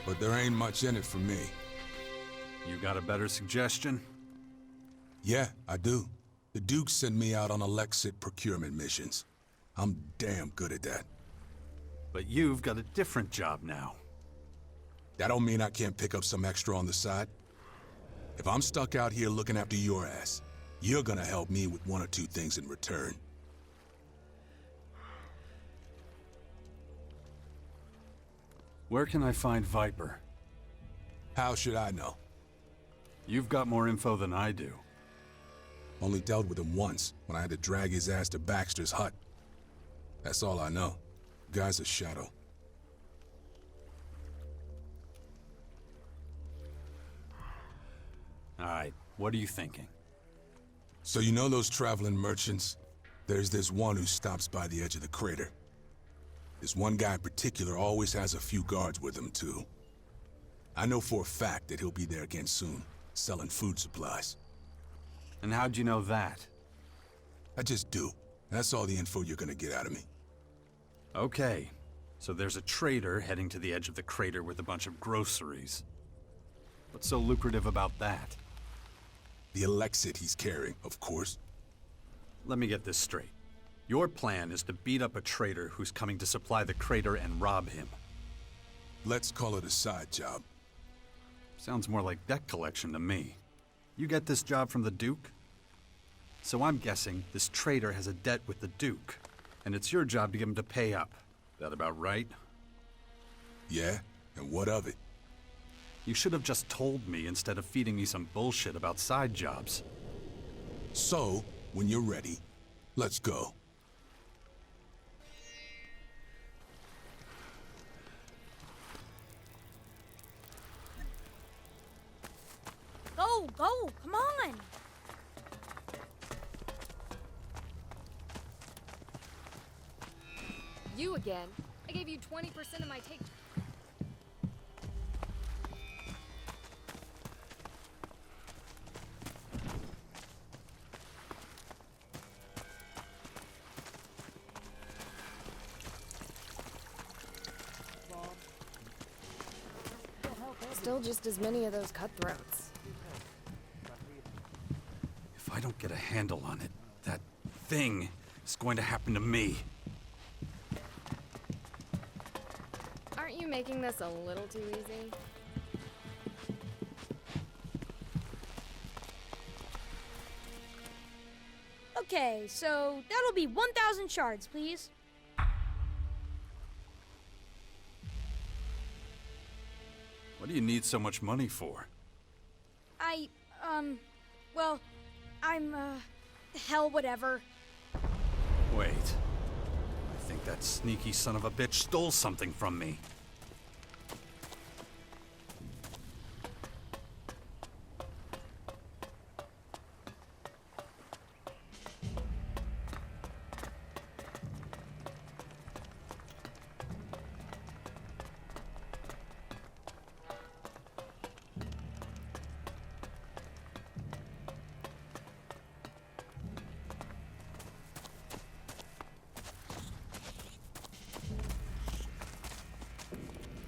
but there ain't much in it for me. You got a better suggestion? Yeah, I do. The Duke sent me out on Elexit procurement missions. I'm damn good at that. But you've got a different job now. That don't mean I can't pick up some extra on the side. If I'm stuck out here looking after your ass, you're gonna help me with one or two things in return. Where can I find Viper? How should I know? You've got more info than I do. Only dealt with him once, when I had to drag his ass to Baxter's hut. That's all I know. Guy's a shadow. Alright, what are you thinking? So you know those traveling merchants? There's this one who stops by the edge of the crater. This one guy in particular always has a few guards with him, too. I know for a fact that he'll be there again soon, selling food supplies. And how'd you know that? I just do. That's all the info you're gonna get out of me. Okay, so there's a trader heading to the edge of the crater with a bunch of groceries. What's so lucrative about that? The Elexit he's carrying, of course. Let me get this straight. Your plan is to beat up a trader who's coming to supply the crater and rob him. Let's call it a side job. Sounds more like debt collection to me. You get this job from the Duke? So I'm guessing this trader has a debt with the Duke, and it's your job to get him to pay up. That about right? Yeah, and what of it? You should have just told me instead of feeding me some bullshit about side jobs. So, when you're ready, let's go. Go, come on! You again? I gave you 20% of my take. Still just as many of those cutthroats. If I don't get a handle on it, that thing is going to happen to me. Aren't you making this a little too easy? Okay, so that'll be 1,000 shards, please. What do you need so much money for? Well, hell, whatever. Wait. I think that sneaky son of a bitch stole something from me.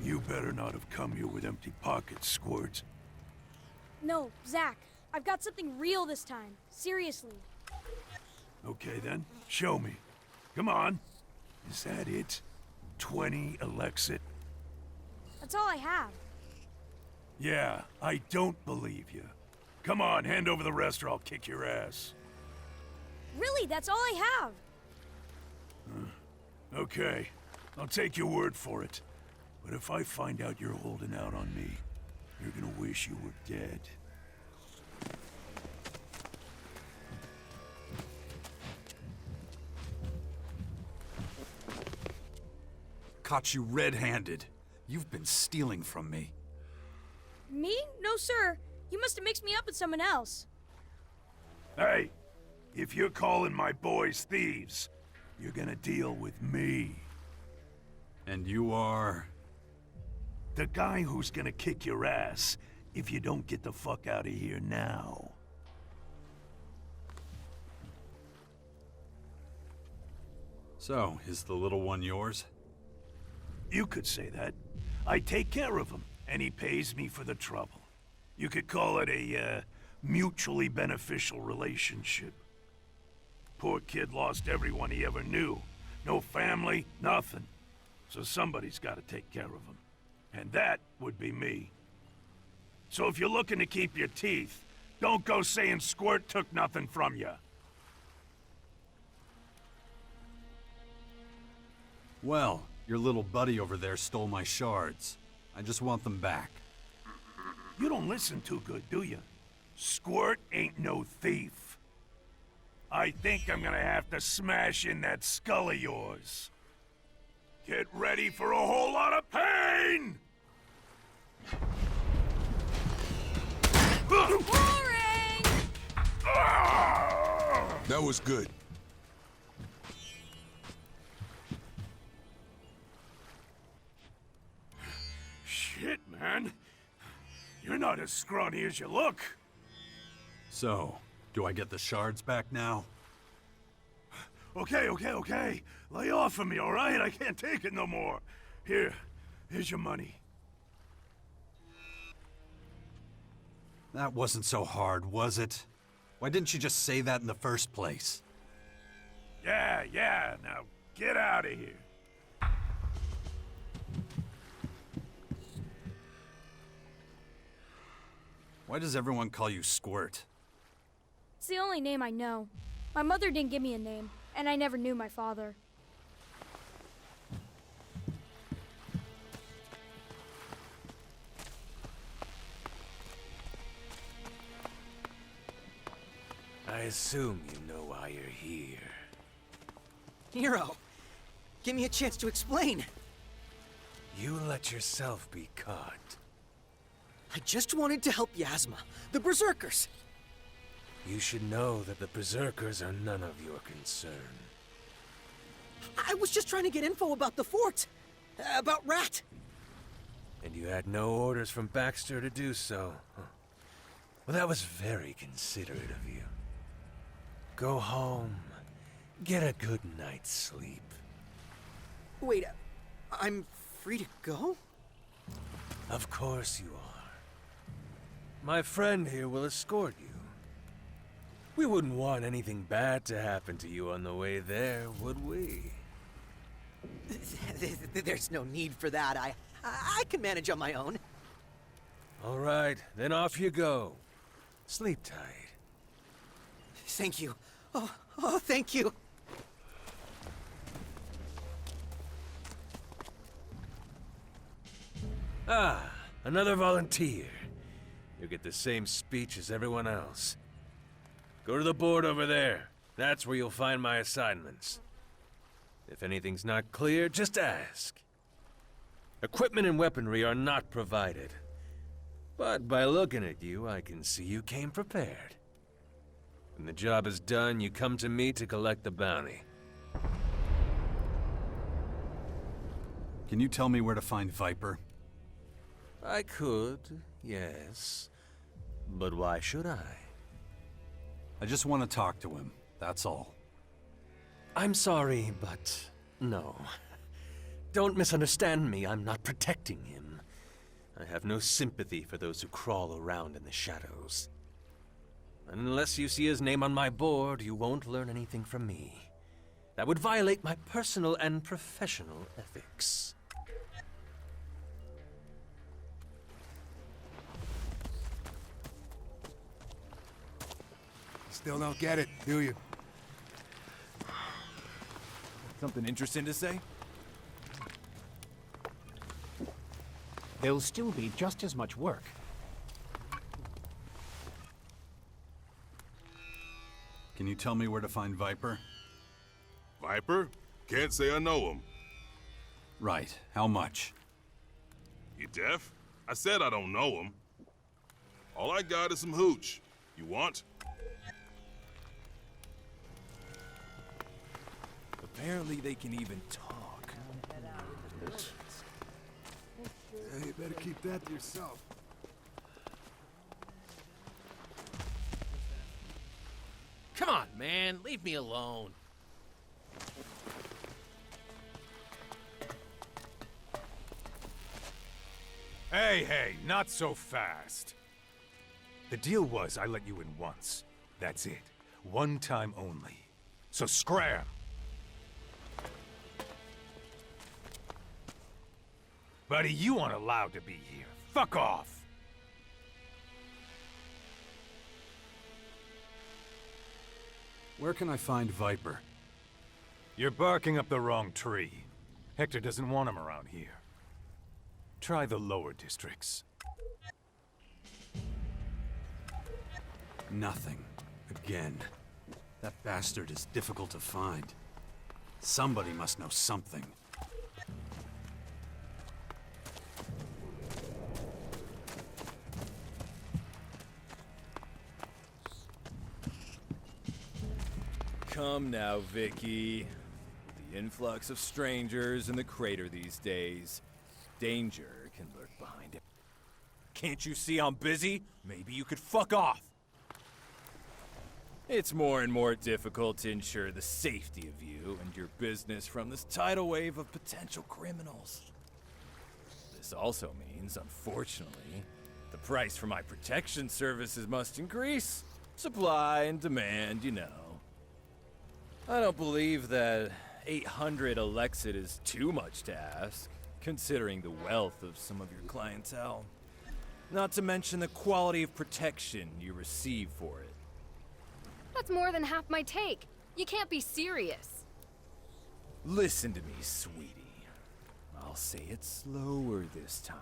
You better not have come here with empty pockets, Squirt. No, Zach, I've got something real this time. Seriously. Okay then, show me. Come on. Is that it? 20 ELEX II? That's all I have. Yeah, I don't believe you. Come on, hand over the rest or I'll kick your ass. Really, that's all I have. Okay, I'll take your word for it. But if I find out you're holding out on me, you're gonna wish you were dead. Caught you red-handed. You've been stealing from me. Me? No, sir. You must have mixed me up with someone else. Hey, if you're calling my boys thieves, you're gonna deal with me. And you are? The guy who's gonna kick your ass if you don't get the fuck out of here now. So, is the little one yours? You could say that. I take care of him, and he pays me for the trouble. You could call it a, mutually beneficial relationship. Poor kid lost everyone he ever knew. No family, nothing. So somebody's gotta take care of him. And that would be me. So if you're looking to keep your teeth, don't go saying Squirt took nothing from you. Well, your little buddy over there stole my shards. I just want them back. You don't listen too good, do you? Squirt ain't no thief. I think I'm gonna have to smash in that skull of yours. Get ready for a whole lot of pain! Boring! That was good. Shit, man. You're not as scrawny as you look. So, do I get the shards back now? Okay. Lay off of me, all right? I can't take it no more. Here's your money. That wasn't so hard, was it? Why didn't you just say that in the first place? Yeah, now get out of here. Why does everyone call you Squirt? It's the only name I know. My mother didn't give me a name, and I never knew my father. I assume you know why you're here. Hero, give me a chance to explain. You let yourself be caught. I just wanted to help Yasma, the Berserkers. You should know that the Berserkers are none of your concern. I was just trying to get info about the fort, about Rat. And you had no orders from Baxter to do so. Huh. Well, that was very considerate of you. Go home. Get a good night's sleep. Wait, I'm free to go? Of course you are. My friend here will escort you. We wouldn't want anything bad to happen to you on the way there, would we? There's no need for that. I can manage on my own. All right, then off you go. Sleep tight. Thank you. Oh, thank you. Ah, another volunteer. You get the same speech as everyone else. Go to the board over there. That's where you'll find my assignments. If anything's not clear, just ask. Equipment and weaponry are not provided. But by looking at you, I can see you came prepared. When the job is done, you come to me to collect the bounty. Can you tell me where to find Viper? I could, yes. But why should I? I just want to talk to him, that's all. I'm sorry, but no. Don't misunderstand me, I'm not protecting him. I have no sympathy for those who crawl around in the shadows. Unless you see his name on my board, you won't learn anything from me. That would violate my personal and professional ethics. Still don't get it, do you? Something interesting to say? There'll still be just as much work. Can you tell me where to find Viper? Viper? Can't say I know him. Right. How much? You deaf? I said I don't know him. All I got is some hooch. You want? Apparently they can even talk. Yeah, you better keep that to yourself. Come on, man. Leave me alone. Hey, not so fast. The deal was I let you in once. That's it. One time only. So scram! Buddy, you aren't allowed to be here. Fuck off! Where can I find Viper? You're barking up the wrong tree. Hector doesn't want him around here. Try the lower districts. Nothing. Again. That bastard is difficult to find. Somebody must know something. Come now, Vicky. With the influx of strangers in the crater these days, danger can lurk behind it. Can't you see I'm busy? Maybe you could fuck off. It's more and more difficult to ensure the safety of you and your business from this tidal wave of potential criminals. This also means, unfortunately, the price for my protection services must increase. Supply and demand, you know. I don't believe that 800 Elexit is too much to ask, considering the wealth of some of your clientele. Not to mention the quality of protection you receive for it. That's more than half my take. You can't be serious. Listen to me, sweetie. I'll say it slower this time.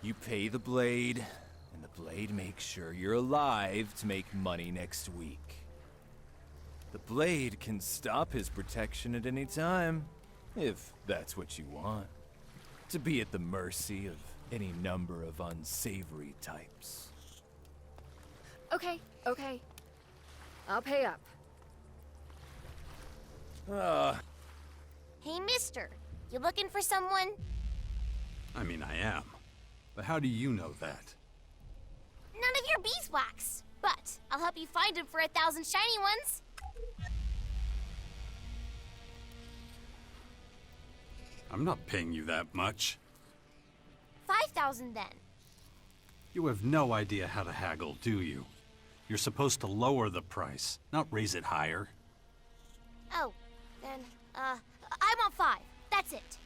You pay the blade, and the blade makes sure you're alive to make money next week. The blade can stop his protection at any time, if that's what you want. To be at the mercy of any number of unsavory types. Okay, okay. I'll pay up. Hey, mister. You looking for someone? I mean, I am. But how do you know that? None of your beeswax. But I'll help you find him for 1,000 shiny ones. I'm not paying you that much. 5,000 then. You have no idea how to haggle, do you? You're supposed to lower the price, not raise it higher. Oh, then, I want 5. That's it.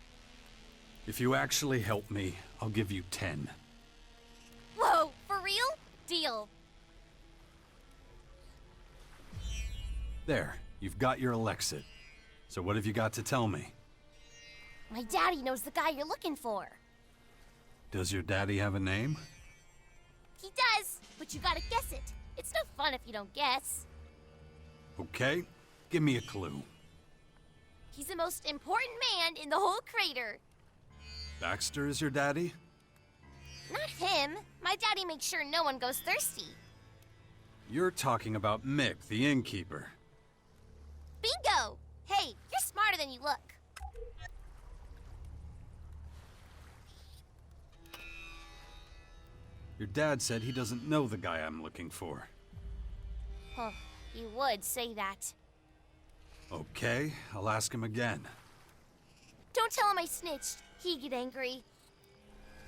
If you actually help me, I'll give you 10. Whoa, for real? Deal. There, you've got your Elexit. So what have you got to tell me? My daddy knows the guy you're looking for. Does your daddy have a name? He does, but you gotta guess it. It's no fun if you don't guess. Okay, give me a clue. He's the most important man in the whole crater. Baxter is your daddy? Not him. My daddy makes sure no one goes thirsty. You're talking about Mick, the innkeeper. Bingo! Hey, you're smarter than you look. Your dad said he doesn't know the guy I'm looking for. Huh, you would say that. Okay, I'll ask him again. Don't tell him I snitched. He'd get angry.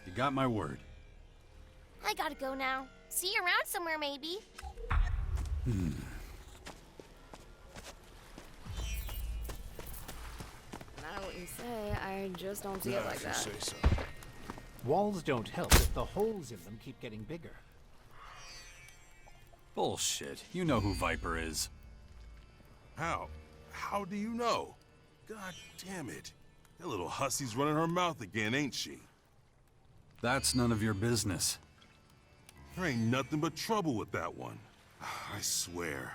You got my word. I gotta go now. See you around somewhere, maybe. Now what you say, I just don't see it like that. Walls don't help if the holes in them keep getting bigger. Bullshit. You know who Viper is. How? How do you know? God damn it. That little hussy's running her mouth again, ain't she? That's none of your business. There ain't nothing but trouble with that one. I swear.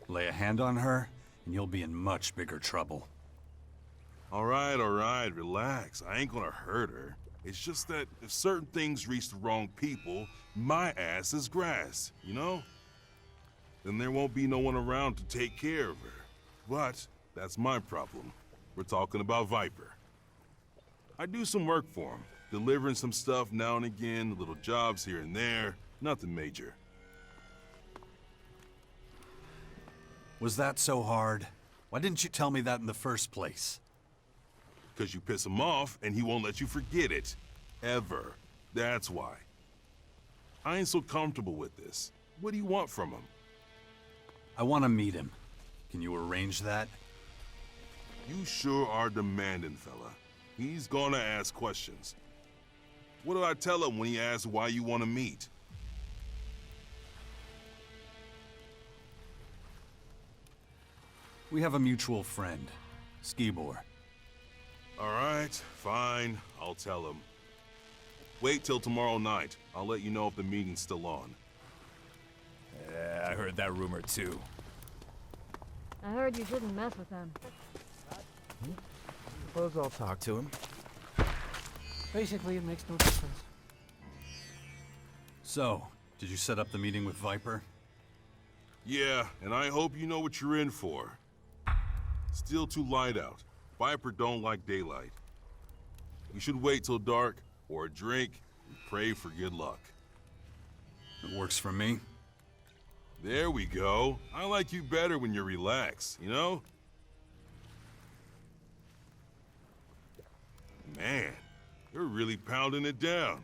Lay a hand on her, and you'll be in much bigger trouble. All right, relax. I ain't gonna hurt her. It's just that if certain things reach the wrong people, my ass is grass, you know? Then there won't be no one around to take care of her. But that's my problem. We're talking about Viper. I do some work for him, delivering some stuff now and again, little jobs here and there, nothing major. Was that so hard? Why didn't you tell me that in the first place? Because you piss him off and he won't let you forget it. Ever. That's why. I ain't so comfortable with this. What do you want from him? I want to meet him. Can you arrange that? You sure are demanding, fella. He's gonna ask questions. What do I tell him when he asks why you want to meet? We have a mutual friend, Skibor. All right, fine. I'll tell him. Wait till tomorrow night. I'll let you know if the meeting's still on. Yeah, I heard that rumor too. I heard you shouldn't mess with them. Suppose I'll talk to him. Basically, it makes no difference. So, did you set up the meeting with Viper? Yeah, and I hope you know what you're in for. Still too light out. Viper don't like daylight. We should wait till dark, or a drink, and pray for good luck. It works for me. There we go. I like you better when you're relaxed, you know? Man, you're really pounding it down.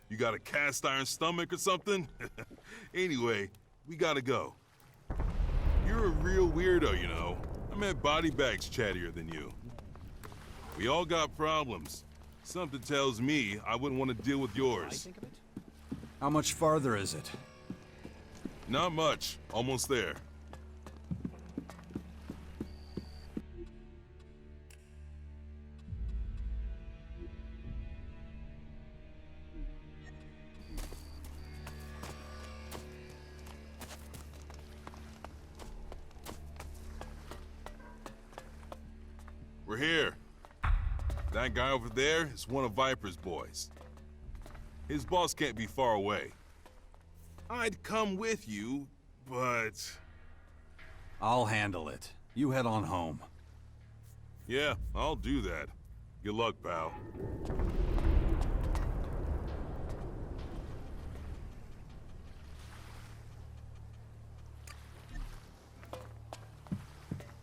You got a cast iron stomach or something? Anyway, we gotta go. You're a real weirdo, you know. I meant body bags chattier than you. We all got problems. Something tells me I wouldn't want to deal with yours. How much farther is it? Not much. Almost there. here. That guy over there is one of Viper's boys. His boss can't be far away. I'd come with you, but... I'll handle it. You head on home. Yeah, I'll do that. Good luck, pal.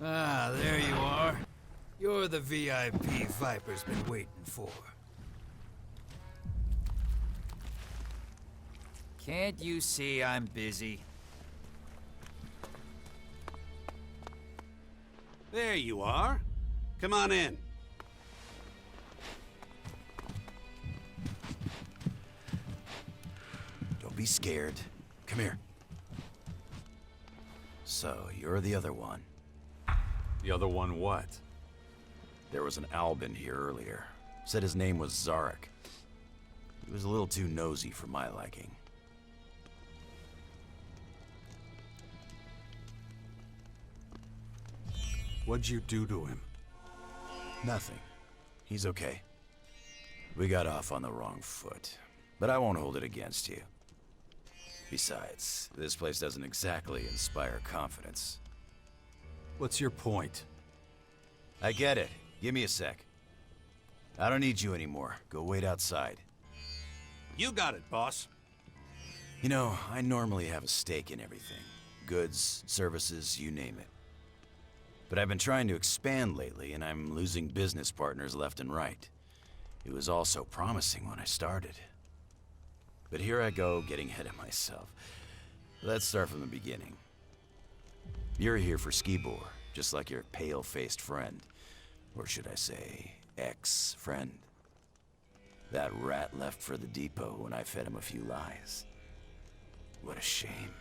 Ah, there you are. You're the VIP Viper's been waiting for. Can't you see I'm busy? There you are. Come on in. Don't be scared. Come here. So, you're the other one. The other one what? There was an Albin here earlier. Said his name was Zarik. He was a little too nosy for my liking. What'd you do to him? Nothing. He's okay. We got off on the wrong foot, but I won't hold it against you. Besides, this place doesn't exactly inspire confidence. What's your point? I get it. Give me a sec. I don't need you anymore. Go wait outside. You got it, boss. You know, I normally have a stake in everything. Goods, services, you name it. But I've been trying to expand lately, and I'm losing business partners left and right. It was all so promising when I started. But here I go, getting ahead of myself. Let's start from the beginning. You're here for Skibor, just like your pale-faced friend. Or should I say, ex-friend. That rat left for the depot when I fed him a few lies. What a shame.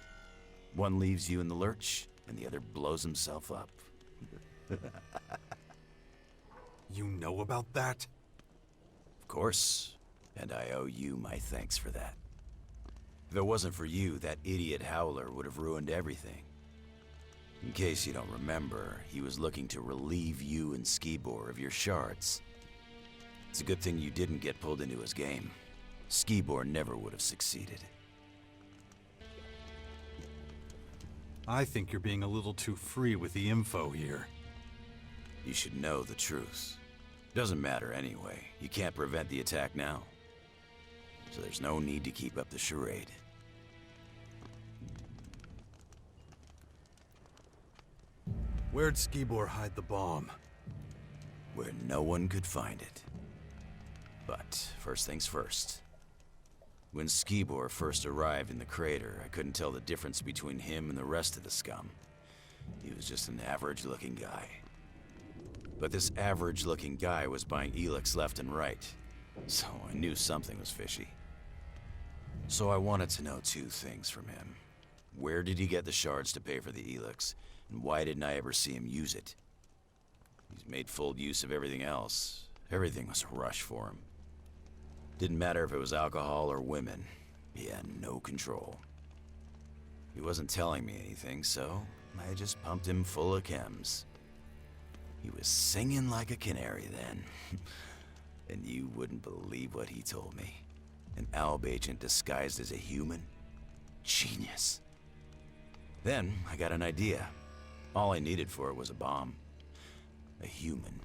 One leaves you in the lurch, and the other blows himself up. You know about that? Of course, and I owe you my thanks for that. If it wasn't for you, that idiot Howler would have ruined everything. In case you don't remember, he was looking to relieve you and Skibor of your shards. It's a good thing you didn't get pulled into his game. Skibor never would have succeeded. I think you're being a little too free with the info here. You should know the truth. Doesn't matter anyway. You can't prevent the attack now. So there's no need to keep up the charade. Where'd Skibor hide the bomb? Where no one could find it. But first things first. When Skibor first arrived in the crater, I couldn't tell the difference between him and the rest of the scum. He was just an average-looking guy. But this average-looking guy was buying ELEX left and right, so I knew something was fishy. So I wanted to know two things from him. Where did he get the shards to pay for the ELEX, and why didn't I ever see him use it? He's made full use of everything else. Everything was a rush for him. Didn't matter if it was alcohol or women. He had no control. He wasn't telling me anything, so I just pumped him full of chems. He was singing like a canary then. And you wouldn't believe what he told me. An ALB agent disguised as a human? Genius. Then I got an idea. All I needed for it was a bomb. A human.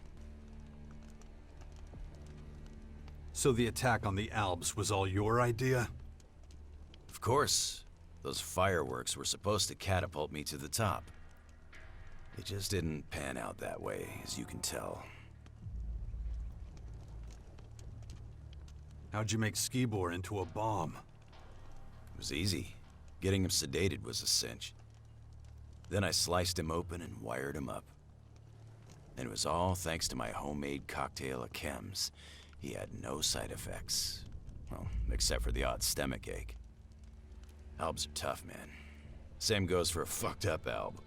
So the attack on the Albs was all your idea? Of course. Those fireworks were supposed to catapult me to the top. It just didn't pan out that way, as you can tell. How'd you make Skibor into a bomb? It was easy. Getting him sedated was a cinch. Then I sliced him open and wired him up. And it was all thanks to my homemade cocktail of chems. He had no side effects. Well, except for the odd stomach ache. Albs are tough, man. Same goes for a fucked up Alb.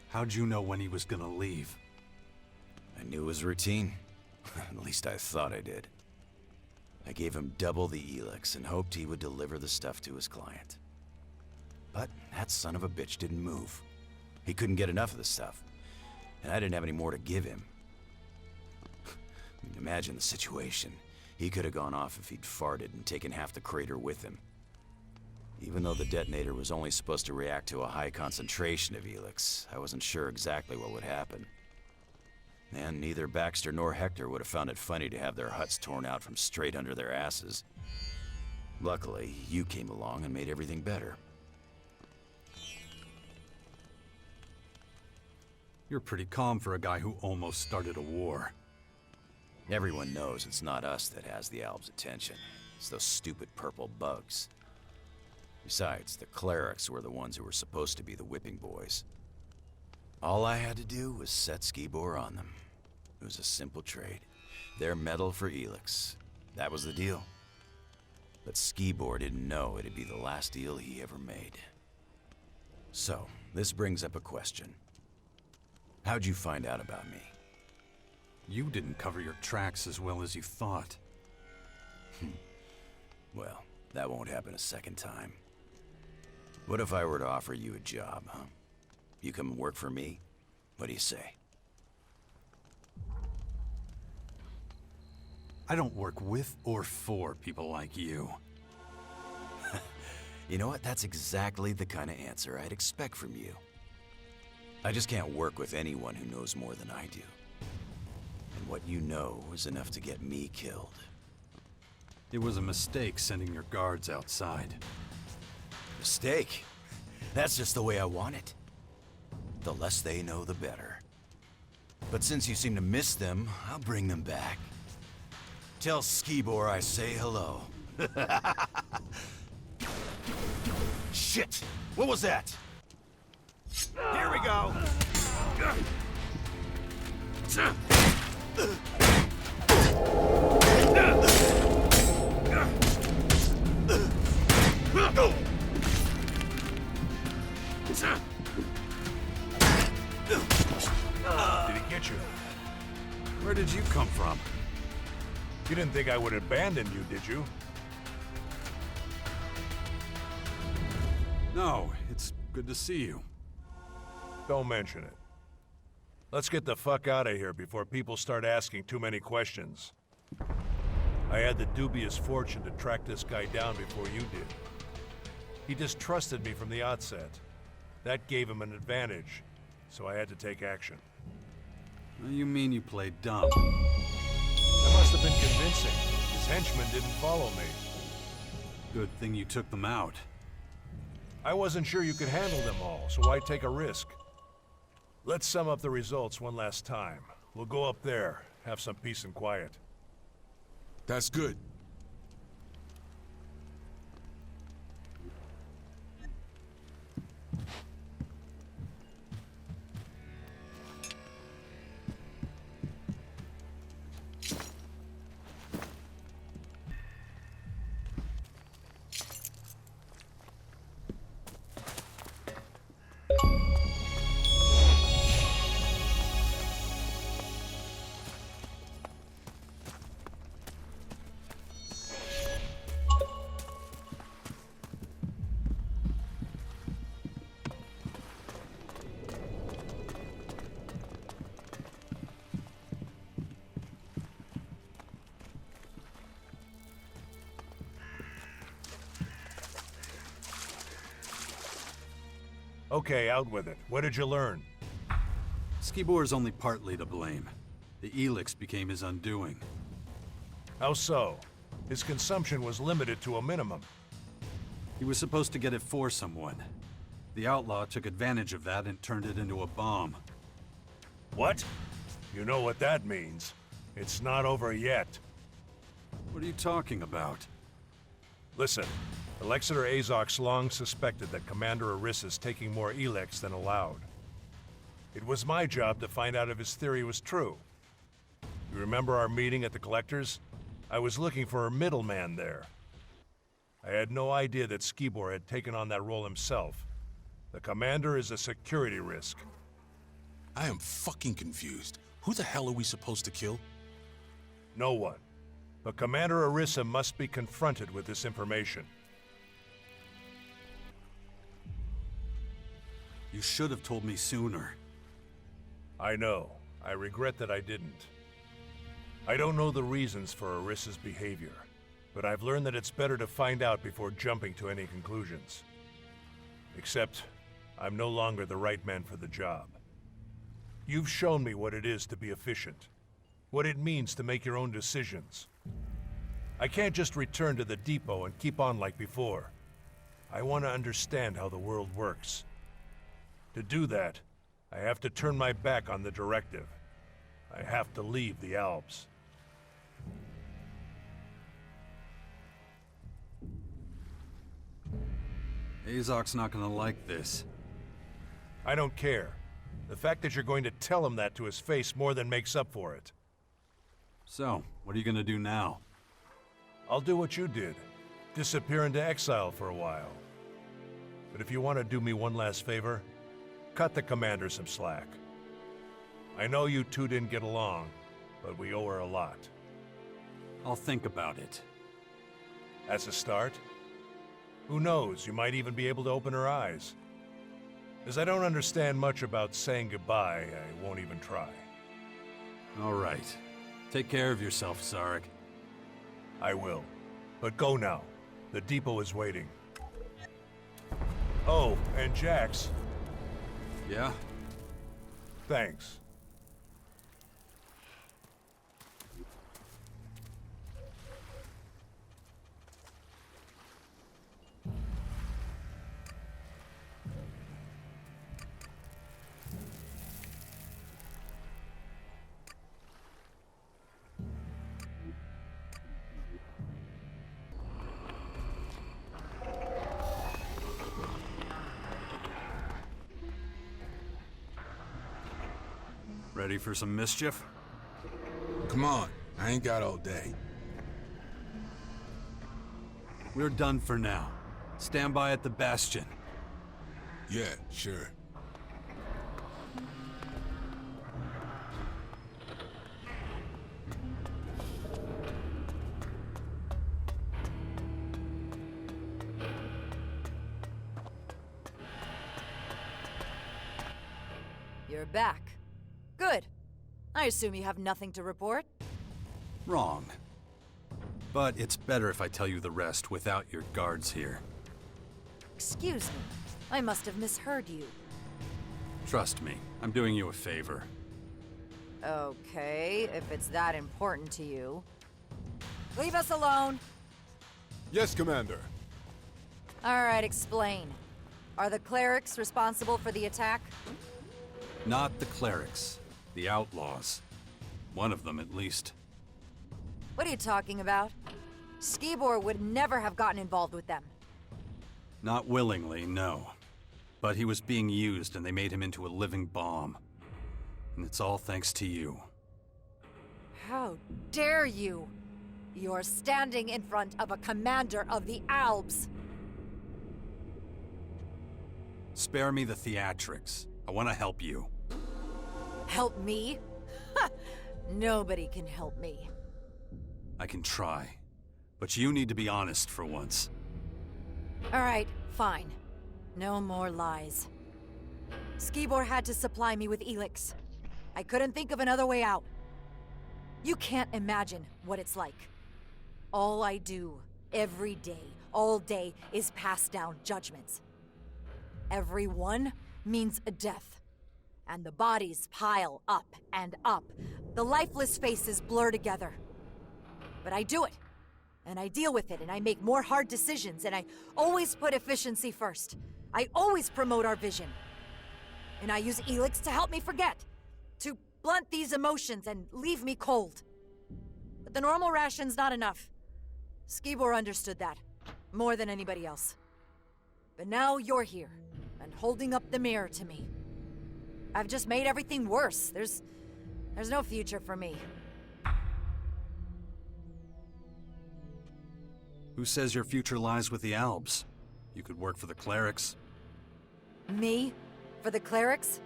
How'd you know when he was gonna leave? I knew his routine. At least I thought I did. I gave him double the ELEX and hoped he would deliver the stuff to his client. But that son of a bitch didn't move. He couldn't get enough of the stuff, and I didn't have any more to give him. Imagine the situation. He could have gone off if he'd farted and taken half the crater with him. Even though the detonator was only supposed to react to a high concentration of ELEX, I wasn't sure exactly what would happen. And neither Baxter nor Hector would have found it funny to have their huts torn out from straight under their asses. Luckily, you came along and made everything better. You're pretty calm for a guy who almost started a war. Everyone knows it's not us that has the Alb's attention. It's those stupid purple bugs. Besides, the Clerics were the ones who were supposed to be the whipping boys. All I had to do was set Skibor on them. It was a simple trade. Their metal for ELEX. That was the deal. But Skibor didn't know it'd be the last deal he ever made. So, this brings up a question. How'd you find out about me? You didn't cover your tracks as well as you thought. Well, that won't happen a second time. What if I were to offer you a job, huh? You come work for me? What do you say? I don't work with or for people like you. You know what? That's exactly the kind of answer I'd expect from you. I just can't work with anyone who knows more than I do. And what you know is enough to get me killed. It was a mistake sending your guards outside. Mistake? That's just the way I want it. The less they know, the better. But since you seem to miss them, I'll bring them back. Tell Skibor I say hello. Shit! What was that? Here we go! Did he get you? Where did you come from? You didn't think I would abandon you, did you? No, it's good to see you. Don't mention it. Let's get the fuck out of here before people start asking too many questions. I had the dubious fortune to track this guy down before you did. He distrusted me from the outset. That gave him an advantage, so I had to take action. You mean you played dumb? I must have been convincing. His henchmen didn't follow me. Good thing you took them out. I wasn't sure you could handle them all, so why take a risk? Let's sum up the results one last time. We'll go up there, have some peace and quiet. That's good. Okay, out with it. What did you learn? Skibor's only partly to blame. The ELEX became his undoing. How so? His consumption was limited to a minimum. He was supposed to get it for someone. The outlaw took advantage of that and turned it into a bomb. What? You know what that means. It's not over yet. What are you talking about? Listen, Alexander Azoc's long suspected that Commander Aris is taking more ELEX than allowed. It was my job to find out if his theory was true. You remember our meeting at the Collector's? I was looking for a middleman there. I had no idea that Skibor had taken on that role himself. The Commander is a security risk. I am fucking confused. Who the hell are we supposed to kill? No one. But Commander Arissa must be confronted with this information. You should have told me sooner. I know. I regret that I didn't. I don't know the reasons for Arissa's behavior, but I've learned that it's better to find out before jumping to any conclusions. Except, I'm no longer the right man for the job. You've shown me what it is to be efficient, what it means to make your own decisions. I can't just return to the depot and keep on like before. I want to understand how the world works. To do that, I have to turn my back on the directive. I have to leave the Alps. Azoc's not gonna like this. I don't care. The fact that you're going to tell him that to his face more than makes up for it. So, what are you gonna do now? I'll do what you did. Disappear into exile for a while. But if you want to do me one last favor, cut the commander some slack. I know you two didn't get along, but we owe her a lot. I'll think about it. As a start? Who knows, you might even be able to open her eyes. As I don't understand much about saying goodbye, I won't even try. All right. Take care of yourself, Zarik. I will. But go now. The depot is waiting. Oh, and Jax. Yeah? Thanks. Ready for some mischief? Come on, I ain't got all day. We're done for now. Stand by at the Bastion. Yeah, sure. You're back. Good. I assume you have nothing to report? Wrong. But it's better if I tell you the rest without your guards here. Excuse me. I must have misheard you. Trust me, I'm doing you a favor. Okay, if it's that important to you. Leave us alone! Yes, Commander. Alright, explain. Are the clerics responsible for the attack? Not the clerics. The outlaws. One of them, at least. What are you talking about? Skibor would never have gotten involved with them. Not willingly, no. But he was being used and they made him into a living bomb. And it's all thanks to you. How dare you! You're standing in front of a commander of the Alps! Spare me the theatrics. I want to help you. Help me? Nobody can help me. I can try. But you need to be honest for once. Alright, fine. No more lies. Skibor had to supply me with ELEX. I couldn't think of another way out. You can't imagine what it's like. All I do, every day, all day, is pass down judgments. Every one means a death. And the bodies pile up and up. The lifeless faces blur together. But I do it. And I deal with it, and I make more hard decisions, and I always put efficiency first. I always promote our vision. And I use ELEX to help me forget. To blunt these emotions and leave me cold. But the normal ration's not enough. Skibor understood that. More than anybody else. But now you're here, and holding up the mirror to me. I've just made everything worse. There's no future for me. Who says your future lies with the Alps? You could work for the clerics. Me? For the clerics?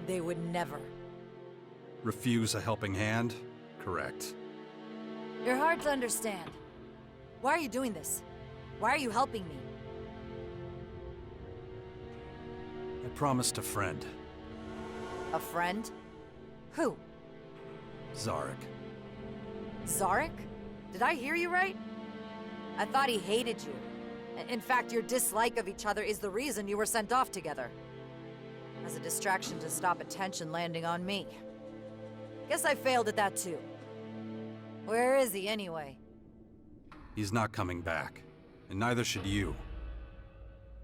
They would never. Refuse a helping hand? Correct. You're hard to understand. Why are you doing this? Why are you helping me? promised a friend. A friend? Who? Zarik. Zarik? Did I hear you right? I thought he hated you. In fact, your dislike of each other is the reason you were sent off together. As a distraction to stop attention landing on me. Guess I failed at that too. Where is he anyway? He's not coming back, and neither should you.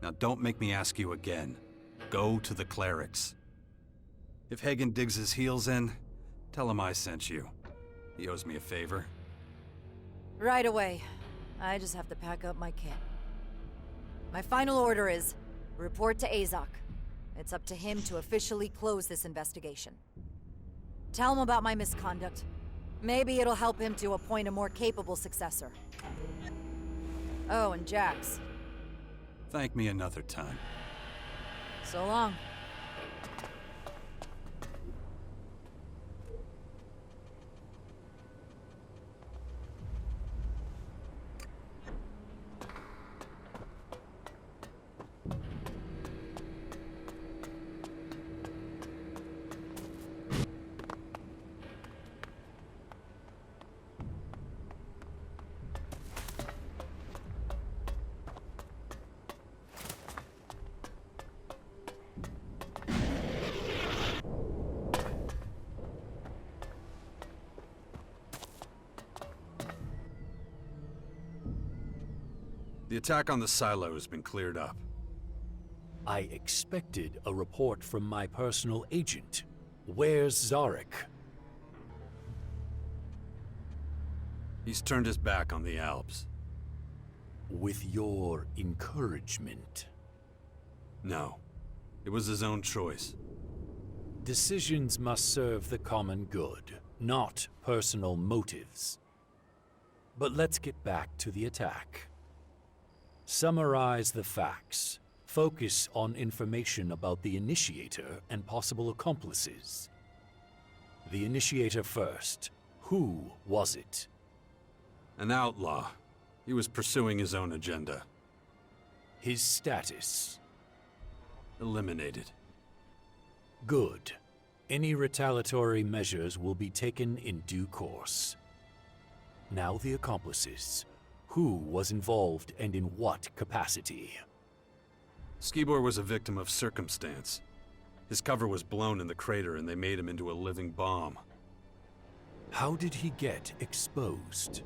Now don't make me ask you again. Go to the Clerics. If Hagen digs his heels in, tell him I sent you. He owes me a favor. Right away. I just have to pack up my kit. My final order is, report to Azoc. It's up to him to officially close this investigation. Tell him about my misconduct. Maybe it'll help him to appoint a more capable successor. Oh, and Jax. Thank me another time. So long. The attack on the silo has been cleared up. I expected a report from my personal agent. Where's Zarik? He's turned his back on the Alps. With your encouragement? No. It was his own choice. Decisions must serve the common good, not personal motives. But let's get back to the attack. Summarize the facts. Focus on information about the initiator and possible accomplices. The initiator first. Who was it? An outlaw. He was pursuing his own agenda. His status? Eliminated. Good. Any retaliatory measures will be taken in due course. Now the accomplices. Who was involved and in what capacity? Skibor was a victim of circumstance. His cover was blown in the crater and they made him into a living bomb. How did he get exposed?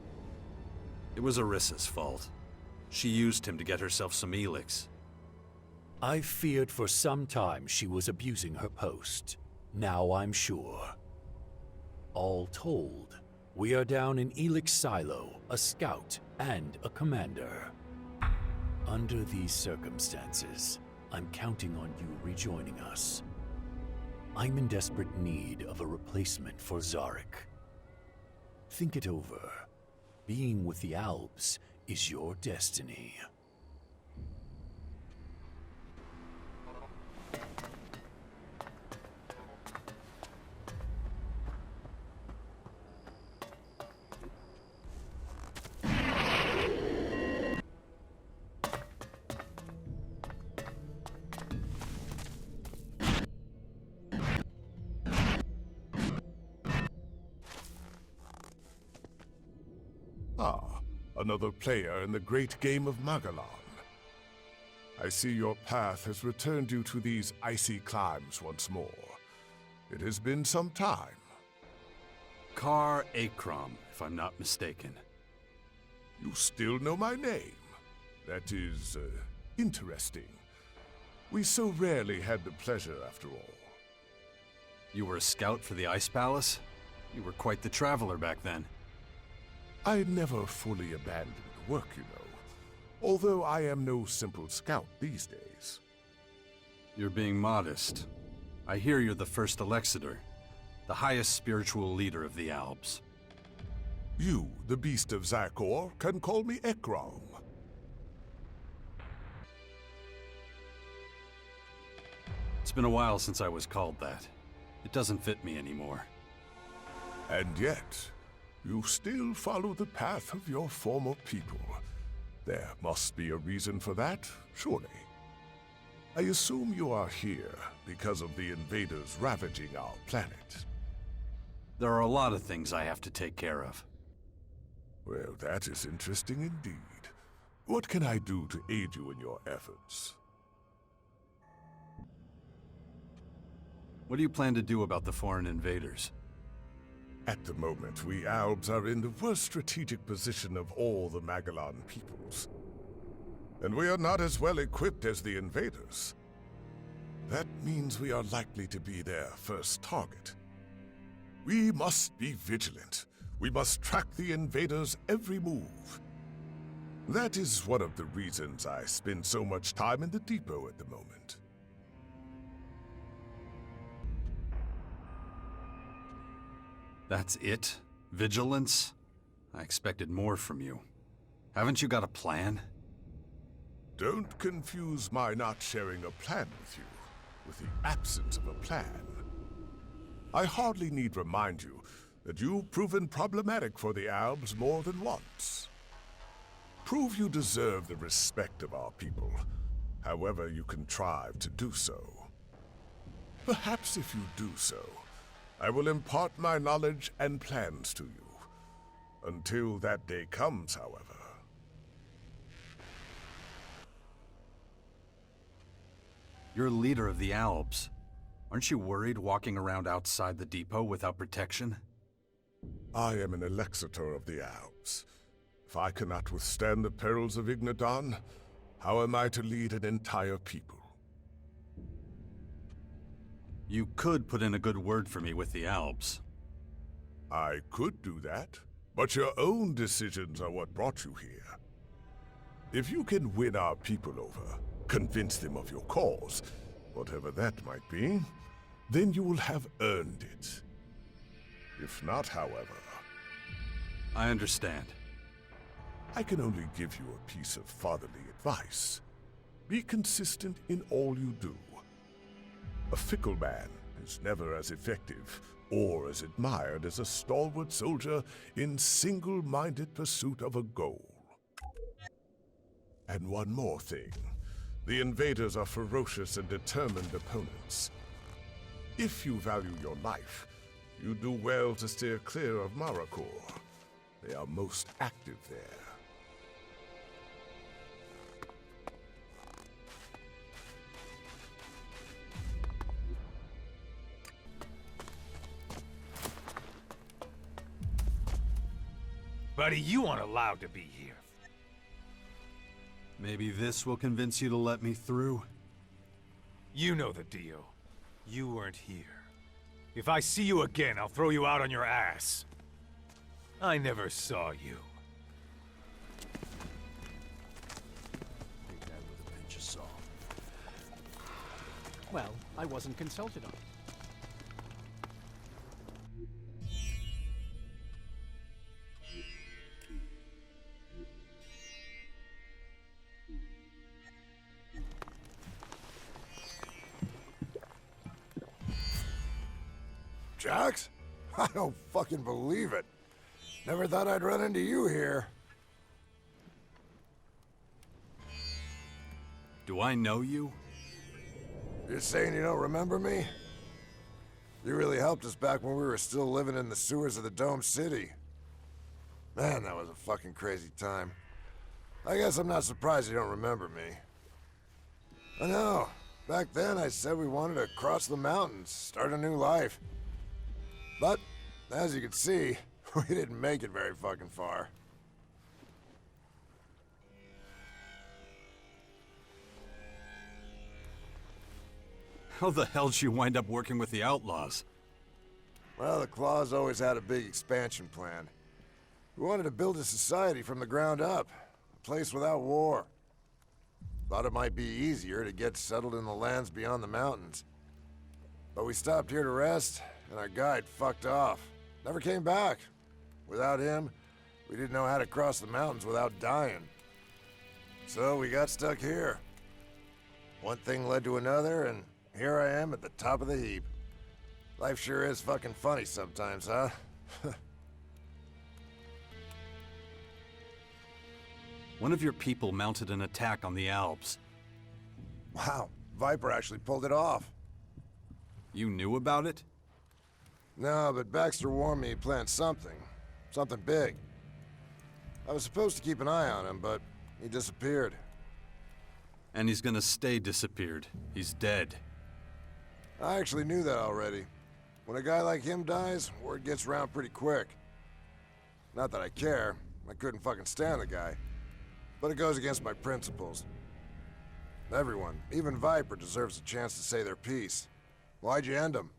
It was Arissa's fault. She used him to get herself some ELEX. I feared for some time she was abusing her post. Now I'm sure. All told, we are down in ELEX Silo, a scout, and a commander. Under these circumstances, I'm counting on you rejoining us. I'm in desperate need of a replacement for Zarik. Think it over. Being with the Alps is your destiny. Ah, another player in the great game of Magellan. I see your path has returned you to these icy climes once more. It has been some time. Kar Akram, if I'm not mistaken. You still know my name. That is, interesting. We so rarely had the pleasure, after all. You were a scout for the Ice Palace? You were quite the traveler back then. I never fully abandoned work, you know. Although I am no simple scout these days. You're being modest. I hear you're the first Elexitor, the highest spiritual leader of the Alps. You, the beast of Sektor, can call me Ekram. It's been a while since I was called that. It doesn't fit me anymore. And yet, you still follow the path of your former people. There must be a reason for that, surely. I assume you are here because of the invaders ravaging our planet. There are a lot of things I have to take care of. Well, that is interesting indeed. What can I do to aid you in your efforts? What do you plan to do about the foreign invaders? At the moment, we Albs are in the worst strategic position of all the Magellan peoples. And we are not as well equipped as the invaders. That means we are likely to be their first target. We must be vigilant. We must track the invaders' every move. That is one of the reasons I spend so much time in the depot at the moment. That's it? Vigilance? I expected more from you. Haven't you got a plan? Don't confuse my not sharing a plan with you with the absence of a plan. I hardly need remind you that you've proven problematic for the Albs more than once. Prove you deserve the respect of our people, however you contrive to do so. Perhaps if you do so, I will impart my knowledge and plans to you. Until that day comes, however. You're leader of the Albs. Aren't you worried walking around outside the depot without protection? I am an Elector of the Albs. If I cannot withstand the perils of Ignadon, how am I to lead an entire people? You could put in a good word for me with the Albs. I could do that, but your own decisions are what brought you here. If you can win our people over, convince them of your cause, whatever that might be, then you will have earned it. If not, however... I understand. I can only give you a piece of fatherly advice. Be consistent in all you do. A fickle man is never as effective or as admired as a stalwart soldier in single-minded pursuit of a goal. And one more thing. The invaders are ferocious and determined opponents. If you value your life, you do well to steer clear of Maracor. They are most active there. Buddy, you aren't allowed to be here. Maybe this will convince you to let me through? You know the deal. You weren't here. If I see you again, I'll throw you out on your ass. I never saw you. Take that with a pinch of salt. Well, I wasn't consulted on it. Jax? I don't fucking believe it. Never thought I'd run into you here. Do I know you? You're saying you don't remember me? You really helped us back when we were still living in the sewers of the Dome City. Man, that was a fucking crazy time. I guess I'm not surprised you don't remember me. I know. Back then I said we wanted to cross the mountains, start a new life. But, as you can see, we didn't make it very fucking far. How the hell did you wind up working with the Outlaws? Well, the Claws always had a big expansion plan. We wanted to build a society from the ground up, a place without war. Thought it might be easier to get settled in the lands beyond the mountains. But we stopped here to rest, and our guide fucked off. Never came back. Without him, we didn't know how to cross the mountains without dying. So we got stuck here. One thing led to another, and here I am at the top of the heap. Life sure is fucking funny sometimes, huh? One of your people mounted an attack on the Alps. Wow, Viper actually pulled it off. You knew about it? No, but Baxter warned me he planned something. Something big. I was supposed to keep an eye on him, but he disappeared. And he's gonna stay disappeared. He's dead. I actually knew that already. When a guy like him dies, word gets around pretty quick. Not that I care. I couldn't fucking stand the guy. But it goes against my principles. Everyone, even Viper, deserves a chance to say their piece. Why'd you end him?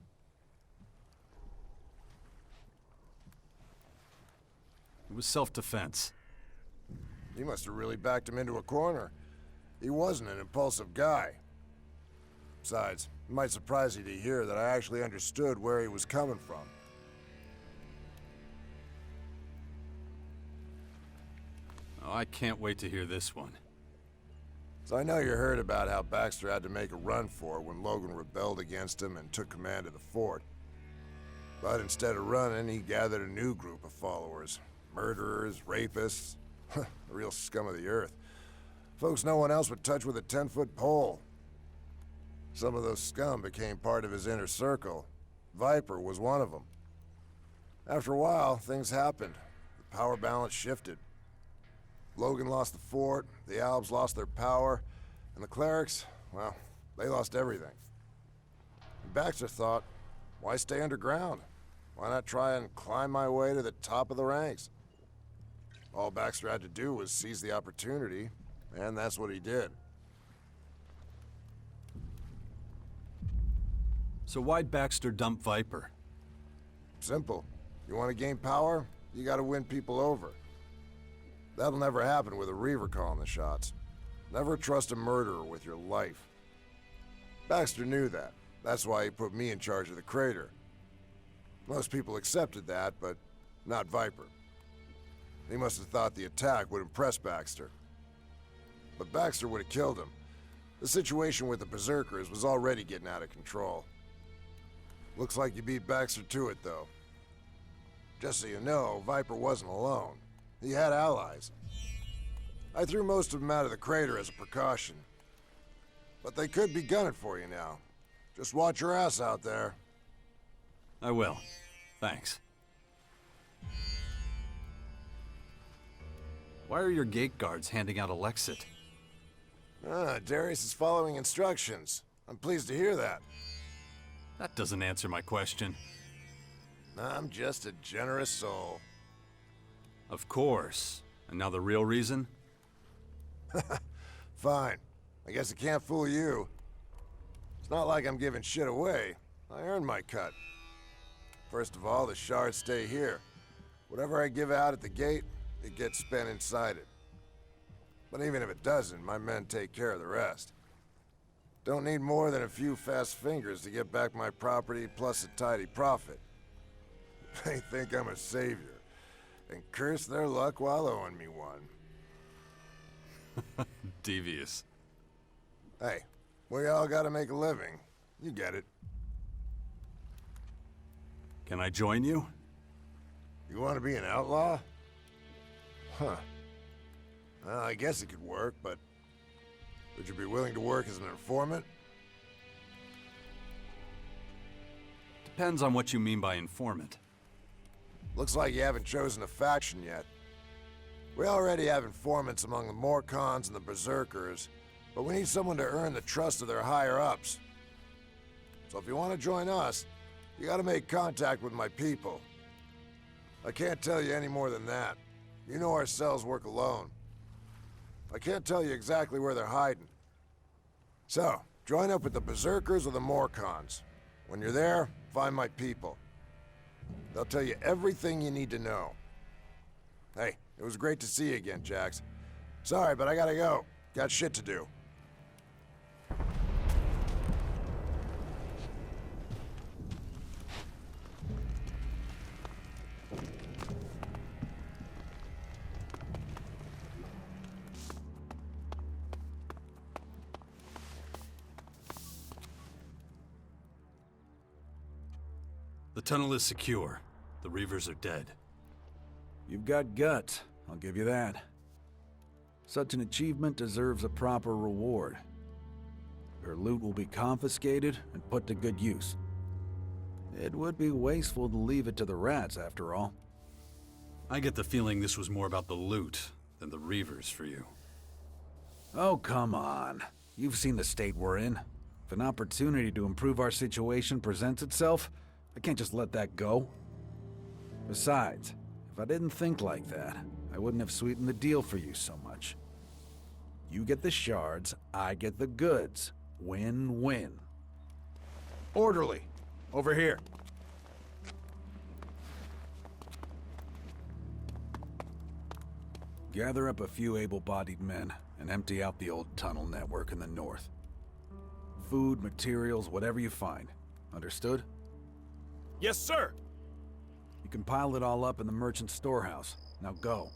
It was self-defense. You must have really backed him into a corner. He wasn't an impulsive guy. Besides, it might surprise you to hear that I actually understood where he was coming from. Oh, I can't wait to hear this one. So I know you heard about how Baxter had to make a run for it when Logan rebelled against him and took command of the fort. But instead of running, he gathered a new group of followers. Murderers, rapists, the real scum of the earth. Folks no one else would touch with a 10-foot pole. Some of those scum became part of his inner circle. Viper was one of them. After a while, things happened. The power balance shifted. Logan lost the fort, the Albs lost their power, and the Clerics, well, they lost everything. And Baxter thought, why stay underground? Why not try and climb my way to the top of the ranks? All Baxter had to do was seize the opportunity, and that's what he did. So why'd Baxter dump Viper? Simple. You want to gain power, you gotta win people over. That'll never happen with a reaver calling the shots. Never trust a murderer with your life. Baxter knew that. That's why he put me in charge of the crater. Most people accepted that, but not Viper. He must have thought the attack would impress Baxter. But Baxter would have killed him. The situation with the Berserkers was already getting out of control. Looks like you beat Baxter to it, though. Just so you know, Viper wasn't alone. He had allies. I threw most of them out of the crater as a precaution. But they could be gunning for you now. Just watch your ass out there. I will. Thanks. Why are your gate guards handing out Elexit? Darius is following instructions. I'm pleased to hear that. That doesn't answer my question. I'm just a generous soul. Of course. And now the real reason? Fine. I guess I can't fool you. It's not like I'm giving shit away. I earned my cut. First of all, the shards stay here. Whatever I give out at the gate, it gets spent inside it. But even if it doesn't, my men take care of the rest. Don't need more than a few fast fingers to get back my property plus a tidy profit. They think I'm a savior, and curse their luck while owing me one. Devious. Hey, we all gotta make a living. You get it. Can I join you? You want to be an outlaw? Huh. Well, I guess it could work, but would you be willing to work as an informant? Depends on what you mean by informant. Looks like you haven't chosen a faction yet. We already have informants among the Morcons and the Berserkers, but we need someone to earn the trust of their higher-ups. So if you want to join us, you gotta make contact with my people. I can't tell you any more than that. You know our cells work alone. I can't tell you exactly where they're hiding. So, join up with the Berserkers or the Morcons. When you're there, find my people. They'll tell you everything you need to know. Hey, it was great to see you again, Jax. Sorry, but I gotta go. Got shit to do. The tunnel is secure. The reavers are dead. You've got guts, I'll give you that. Such an achievement deserves a proper reward. her loot will be confiscated and put to good use. It would be wasteful to leave it to the rats, after all. I get the feeling this was more about the loot than the reavers for you. Oh, come on. You've seen the state we're in. If an opportunity to improve our situation presents itself, I can't just let that go. Besides, if I didn't think like that, I wouldn't have sweetened the deal for you so much. You get the shards, I get the goods. Win-win. Orderly, over here. Gather up a few able-bodied men and empty out the old tunnel network in the north. Food, materials, whatever you find. Understood? Yes, sir! You can pile it all up in the merchant storehouse. Now go.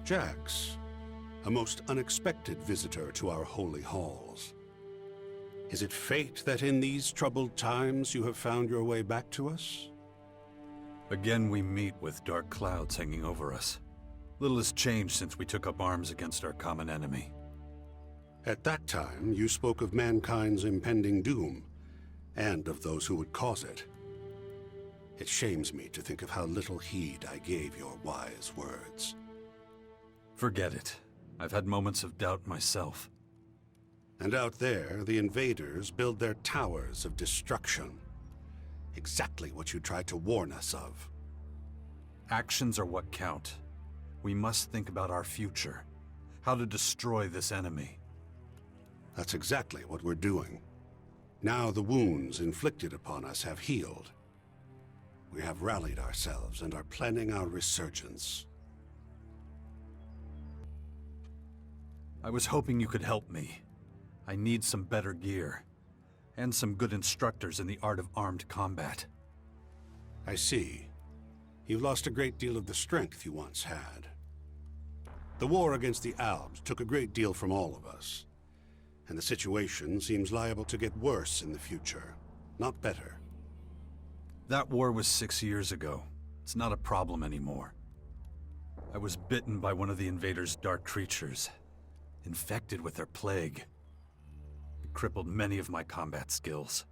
Jax, a most unexpected visitor to our holy halls. Is it fate that in these troubled times you have found your way back to us? Again we meet with dark clouds hanging over us. Little has changed since we took up arms against our common enemy. At that time, you spoke of mankind's impending doom, and of those who would cause it. It shames me to think of how little heed I gave your wise words. Forget it. I've had moments of doubt myself. And out there, the invaders build their towers of destruction. Exactly what you tried to warn us of. Actions are what count. We must think about our future. How to destroy this enemy. That's exactly what we're doing. Now the wounds inflicted upon us have healed. We have rallied ourselves and are planning our resurgence. I was hoping you could help me. I need some better gear. And some good instructors in the art of armed combat. I see. You've lost a great deal of the strength you once had. The war against the Alps took a great deal from all of us. And the situation seems liable to get worse in the future, not better. That war was 6 years ago. It's not a problem anymore. I was bitten by one of the invaders' dark creatures, infected with their plague. It crippled many of my combat skills.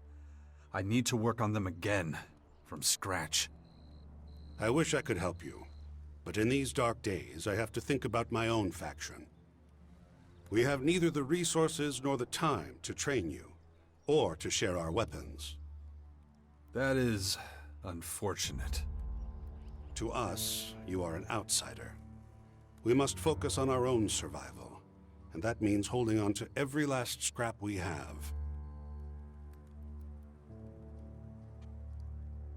I need to work on them again, from scratch. I wish I could help you, but in these dark days, I have to think about my own faction. We have neither the resources nor the time to train you, or to share our weapons. That is unfortunate. To us, you are an outsider. We must focus on our own survival, and that means holding on to every last scrap we have.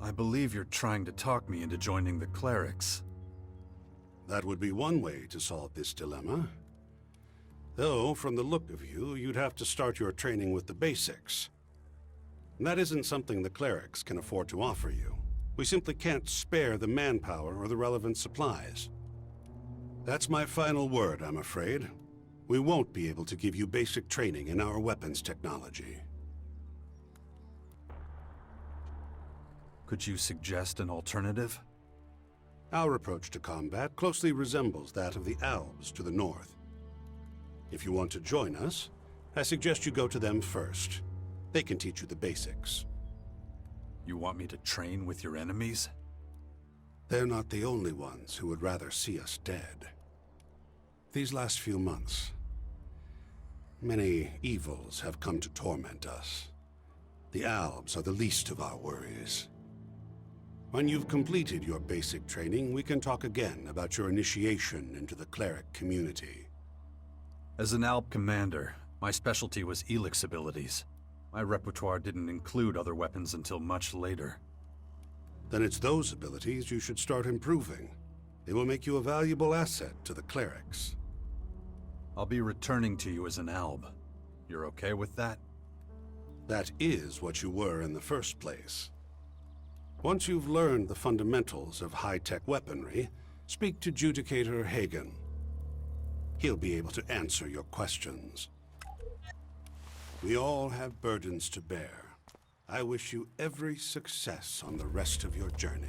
I believe you're trying to talk me into joining the Clerics. That would be one way to solve this dilemma. Though, from the look of you, you'd have to start your training with the basics. That isn't something the Clerics can afford to offer you. We simply can't spare the manpower or the relevant supplies. That's my final word, I'm afraid. We won't be able to give you basic training in our weapons technology. Could you suggest an alternative? Our approach to combat closely resembles that of the Alps to the north. If you want to join us, I suggest you go to them first. They can teach you the basics. You want me to train with your enemies? They're not the only ones who would rather see us dead. These last few months, many evils have come to torment us. The Alps are the least of our worries. When you've completed your basic training, we can talk again about your initiation into the Cleric community. As an Alp commander, my specialty was ELEX abilities. My repertoire didn't include other weapons until much later. Then it's those abilities you should start improving. They will make you a valuable asset to the Clerics. I'll be returning to you as an Alb. You're okay with that? That is what you were in the first place. Once you've learned the fundamentals of high-tech weaponry, speak to Judicator Hagen. He'll be able to answer your questions. We all have burdens to bear. I wish you every success on the rest of your journey.